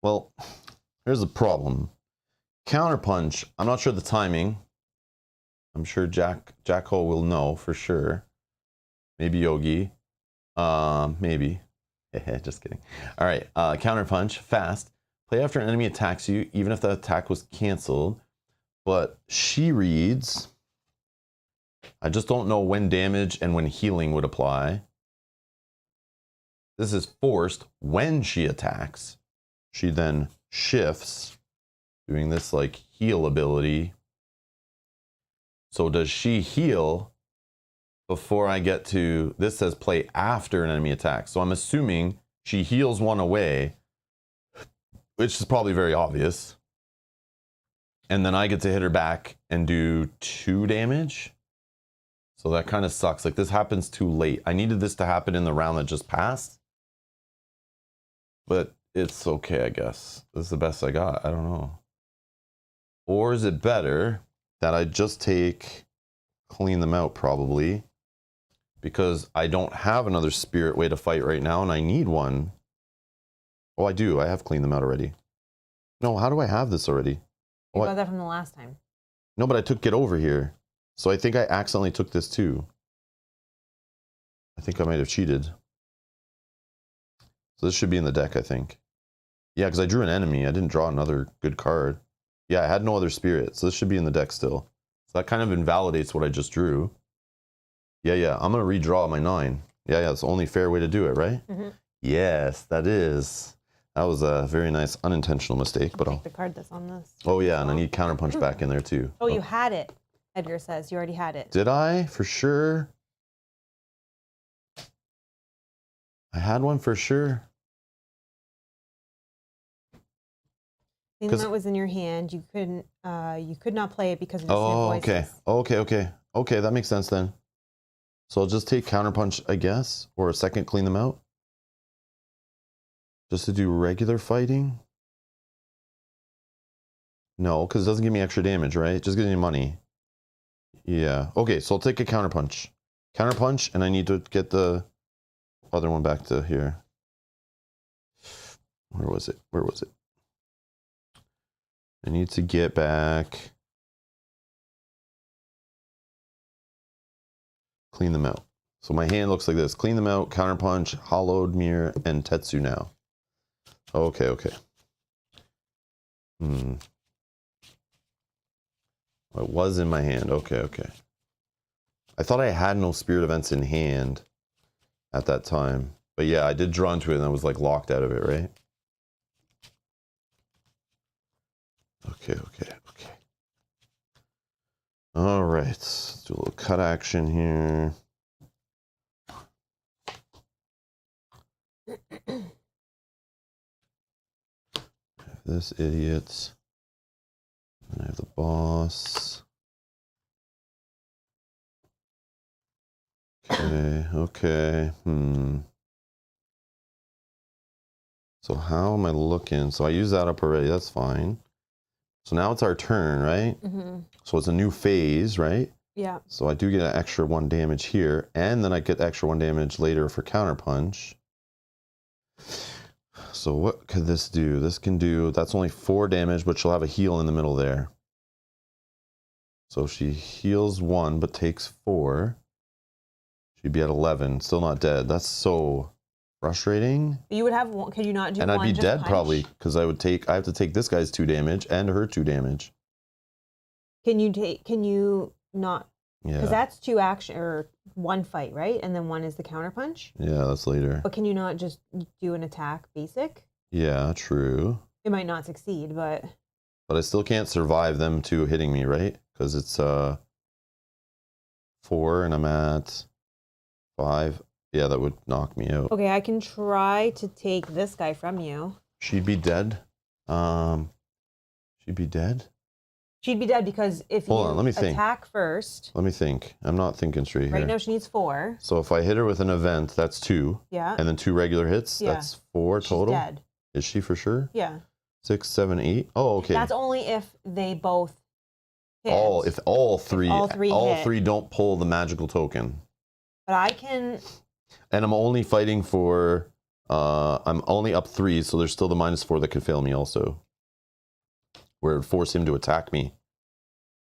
Well, here's the problem. Counter punch, I'm not sure the timing. I'm sure Jack Ho will know for sure. Maybe Yogi. Maybe. Just kidding. All right. Counter punch, fast. Play after an enemy attacks you, even if the attack was canceled. But she reads, I just don't know when damage and when healing would apply. This is forced when she attacks. She then shifts, doing this like heal ability. So does she heal before I get to, this says play after an enemy attack. So I'm assuming she heals one away, which is probably very obvious. And then I get to hit her back and do 2 damage. So that kind of sucks. Like this happens too late. I needed this to happen in the round that just passed. But it's okay, I guess. This is the best I got. I don't know. Or is it better that I just take, clean them out probably, because I don't have another spirit way to fight right now and I need one. Oh, I do. I have cleaned them out already. No, how do I have this already? You got that from the last time. No, but I took Get Over Here. So I think I accidentally took this too. I think I might have cheated. So this should be in the deck, I think. Yeah, because I drew an enemy. I didn't draw another good card. Yeah, I had no other spirit. So this should be in the deck still. So that kind of invalidates what I just drew. Yeah. I'm going to redraw my 9. Yeah. It's the only fair way to do it, right? Mm-hmm. Yes, that is. That was a very nice unintentional mistake. But I'll take the card that's on this. Oh, yeah. And I need counterpunch back in there, too. Oh, you had it. Edgar says you already had it. Did I? For sure. I had one for sure. I think that was in your hand. You couldn't. You could not play it because of the snip voices. Okay. That makes sense then. So I'll just take counterpunch, I guess, or a second clean them out. Just to do regular fighting. No, because it doesn't give me extra damage, right? It just gives me money. Yeah. Okay, so I'll take a counterpunch. Counterpunch, and I need to get the other one back to here. Where was it? I need to get back. Clean them out. So my hand looks like this. Clean them out, counterpunch, hollowed mirror, and Tetsu now. Okay. It was in my hand. Okay. I thought I had no spirit events in hand at that time. But yeah, I did draw into it and I was like locked out of it, right? Okay. All right, let's do a little cut action here. This idiot. And I have the boss. Okay. So how am I looking? So I used that up already. That's fine. So now it's our turn, right? Mm-hmm. So it's a new phase, right? Yeah. So I do get an extra 1 damage here, and then I get extra 1 damage later for counterpunch. So what could this do? This can do, that's only 4 damage, but she'll have a heal in the middle there. So she heals 1, but takes 4. She'd be at 11, still not dead. That's so frustrating. You would have one, could you not do and one? And I'd be dead punch? probably, because I have to take this guy's 2 damage and her 2 damage. Can you not? Yeah. Because that's 2 action or 1 fight, right? And then 1 is the counterpunch. Yeah, that's later. But can you not just do an attack basic? Yeah, true. It might not succeed, but I still can't survive them 2 hitting me, right? Because it's 4 and I'm at 5. Yeah, that would knock me out. okay, I can try to take this guy from you. She'd be dead. She'd be dead. She'd be dead because if Hold on, let me think. attack first. Let me think. I'm not thinking straight here. Right now she needs 4. So if I hit her with an event, that's 2. Yeah. And then 2 regular hits, Yeah. that's 4 She's total. dead. Is she for sure? Yeah. 6, 7, 8. Oh, okay. That's only if they both hit. If all three hit. don't pull the magical token. But I can. And I'm only fighting for I'm only up 3, so there's still the -4 that could fail me also. Where it would force him to attack me.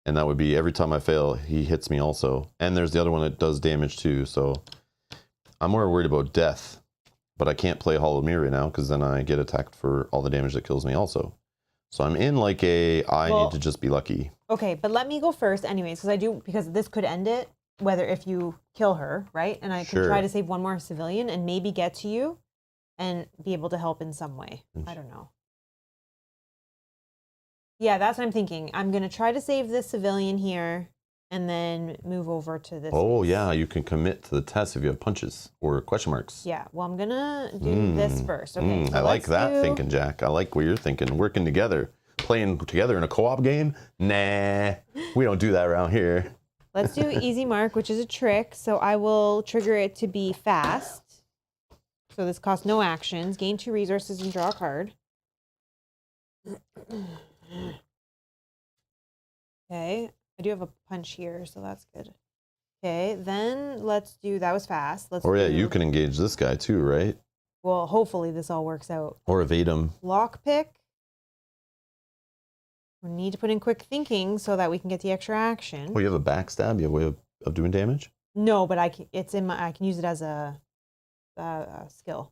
And that would be every time I fail, he hits me also. And there's the other one that does damage too, so I'm more worried about death. But I can't play Hollow Mirror right now because then I get attacked for all the damage that kills me also. So I'm in like I need to just be lucky. Okay, but let me go first anyways, because this could end it, whether if you kill her, right? And I can try to save 1 more civilian and maybe get to you and be able to help in some way. I don't know. Yeah, that's what I'm thinking. I'm going to try to save this civilian here and then move over to this. Oh, yeah, you can commit to the test if you have punches or question marks. Yeah, well, I'm going to do this first. Okay, so I like that thinking, Jack. I like what you're thinking. Working together. Playing together in a co-op game? Nah, we don't do that around here. Let's do easy mark, which is a trick. So I will trigger it to be fast. So this costs no actions. Gain 2 resources and draw a card. Okay, I do have a punch here, so that's good. Okay, then let's do, that was fast. You can engage this guy too, right? Well, hopefully this all works out. Or evade him. Lockpick. We need to put in quick thinking so that we can get the extra action. Oh, you have a backstab? You have a way of doing damage? No, but I can use it as a skill.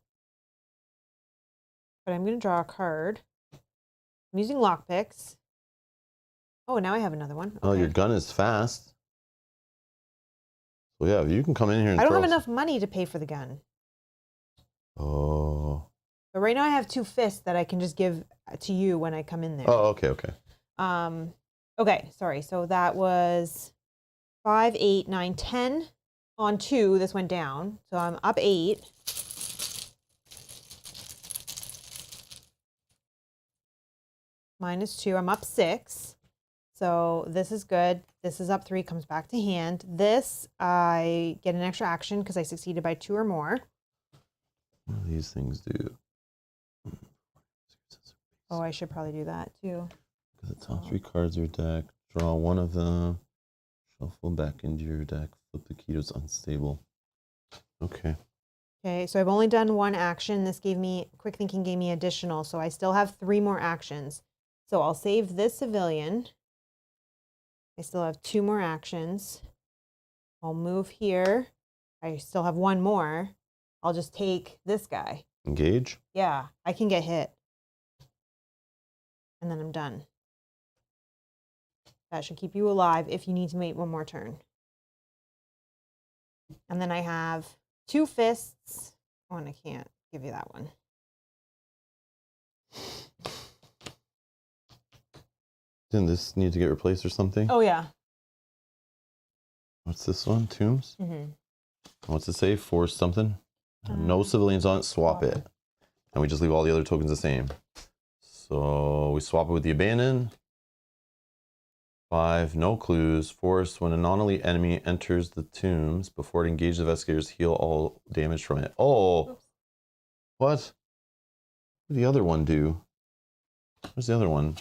But I'm going to draw a card. I'm using lockpicks. Oh, now I have another one. Okay. Oh, your gun is fast. So yeah, you can come in here and I don't have enough money to pay for the gun. Oh. But right now I have 2 fists that I can just give to you when I come in there. Oh, okay. Okay, sorry. So that was 5, 8, 9, 10. On 2, this went down. So I'm up 8. -2, I'm up 6. So this is good. This is up 3, comes back to hand. This, I get an extra action because I succeeded by 2 or more. What do these things do? Oh, I should probably do that too. The top 3 cards of your deck. Draw 1 of them. Shuffle back into your deck. Flip the key to unstable. Okay. Okay, so I've only done 1 action. This gave me, quick thinking gave me additional. So I still have 3 more actions. So I'll save this civilian. I still have 2 more actions. I'll move here. I still have 1 more. I'll just take this guy. Engage? Yeah, I can get hit. And then I'm done. That should keep you alive if you need to make 1 more turn. And then I have 2 fists. Oh, and I can't give you that one. Didn't this need to get replaced or something? Oh, yeah. What's this one? Tombs? Mm-hmm. What's it say? Force something? No civilians on it, swap it. And we just leave all the other tokens the same. So we swap it with the abandon. 5, no clues. Force, when a non-elite enemy enters the tombs, before it engages the investigators, heal all damage from it. Oh! Oops. What? What did the other one do? Where's the other one?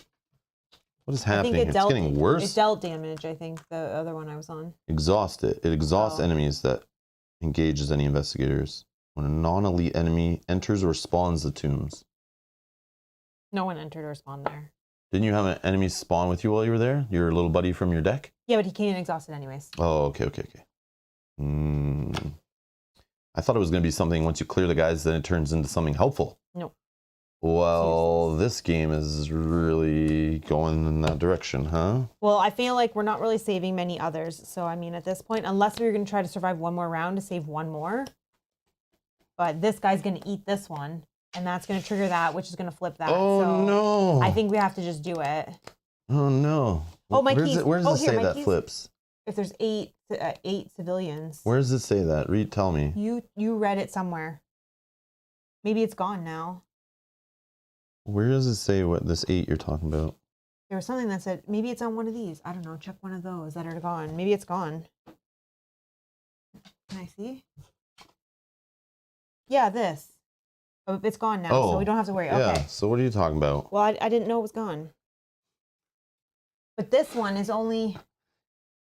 What is happening? It's getting worse. It dealt damage, I think, the other one I was on. Exhaust it. It exhausts enemies that engages any investigators. When a non-elite enemy enters or spawns the tombs. No one entered or spawned there. Didn't you have an enemy spawn with you while you were there? Your little buddy from your deck? Yeah, but he came in exhausted anyways. Oh, okay. I thought it was going to be something, once you clear the guys, then it turns into something helpful. No. Well, this game is really going in that direction, huh? Well, I feel like we're not really saving many others. So, I mean, at this point, unless we were going to try to survive one more round to save one more. But this guy's going to eat this one. And that's going to trigger that, which is going to flip that. Oh, so no. I think we have to just do it. Oh, no. Oh, my keys. Where does it say that keys. flips? If there's eight civilians. Where does it say that? Tell me. You read it somewhere. Maybe it's gone now. Where does it say what this 8 you're talking about? There was something that said, maybe it's on one of these. I don't know. Check one of those that are gone. Maybe it's gone. Can I see? Yeah, this. Oh, it's gone now, so we don't have to worry. Yeah, okay. so what are you talking about? Well, I didn't know it was gone. But this one is only...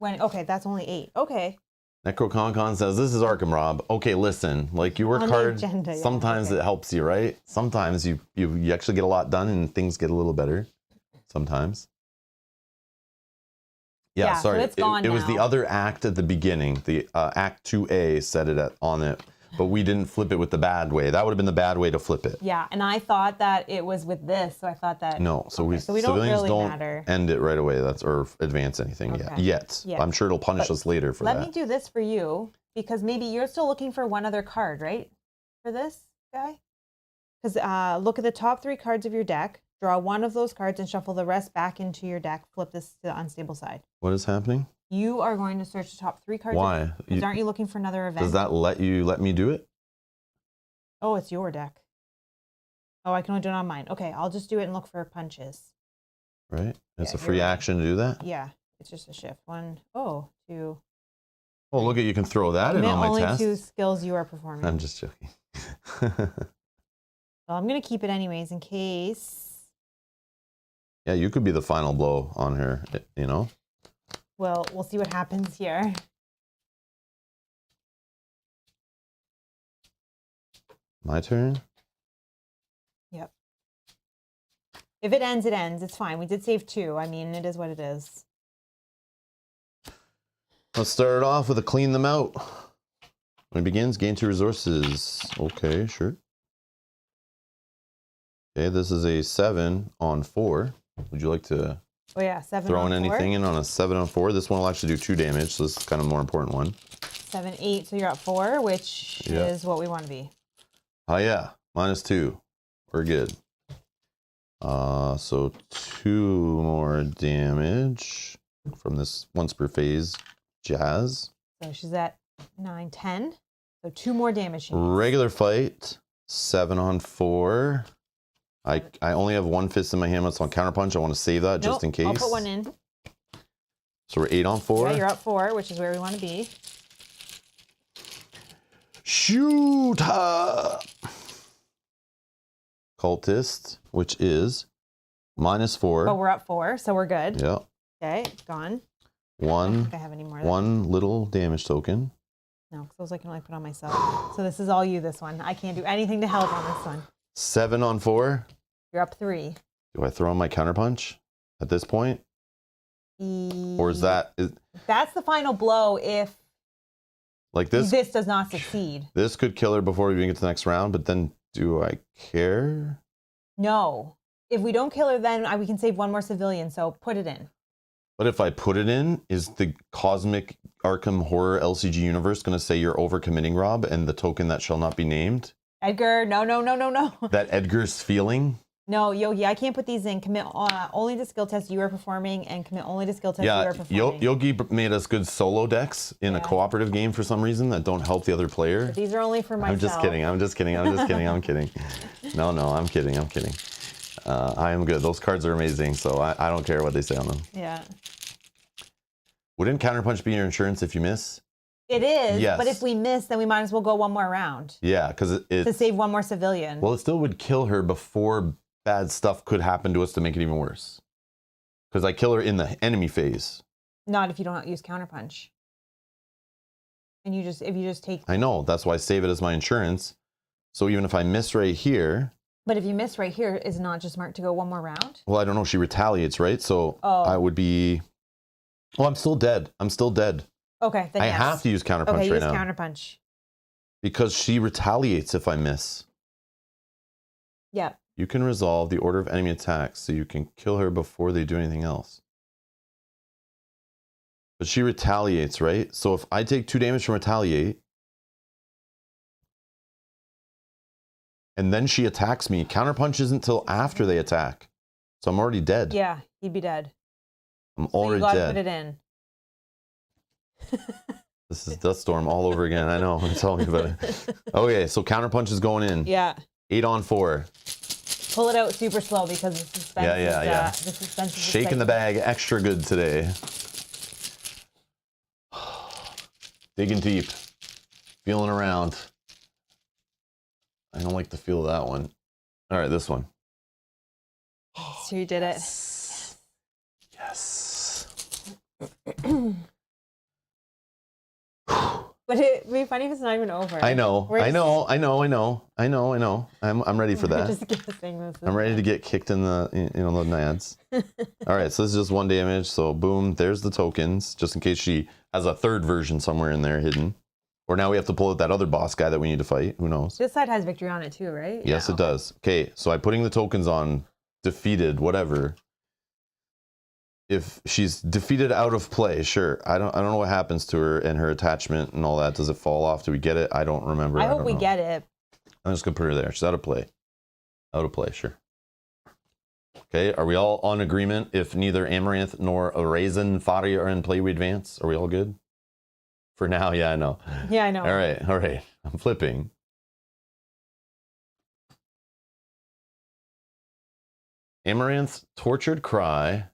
Okay, that's only 8. Okay. Necroconcon says, this is Arkham, Rob. Okay, listen, like you work hard, sometimes it helps you, right? Sometimes you actually get a lot done and things get a little better. Sometimes. Yeah, sorry. So it's gone it was the other act at the beginning. The Act 2A said it on it, but we didn't flip it with the bad way. That would have been the bad way to flip it. Yeah, and I thought that it was with this, so I thought that... No, so we don't civilians really don't matter. end it right away. Or advance anything yet. Yes. I'm sure it'll punish us later for that. Let me do this for you, because maybe you're still looking for one other card, right? For this guy? Because look at the top 3 cards of your deck, draw one of those cards and shuffle the rest back into your deck. Flip this to the unstable side. What is happening? You are going to search the top 3 cards. Why? Because aren't you looking for another event? Does that let me do it? Oh, it's your deck. Oh, I can only do it on mine. Okay, I'll just do it and look for punches. Right? It's a free action to do that? Yeah, it's just a shift. 1, 2. Oh, look at you can throw that in on my test. Only 2 skills you are performing. I'm just joking. Well, I'm going to keep it anyways in case. Yeah, you could be the final blow on her, you know? Well, we'll see what happens here. My turn? Yep. If it ends, it ends. It's fine. We did save 2. I mean, it is what it is. Let's start it off with a clean them out. When it begins, gain 2 resources. Okay, sure. Okay, this is a 7 on 4. Would you like to throw in anything in on a 7 on 4? This one will actually do 2 damage, so this is kind of a more important one. 7, 8, so you're at 4, which is what we want to be. Oh yeah, -2. We're good. So 2 more damage from this once per phase jazz. So she's at 9, 10. So 2 more damage. Regular fight, 7 on 4. I only have 1 fist in my hand, so on counterpunch. I want to save that just in case. I'll put 1 in. So we're 8 on 4. Yeah, you're at 4, which is where we want to be. Shoot! Cultist, which is -4. But we're at 4, so we're good. Yeah. Okay, it's gone. I 1. don't think I have any more. 1 little damage token. No, because those I can only put on myself. So this is all you, this one. I can't do anything to help on this one. 7 on 4. You're up 3. Do I throw in my counterpunch at this point? Or is that... That's the final blow if like this does not succeed. This could kill her before we even get to the next round, but then do I care? No. If we don't kill her, then we can save 1 more civilian, so put it in. But if I put it in, is the Cosmic Arkham Horror LCG universe going to say you're overcommitting, Rob, and the token that shall not be named? Edgar, no. That Edgar's feeling? No, Yogi, I can't put these in. Commit only to skill tests you are performing, and commit only to skill tests you are performing. Yogi made us good solo decks in a cooperative game for some reason that don't help the other player. But these are only for myself. I'm just kidding. I'm kidding. No, I'm kidding. I am good. Those cards are amazing, so I don't care what they say on them. Yeah. Wouldn't counterpunch be your insurance if you miss? It is, yes. But if we miss, then we might as well go 1 more round. Yeah, because to save 1 more civilian. Well, it still would kill her before bad stuff could happen to us to make it even worse. Because I kill her in the enemy phase. Not if you don't use counterpunch. And if you just take... I know, that's why I save it as my insurance. So even if I miss right here... But if you miss right here, is it not just marked to go 1 more round? Well, I don't know, she retaliates, right? So I would be... Oh, I'm still dead. Okay, then I have to use counterpunch right now. Okay, use counterpunch. Because she retaliates if I miss. Yeah. You can resolve the order of enemy attacks so you can kill her before they do anything else. But she retaliates, right? So if I take 2 damage from retaliate, and then she attacks me, counterpunch isn't until after they attack. So I'm already dead. Yeah, he'd be dead. I'm already so you dead. Put it in. This is Duststorm all over again. I know. Tell me about it. Okay, so counterpunch is going in. Yeah. 8 on 4. Pull it out super slow because the suspense Yeah. the suspense is Shaking the bag extra good today. Digging deep. Feeling around. I don't like the feel of that one. All right, this one. So you did it. Yes. But it'd be funny if it's not even over. I know. I'm ready for that. Just guessing this. I'm ready to get kicked in the the nads. All right, so this is just 1 damage. So boom, there's the tokens, just in case she has a third version somewhere in there hidden. Or now we have to pull out that other boss guy that we need to fight. Who knows? This side has victory on it too, right? Yes, it does. Okay, so I'm putting the tokens on defeated, whatever. If she's defeated out of play, sure. I don't know what happens to her and her attachment and all that. Does it fall off? Do we get it? I don't remember. I hope we get it. I'm just gonna put her there. She's out of play. Out of play, sure. Okay, are we all on agreement? If neither Amaranth nor Raisin Fari are in play, we advance. Are we all good? For now, yeah, I know. Yeah, I know. All right. I'm flipping. Amaranth's tortured cry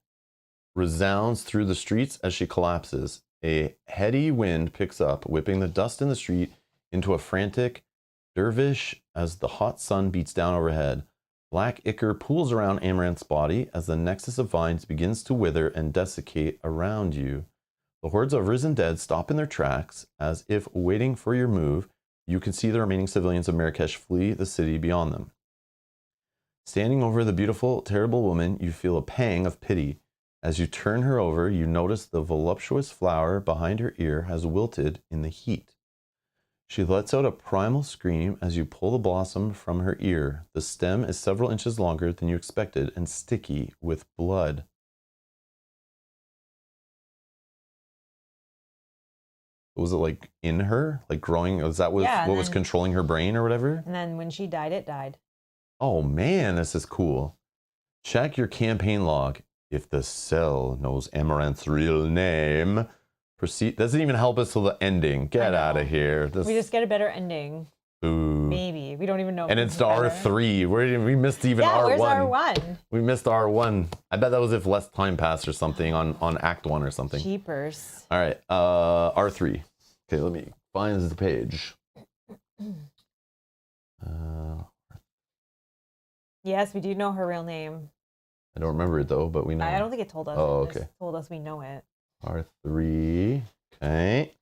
resounds through the streets as she collapses. A heady wind picks up, whipping the dust in the street into a frantic dervish as the hot sun beats down overhead. Black ichor pools around Amaranth's body as the nexus of vines begins to wither and desiccate around you. The hordes of risen dead stop in their tracks, as if waiting for your move. You can see the remaining civilians of Marrakech flee the city beyond them. Standing over the beautiful, terrible woman, you feel a pang of pity. As you turn her over, you notice the voluptuous flower behind her ear has wilted in the heat. She lets out a primal scream as you pull the blossom from her ear. The stem is several inches longer than you expected and sticky with blood. Was it like in her? Like growing? Was that what was controlling her brain or whatever? And then when she died, it died. Oh man, this is cool. Check your campaign log. If the cell knows Amaranth's real name, proceed. Doesn't even help us till the ending. Get out of here. We just get a better ending. Ooh. Maybe. We don't even know. And it's the R3. We missed even R1. Where's R1? We missed R1. I bet that was if less time passed or something on Act 1 or something. Jeepers. All right. R3. Okay, let me find the page. Yes, we do know her real name. I don't remember it though, but we know. I don't think it told us. Oh, it okay. just told us we know it. R3. Okay.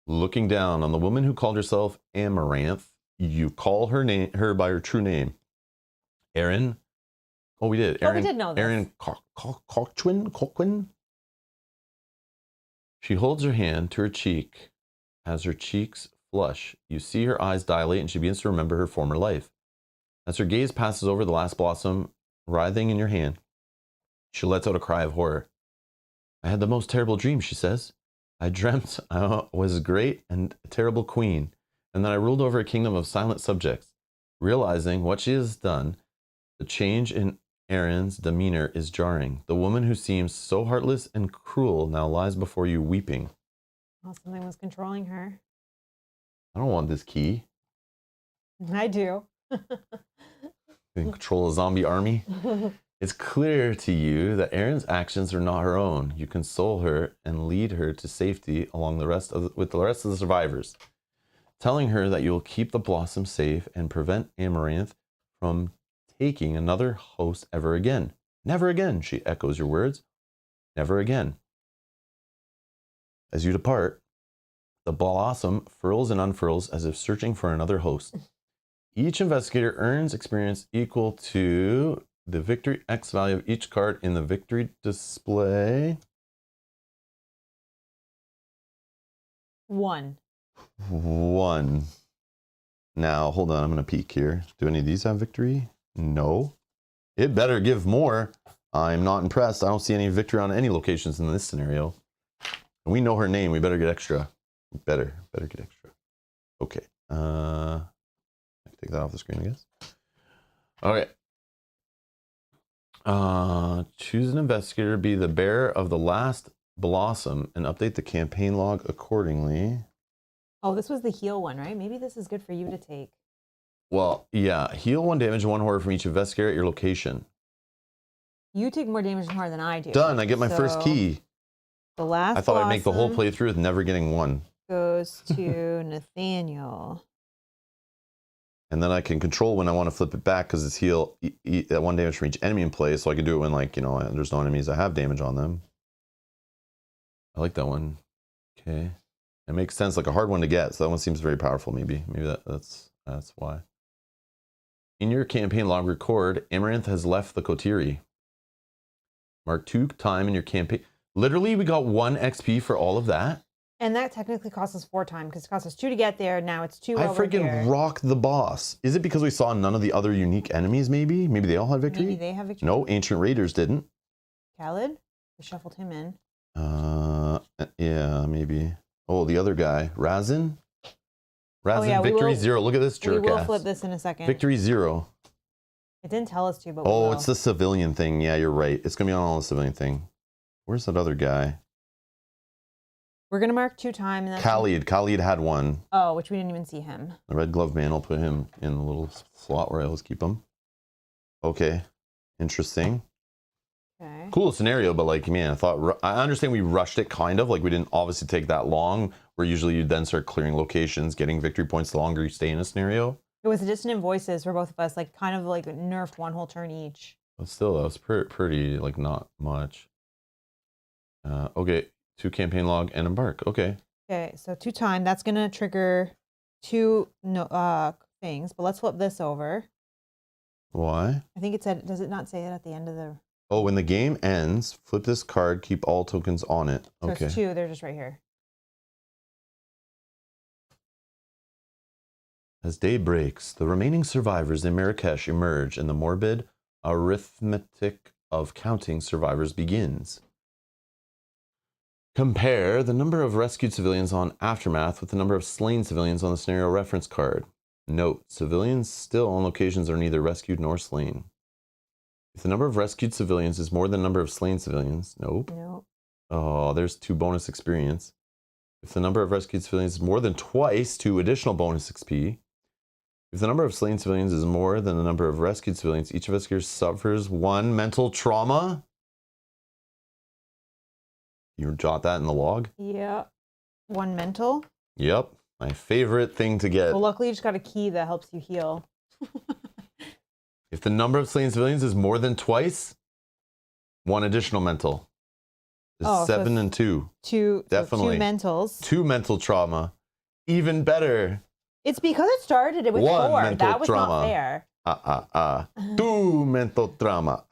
Looking down on the woman who called herself Amaranth, you call her by her true name. Erin. Oh, we did. Erin, we did know this. Erin Coquin. She holds her hand to her cheek. As her cheeks flush, you see her eyes dilate and she begins to remember her former life. As her gaze passes over the last blossom writhing in your hand, she lets out a cry of horror. I had the most terrible dream, she says. I dreamt I was a great and terrible queen, and that I ruled over a kingdom of silent subjects. Realizing what she has done, the change in Erin's demeanor is jarring. The woman who seems so heartless and cruel now lies before you weeping. Well, something was controlling her. I don't want this key. I do. You can control a zombie army. It's clear to you that Erin's actions are not her own. You console her and lead her to safety along with the rest of the survivors, telling her that you will keep the blossom safe and prevent Amaranth from taking another host ever again. Never again, she echoes your words. Never again. As you depart, the blossom furls and unfurls as if searching for another host. Each investigator earns experience equal to the victory X value of each card in the victory display. 1. Now, hold on. I'm going to peek here. Do any of these have victory? No. It better give more. I'm not impressed. I don't see any victory on any locations in this scenario. And we know her name. We better get extra. Better get extra. Okay. Take that off the screen, I guess. Okay. Choose an investigator, be the bearer of the last blossom, and update the campaign log accordingly. Oh, this was the heal one, right? Maybe this is good for you to take. Well, yeah. Heal 1 damage and 1 horror from each investigator at your location. You take more damage and horror than I do. Done. I get my first key. The last I thought I'd make the whole playthrough with never getting one. Goes to Nathaniel. And then I can control when I want to flip it back because it's heal at 1 damage from each enemy in play. So I can do it when, like, you know, there's no enemies I have damage on them. I like that one. Okay. It makes sense, like a hard one to get. So that one seems very powerful, maybe. Maybe that's why. In your campaign log record, Amaranth has left the Coterie. Mark 2 time in your campaign. Literally, we got 1 XP for all of that. And that technically costs us 4 times because it cost us 2 to get there. Now it's 2 I over freaking here. rocked the boss. Is it because we saw none of the other unique enemies, maybe? Maybe they all had victory? Maybe they have victory. No, Ancient Raiders didn't. Khaled? We shuffled him in. Yeah, maybe. Oh, the other guy. Razin? Razin, yeah, victory 0. Look at this jerk We will ass. flip this in a second. Victory 0. It didn't tell us to, but we Oh, will. it's the civilian thing. Yeah, you're right. It's going to be on all the civilian thing. Where's that other guy? We're going to mark 2 time. And Khalid had 1. Oh, which we didn't even see him. The red glove man, I'll put him in the little slot where I always keep him. Okay. Interesting. Okay. Cool scenario, but like, man, I understand we rushed it kind of. Like, we didn't obviously take that long, where usually you then start clearing locations, getting victory points the longer you stay in a scenario. It was dissonant voices for both of us, like kind of like nerfed 1 whole turn each. But still, that was pretty, like, not much. Okay. 2 campaign log and embark. Okay. Okay, so 2 time. That's going to trigger 2 things, but let's flip this over. Why? I think it said, does it not say it at the end of the... Oh, when the game ends, flip this card, keep all tokens on it. So Okay. it's 2, they're just right here. As day breaks, the remaining survivors in Marrakech emerge and the morbid arithmetic of counting survivors begins. Compare the number of rescued civilians on Aftermath with the number of slain civilians on the scenario reference card. Note, civilians still on locations are neither rescued nor slain. If the number of rescued civilians is more than the number of slain civilians, nope. Nope. Oh, there's 2 bonus experience. If the number of rescued civilians is more than twice, 2 additional bonus XP. If the number of slain civilians is more than the number of rescued civilians, each investigator suffers 1 mental trauma. You jot that in the log? Yeah. 1 mental. Yep. My favorite thing to get. Well, luckily you just got a key that helps you heal. If the number of slain civilians is more than twice, 1 additional mental. It's 7 and 2. 2. Definitely. So 2 mentals. 2 mental trauma. Even better. It's because it started with 1 4. mental That was trauma. not fair. 2 mental trauma.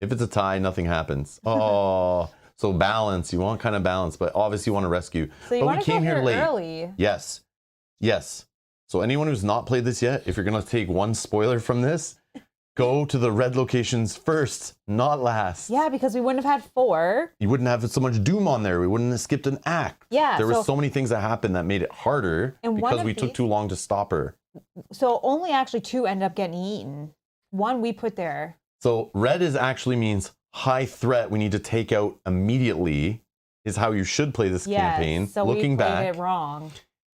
If it's a tie, nothing happens. Oh, so balance. You want kind of balance, but obviously you want to rescue. So you but want we to came go here late. early. Yes. Yes. So anyone who's not played this yet, if you're going to take 1 spoiler from this, go to the red locations first, not last. Yeah, because we wouldn't have had 4. You wouldn't have so much doom on there. We wouldn't have skipped an act. Yeah. There were so many things that happened that made it harder And because we took too long to stop her. So only actually 2 end up getting eaten. 1 we put there. So red is actually means high threat. We need to take out immediately is how you should play this campaign. So looking we played back. it wrong.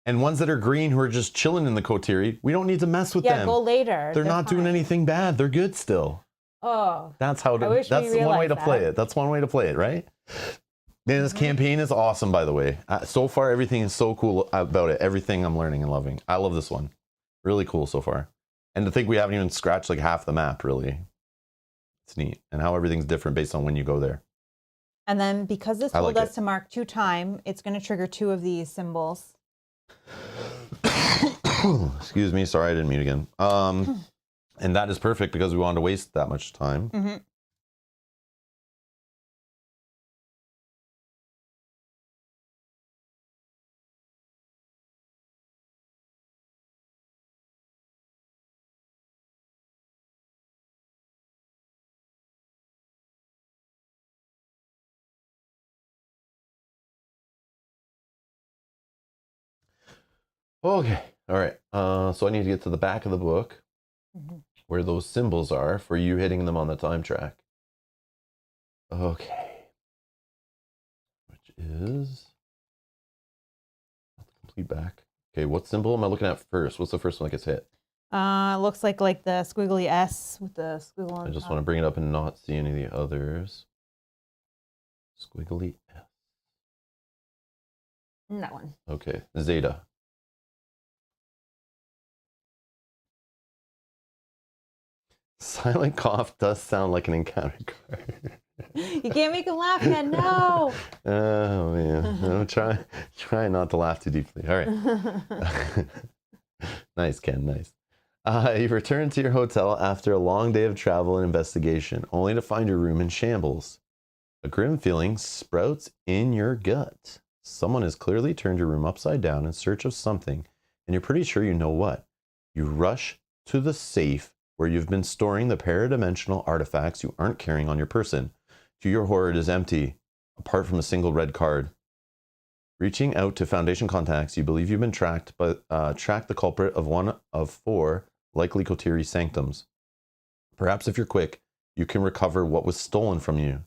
And ones that are green who are just chilling in the Coterie, we don't need to mess with them. Yeah, go later. They're not doing fine. anything bad. They're good still. Oh. That's how to, wish we that's one way realized to play that. it. That's one way to play it, right? Man, this campaign is awesome, by the way. So far, everything is so cool about it. Everything I'm learning and loving. I love this one. Really cool so far. And to think we haven't even scratched like half the map, really. It's neat. And how everything's different based on when you go there. And then because this I told like us to mark 2 time, it's going to trigger 2 of these symbols. Excuse me. Sorry, I didn't mean again. And that is perfect because we wanted to waste that much time. Mm-hmm. Okay. All right. So I need to get to the back of the book where those symbols are for you hitting them on the time track. Okay. Which is not the complete back. Okay, what symbol am I looking at first? What's the first one that gets hit? Looks like the squiggly S with the squiggle on I just top. want to bring it up and not see any of the others. Squiggly S. That one. Okay, Zeta. Silent cough does sound like an encounter card. You can't make him laugh, Ken. No. Oh man, I'm try not to laugh too deeply. All right. Nice, Ken. Nice. You return to your hotel after a long day of travel and investigation, only to find your room in shambles. A grim feeling sprouts in your gut. Someone has clearly turned your room upside down in search of something, and you're pretty sure you know what. You rush to the safe where you've been storing the paradimensional artifacts you aren't carrying on your person. To your horror, it is empty, apart from a single red card. Reaching out to Foundation contacts, you believe you've been tracked, but track the culprit of one of 4 likely Kotiri sanctums. Perhaps if you're quick, you can recover what was stolen from you.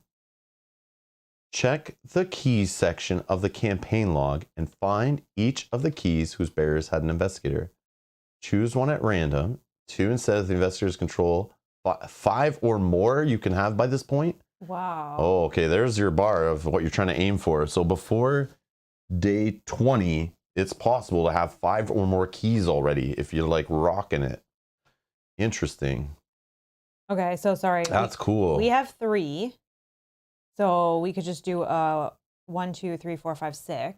Check the keys section of the campaign log and find each of the keys whose bearers had an investigator. Choose one at random. 2 instead of the investigator's control. 5 or more you can have by this point. Wow. Oh, okay. There's your bar of what you're trying to aim for. So before day 20, it's possible to have 5 or more keys already if you're like rocking it. Interesting. Okay, so sorry. That's cool. We have 3. So we could just do 1, 2, 3, 4, 5, 6.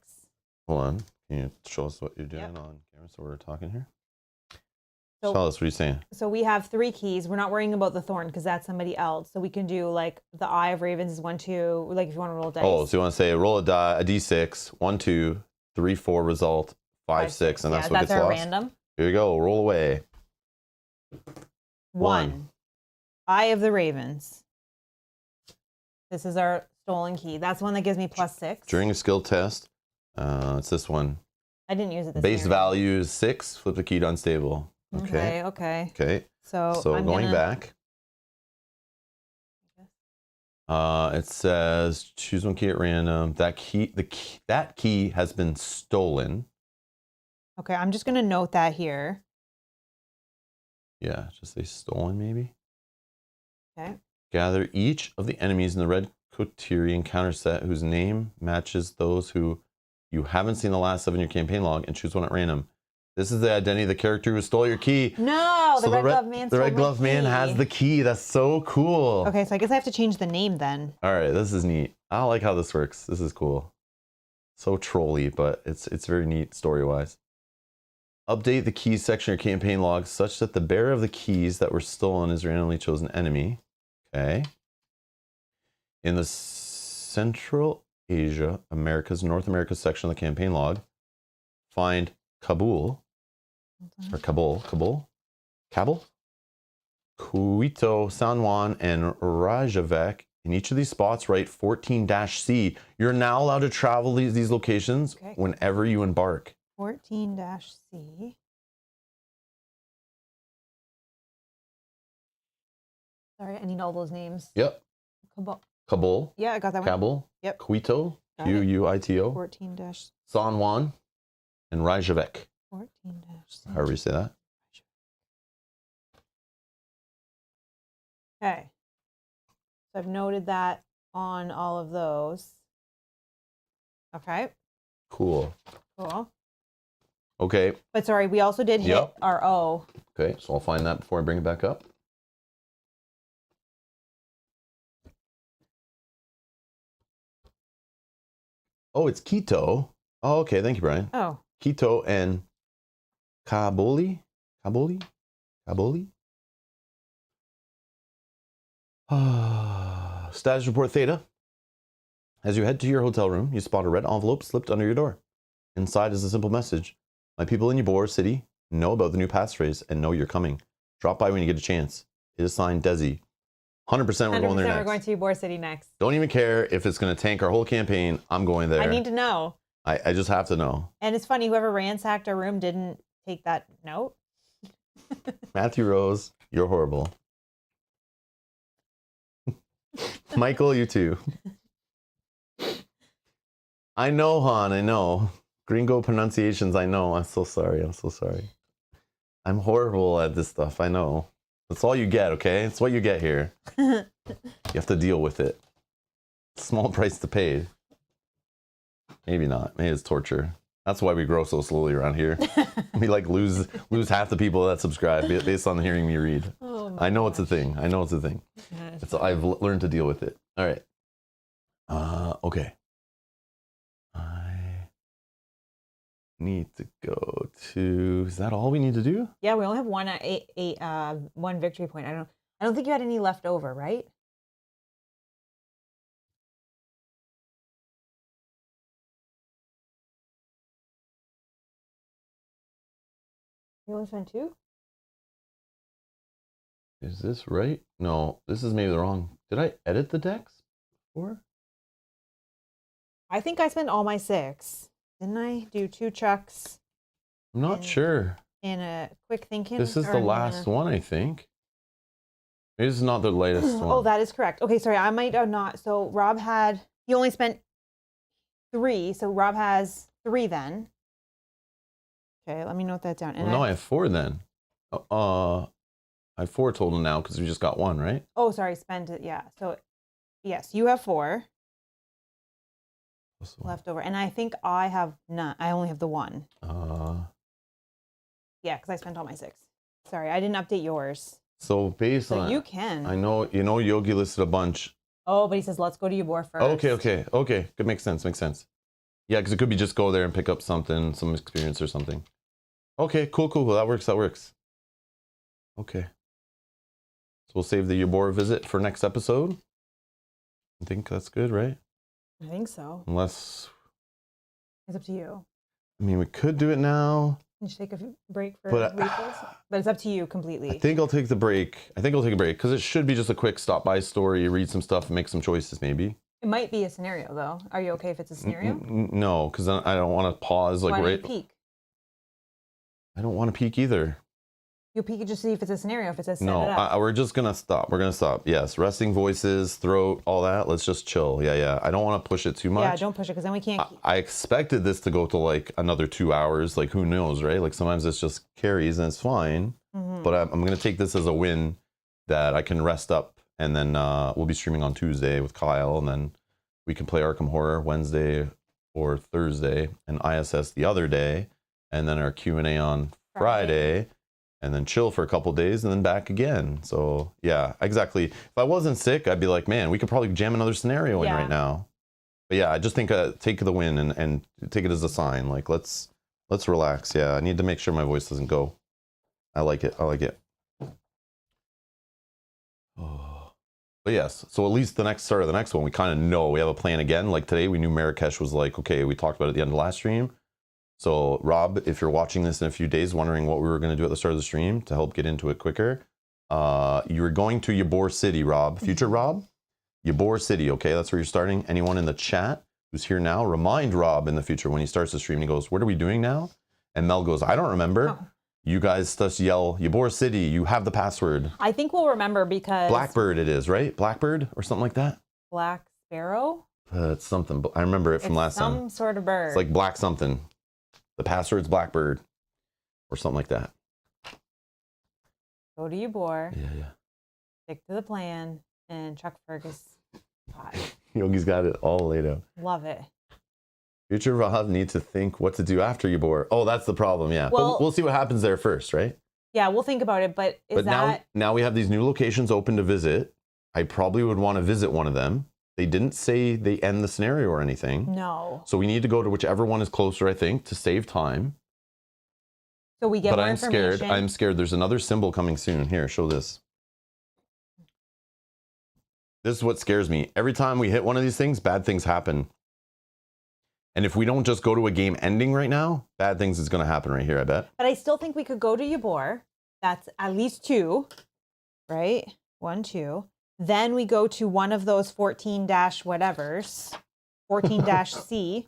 Hold on. Can you show us what you're doing Yep. on camera so we're talking here? So, Tell us what you're saying. So we have 3 keys. We're not worrying about the thorn because that's somebody else. So we can do like the Eye of Ravens is 1, 2. Like if you want to roll dice. Oh, so you want to say roll a d6, 1, 2, 3, 4 result, 5, 6, and that's what gets our lost. random. Here you go. Roll away. 1. Eye of the Ravens. This is our stolen key. That's the one that gives me +6. During a skill test, it's this one. I didn't use it this Base year. value is 6. Flip the key to unstable. Okay. Okay. So I'm going gonna... back. It says choose one key at random. That key has been stolen. Okay, I'm just gonna note that here. Yeah, just say stolen maybe. Okay. Gather each of the enemies in the red Kotiri encounter set whose name matches those who you haven't seen the last of in your campaign log and choose one at random. This is the identity of the character who stole your key. No, the So red glove man. The red glove man has the key. That's so cool. Okay, so I guess I have to change the name then. All right, this is neat. I like how this works. This is cool. So trolly, but it's very neat story-wise. Update the keys section of your campaign log such that the bearer of the keys that were stolen is randomly chosen enemy. Okay. In the Central Asia, North America section of the campaign log, find Kabul, Quito, San Juan, and Rajavec. In each of these spots, write 14-C. You're now allowed to travel these locations whenever you embark. 14-C. Sorry, I need all those names. Yep. Kabul. Yeah, I got that one. Kabul. Yep. Quito. Quito. 14-. San Juan. And Rajavec. 14-C. However you say that. Okay. So I've noted that on all of those. Okay. Cool. Cool. Okay. But sorry, we also did hit our O. Okay, so I'll find that before I bring it back up. Oh, it's Quito. Oh, okay. Thank you, Brian. Oh. Quito and Kabuli. Status report Theta. As you head to your hotel room, you spot a red envelope slipped under your door. Inside is a simple message. My people in Ybor City know about the new passphrase and know you're coming. Drop by when you get a chance. It is signed Desi. 100% we're going there next. We're going to Ybor City next. Don't even care if it's going to tank our whole campaign. I'm going there. I need to know. I just have to know. And it's funny, whoever ransacked our room didn't take that note. Matthew Rose, you're horrible. Michael, you too. I know, Han, I know. Gringo pronunciations, I know. I'm so sorry. I'm so sorry. I'm horrible at this stuff, I know. That's all you get, okay? It's what you get here. You have to deal with it. Small price to pay. Maybe not. Maybe it's torture. That's why we grow so slowly around here. We like lose half the people that subscribe based on hearing me read. Oh I know it's a thing. I know it's a thing. I've learned to deal with it. All right. Okay. I need to go to. Is that all we need to do? Yeah, we only have one victory point. I don't think you had any left over, right? You only spent 2? Is this right? No, this is maybe the wrong. Did I edit the decks before? I think I spent all my 6. Didn't I do 2 chucks I'm not sure. in a quick thinking? This is or the in last a- one, I think. Maybe this is not the latest one. Oh, that is correct. Okay, sorry, I might have not. So Rob he only spent 3, so Rob has 3 then. Okay, let me note that down. Well, no, I have 4 then. I have 4 total now because we just got 1, right? Oh, sorry, spent it. Yeah. So, yes, you have 4 left over, and I think I have none. I only have the 1. Yeah, because I spent all my 6. Sorry, I didn't update yours. So based So on you can. I know Yogi listed a bunch. Oh, but he says let's go to Ybor first. Okay. Good, makes sense. Yeah, because it could be just go there and pick up something, some experience or something. Okay, cool. That works. Okay. So we'll save the Ybor visit for next episode. I think that's good, right? I think so. Unless, It's up to you. I mean, we could do it now. You should take a break for But, refills, but it's up to you completely. I think I'll take the break. Because it should be just a quick stop-by story, read some stuff, and make some choices maybe. It might be a scenario though. Are you okay if it's a scenario? No, because I don't want to pause like Why don't you right. peek? I don't want to peek either. You'll peek and just see if it's a scenario. If it says set No, it up. we're just gonna stop. We're gonna stop. Yes, resting voices, throat, all that. Let's just chill. Yeah. I don't want to push it too much. Yeah, don't push it because then we can't. I expected this to go to like another 2 hours. Like who knows, right? Like sometimes it's just carries and it's fine. Mhm. But I'm gonna take this as a win that I can rest up, and then we'll be streaming on Tuesday with Kyle, and then we can play Arkham Horror Wednesday or Thursday, and ISS the other day, and then our Q&A on Friday. And then chill for a couple days and then back again. So yeah, exactly. If I wasn't sick, I'd be like, man, we could probably jam another scenario in right now. But yeah, I just think take the win and take it as a sign. Like let's relax. Yeah, I need to make sure my voice doesn't go. I like it. Oh. But yes, so at least the start of the next one, we kind of know we have a plan again. Like today, we knew Marrakech was like, okay, we talked about it at the end of last stream. So, Rob, if you're watching this in a few days, wondering what we were going to do at the start of the stream to help get into it quicker, you were going to Ybor City, Rob. Future Rob? Ybor City, okay? That's where you're starting. Anyone in the chat who's here now, remind Rob in the future when he starts the stream. He goes, what are we doing now? And Mel goes, I don't remember. Oh. You guys just yell, Ybor City, you have the password. I think we'll remember because... Blackbird it is, right? Blackbird or something like that? Black Sparrow? It's something. I remember it from last time. Some sort of bird. It's like black something. The password's Blackbird or something like that. Go to Ybor. Yeah. Stick to the plan and Chuck Fergus. Yogi's got it all laid out. Love it. Future Rob needs to think what to do after Ybor. Oh, that's the problem. Yeah. Well, but we'll see what happens there first, right? Yeah, we'll think about it. But now we have these new locations open to visit. I probably would want to visit one of them. They didn't say they end the scenario or anything. No. So we need to go to whichever one is closer, I think, to save time. So we get more information. But I'm scared. There's another symbol coming soon. Here, show this. This is what scares me. Every time we hit one of these things, bad things happen. And if we don't just go to a game ending right now, bad things is going to happen right here, I bet. But I still think we could go to Ybor. That's at least 2, right? 1, 2. Then we go to one of those 14- whatevers, 14-C.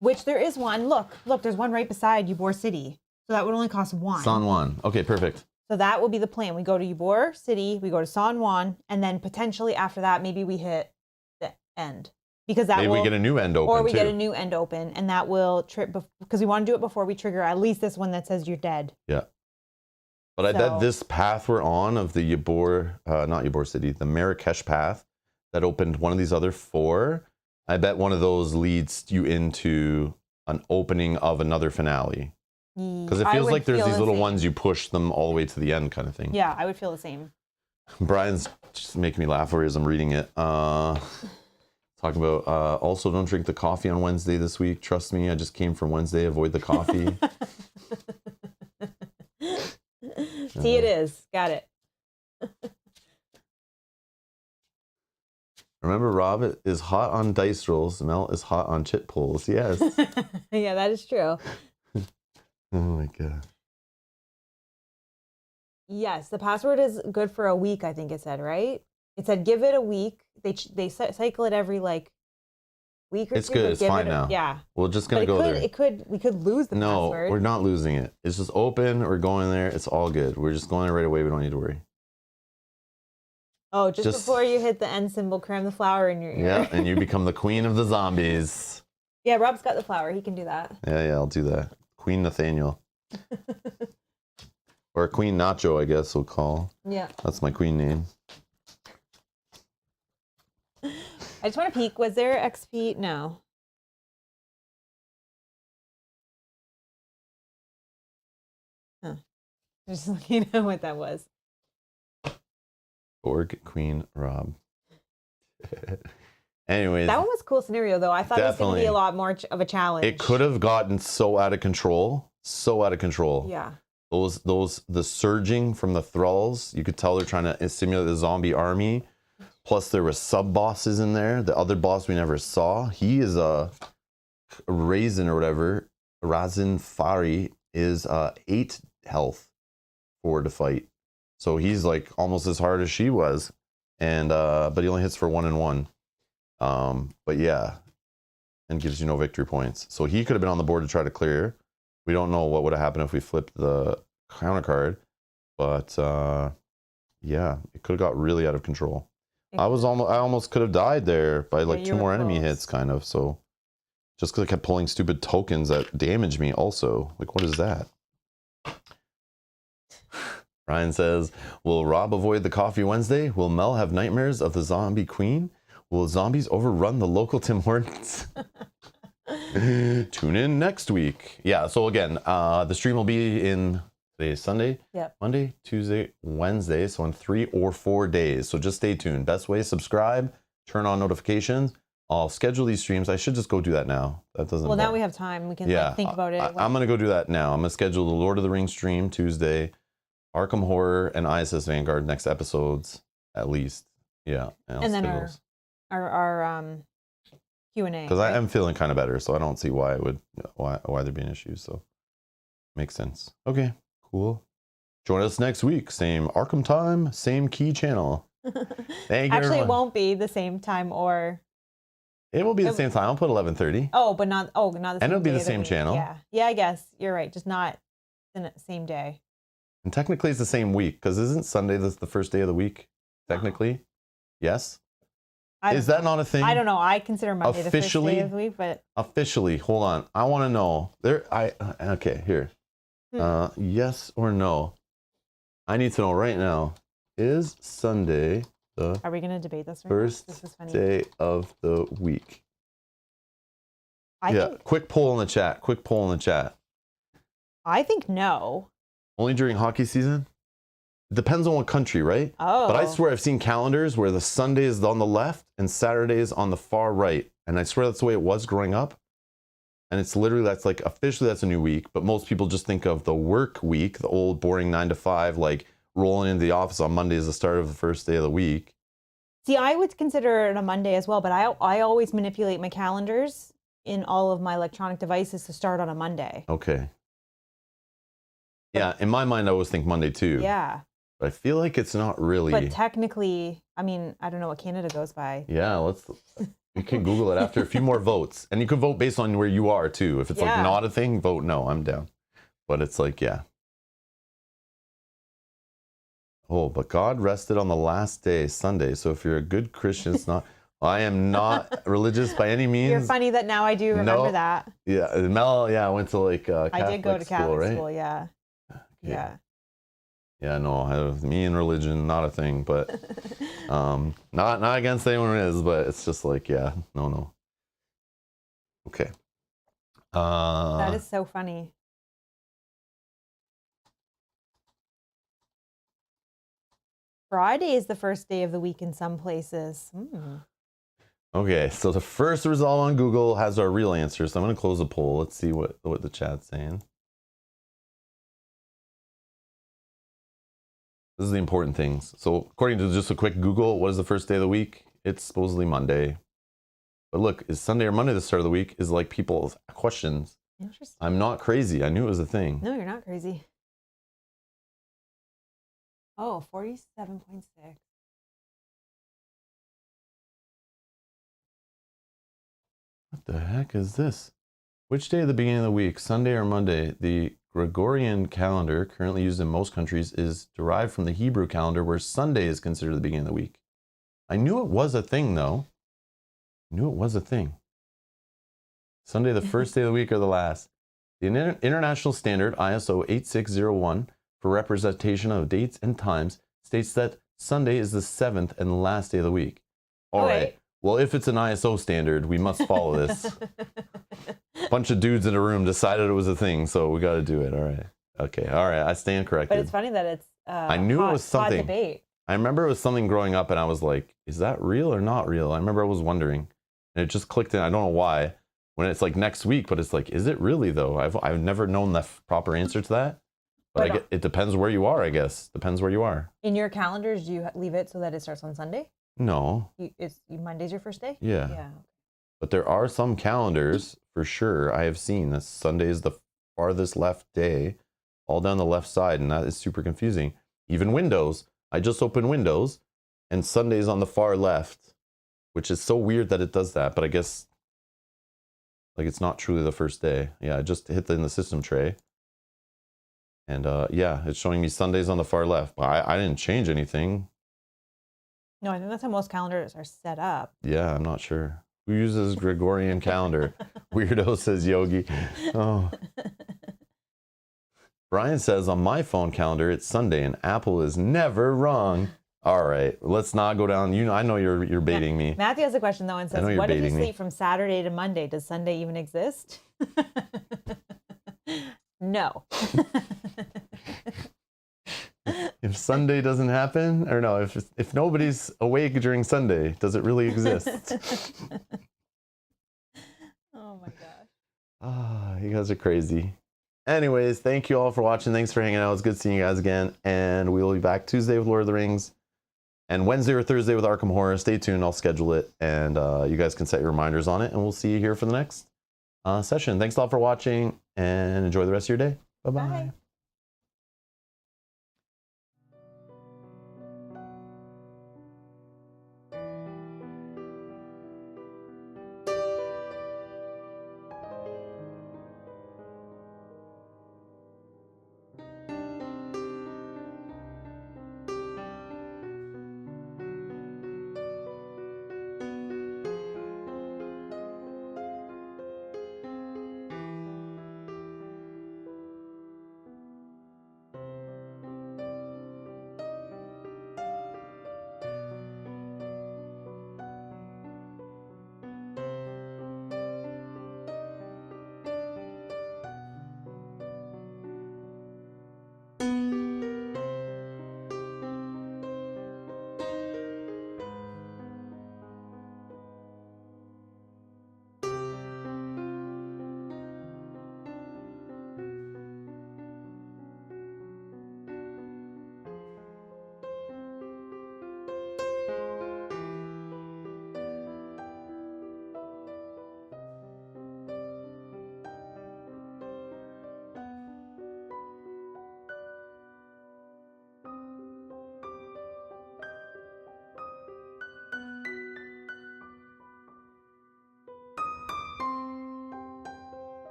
Which there is one. Look, there's one right beside Ybor City. So that would only cost 1. San Juan. Okay, perfect. So that will be the plan. We go to Ybor City, we go to San Juan, and then potentially after that, maybe we hit the end. Because that Maybe we get a new end open, or we too. get a new end open, and that will trip, because we want to do it before we trigger at least this one that says you're dead. Yeah. But I bet this path we're on of the not Ybor City, the Marrakech path that opened one of these other 4, I bet one of those leads you into an opening of another finale. Because it feels like there's these little ones you push them all the way to the end kind of thing. Yeah, I would feel the same. Brian's just making me laugh as I'm reading it. Talking about, also don't drink the coffee on Wednesday this week. Trust me, I just came from Wednesday. Avoid the coffee. See, it is. Got it. Remember, Rob is hot on dice rolls. Mel is hot on chit pulls. Yes. Yeah, that is true. Oh my God. Yes, the password is good for a week, I think it said, right? It said give it a week. They cycle it every like week or two. It's good. It's fine now. Yeah. We're just going to go there. We could lose the password. No, we're not losing it. It's just open. We're going there. It's all good. We're just going there right away. We don't need to worry. Oh, just before you hit the end symbol, cram the flower in your ear. Yeah, and you become the queen of the zombies. Yeah, Rob's got the flower. He can do that. Yeah, I'll do that. Queen Nathaniel. Or Queen Nacho, I guess we'll call. Yeah. That's my queen name. I just want to peek. Was there XP? No. Huh. Just looking at what that was. Org Queen Rob. Anyways. That one was a cool scenario, though. I thought it was going to be a lot more of a challenge. It could have gotten so out of control. So out of control. Yeah. The surging from the thralls, you could tell they're trying to simulate the zombie army. Plus there were sub-bosses in there. The other boss we never saw. He is a Raisin or whatever. Razin Fari is 8 health to fight. So he's like almost as hard as she was. And but he only hits for 1 and 1. But yeah. And gives you no victory points. So he could have been on the board to try to clear. We don't know what would have happened if we flipped the counter card, but yeah, it could have got really out of control. I almost could have died there by like 2 more enemy hits, kind of. So just because I kept pulling stupid tokens that damaged me, also. Like, what is that? Ryan says, "Will Rob avoid the coffee Wednesday? Will Mel have nightmares of the zombie queen? Will zombies overrun the local Tim Hortons?" Tune in next week. Yeah, so again, the stream will be in today's Sunday, Monday, Tuesday, Wednesday, so in 3 or 4 days. So just stay tuned. Best way, subscribe, turn on notifications. I'll schedule these streams. I should just go do that now. That doesn't. Well, now we have time. We can think about it. I'm gonna go do that now. I'm gonna schedule the Lord of the Rings stream Tuesday, Arkham Horror and ISS Vanguard next episodes at least. Yeah, and then our Q&A. Because I am feeling kind of better, so I don't see why there'd be an issue. So makes sense. Okay, cool. Join us next week. Same Arkham time, same key channel. Thank you. Actually, it won't be the same time, or it will be the same time. I'll put 11:30. Oh, but not the same. And it'll be the same channel. Yeah. I guess you're right. Just not the same day. And technically, it's the same week because isn't Sunday the first day of the week? Technically, yes. Is that not a thing? I don't know. I consider Monday the first day of the week, but officially, hold on. I want to know. Okay, here. Yes or no? I need to know right now. Is Sunday the Are we going to debate this right first now? This is funny. day of the week? I think, quick poll in the chat. Quick poll in the chat. I think no. Only during hockey season? It depends on what country, right? Oh. But I swear I've seen calendars where the Sunday is on the left and Saturday is on the far right. And I swear that's the way it was growing up. And it's literally, that's like, officially that's a new week. But most people just think of the work week, the old boring 9 to 5, like rolling into the office on Monday is the start of the first day of the week. See, I would consider it a Monday as well, but I always manipulate my calendars in all of my electronic devices to start on a Monday. Okay. Yeah, in my mind, I always think Monday too. Yeah. But I feel like it's not really. But technically, I mean, I don't know what Canada goes by. Yeah, you can Google it after a few more votes. And you can vote based on where you are too. If it's like not a thing, vote no, I'm down. But it's like, yeah. Oh, but God rested on the last day, Sunday. So if you're a good Christian, it's not. I am not religious by any means. You're funny that now I do remember that. Yeah, Mel. Yeah, I went to like Catholic I did go to Catholic right? school. Yeah. Okay. Yeah. Yeah, no, me and religion, not a thing, but not against anyone who is, but it's just like, yeah, no. Okay. That is so funny. Friday is the first day of the week in some places. Okay, so the first result on Google has our real answer. So I'm going to close the poll. Let's see what the chat's saying. This is the important things. So according to just a quick Google, what is the first day of the week? It's supposedly Monday. But look, is Sunday or Monday the start of the week? Is like people's questions. Interesting. I'm not crazy. I knew it was a thing. No, you're not crazy. Oh, 47.6. What the heck is this? Which day of the beginning of the week, Sunday or Monday? The Gregorian calendar, currently used in most countries, is derived from the Hebrew calendar, where Sunday is considered the beginning of the week. I knew it was a thing, though. I knew it was a thing. Sunday, the first day of the week, or the last? The International Standard, ISO 8601, for representation of dates and times, states that Sunday is the 7th and last day of the week. All right. Well, if it's an ISO standard, we must follow this. Bunch of dudes in a room decided it was a thing, so we got to do it. All right. Okay. All right. I stand corrected. But it's funny that it's I knew it was something. Debate. I remember it was something growing up, and I was like, is that real or not real? I remember I was wondering, and it just clicked in. I don't know why. When it's like next week, but it's like, is it really though? I've never known the proper answer to that. But it depends where you are, I guess. Depends where you are. In your calendars, do you leave it so that it starts on Sunday? No. Monday's your first day? Yeah. Yeah. But there are some calendars, for sure, I have seen that Sunday is the farthest left day, all down the left side, and that is super confusing. Even Windows. I just opened Windows, and Sunday's on the far left, which is so weird that it does that, but I guess like it's not truly the first day. Yeah, I just hit in the system tray. And yeah, it's showing me Sundays on the far left. But I didn't change anything. No, I think that's how most calendars are set up. Yeah, I'm not sure. Who uses Gregorian calendar? Weirdo, says Yogi. Oh. Brian says, on my phone calendar, it's Sunday, and Apple is never wrong. All right, let's not go down. I know you're baiting me. Matthew has a question, though, and says, what if you sleep from Saturday to Monday? Does Sunday even exist? No. If Sunday doesn't happen, or no, if nobody's awake during Sunday, does it really exist? Oh my gosh. Ah, you guys are crazy. Anyways, thank you all for watching. Thanks for hanging out. It's good seeing you guys again. And we will be back Tuesday with Lord of the Rings and Wednesday or Thursday with Arkham Horror. Stay tuned. I'll schedule it. And you guys can set your reminders on it. And we'll see you here for the next session. Thanks a lot for watching and enjoy the rest of your day. Bye-bye. Bye.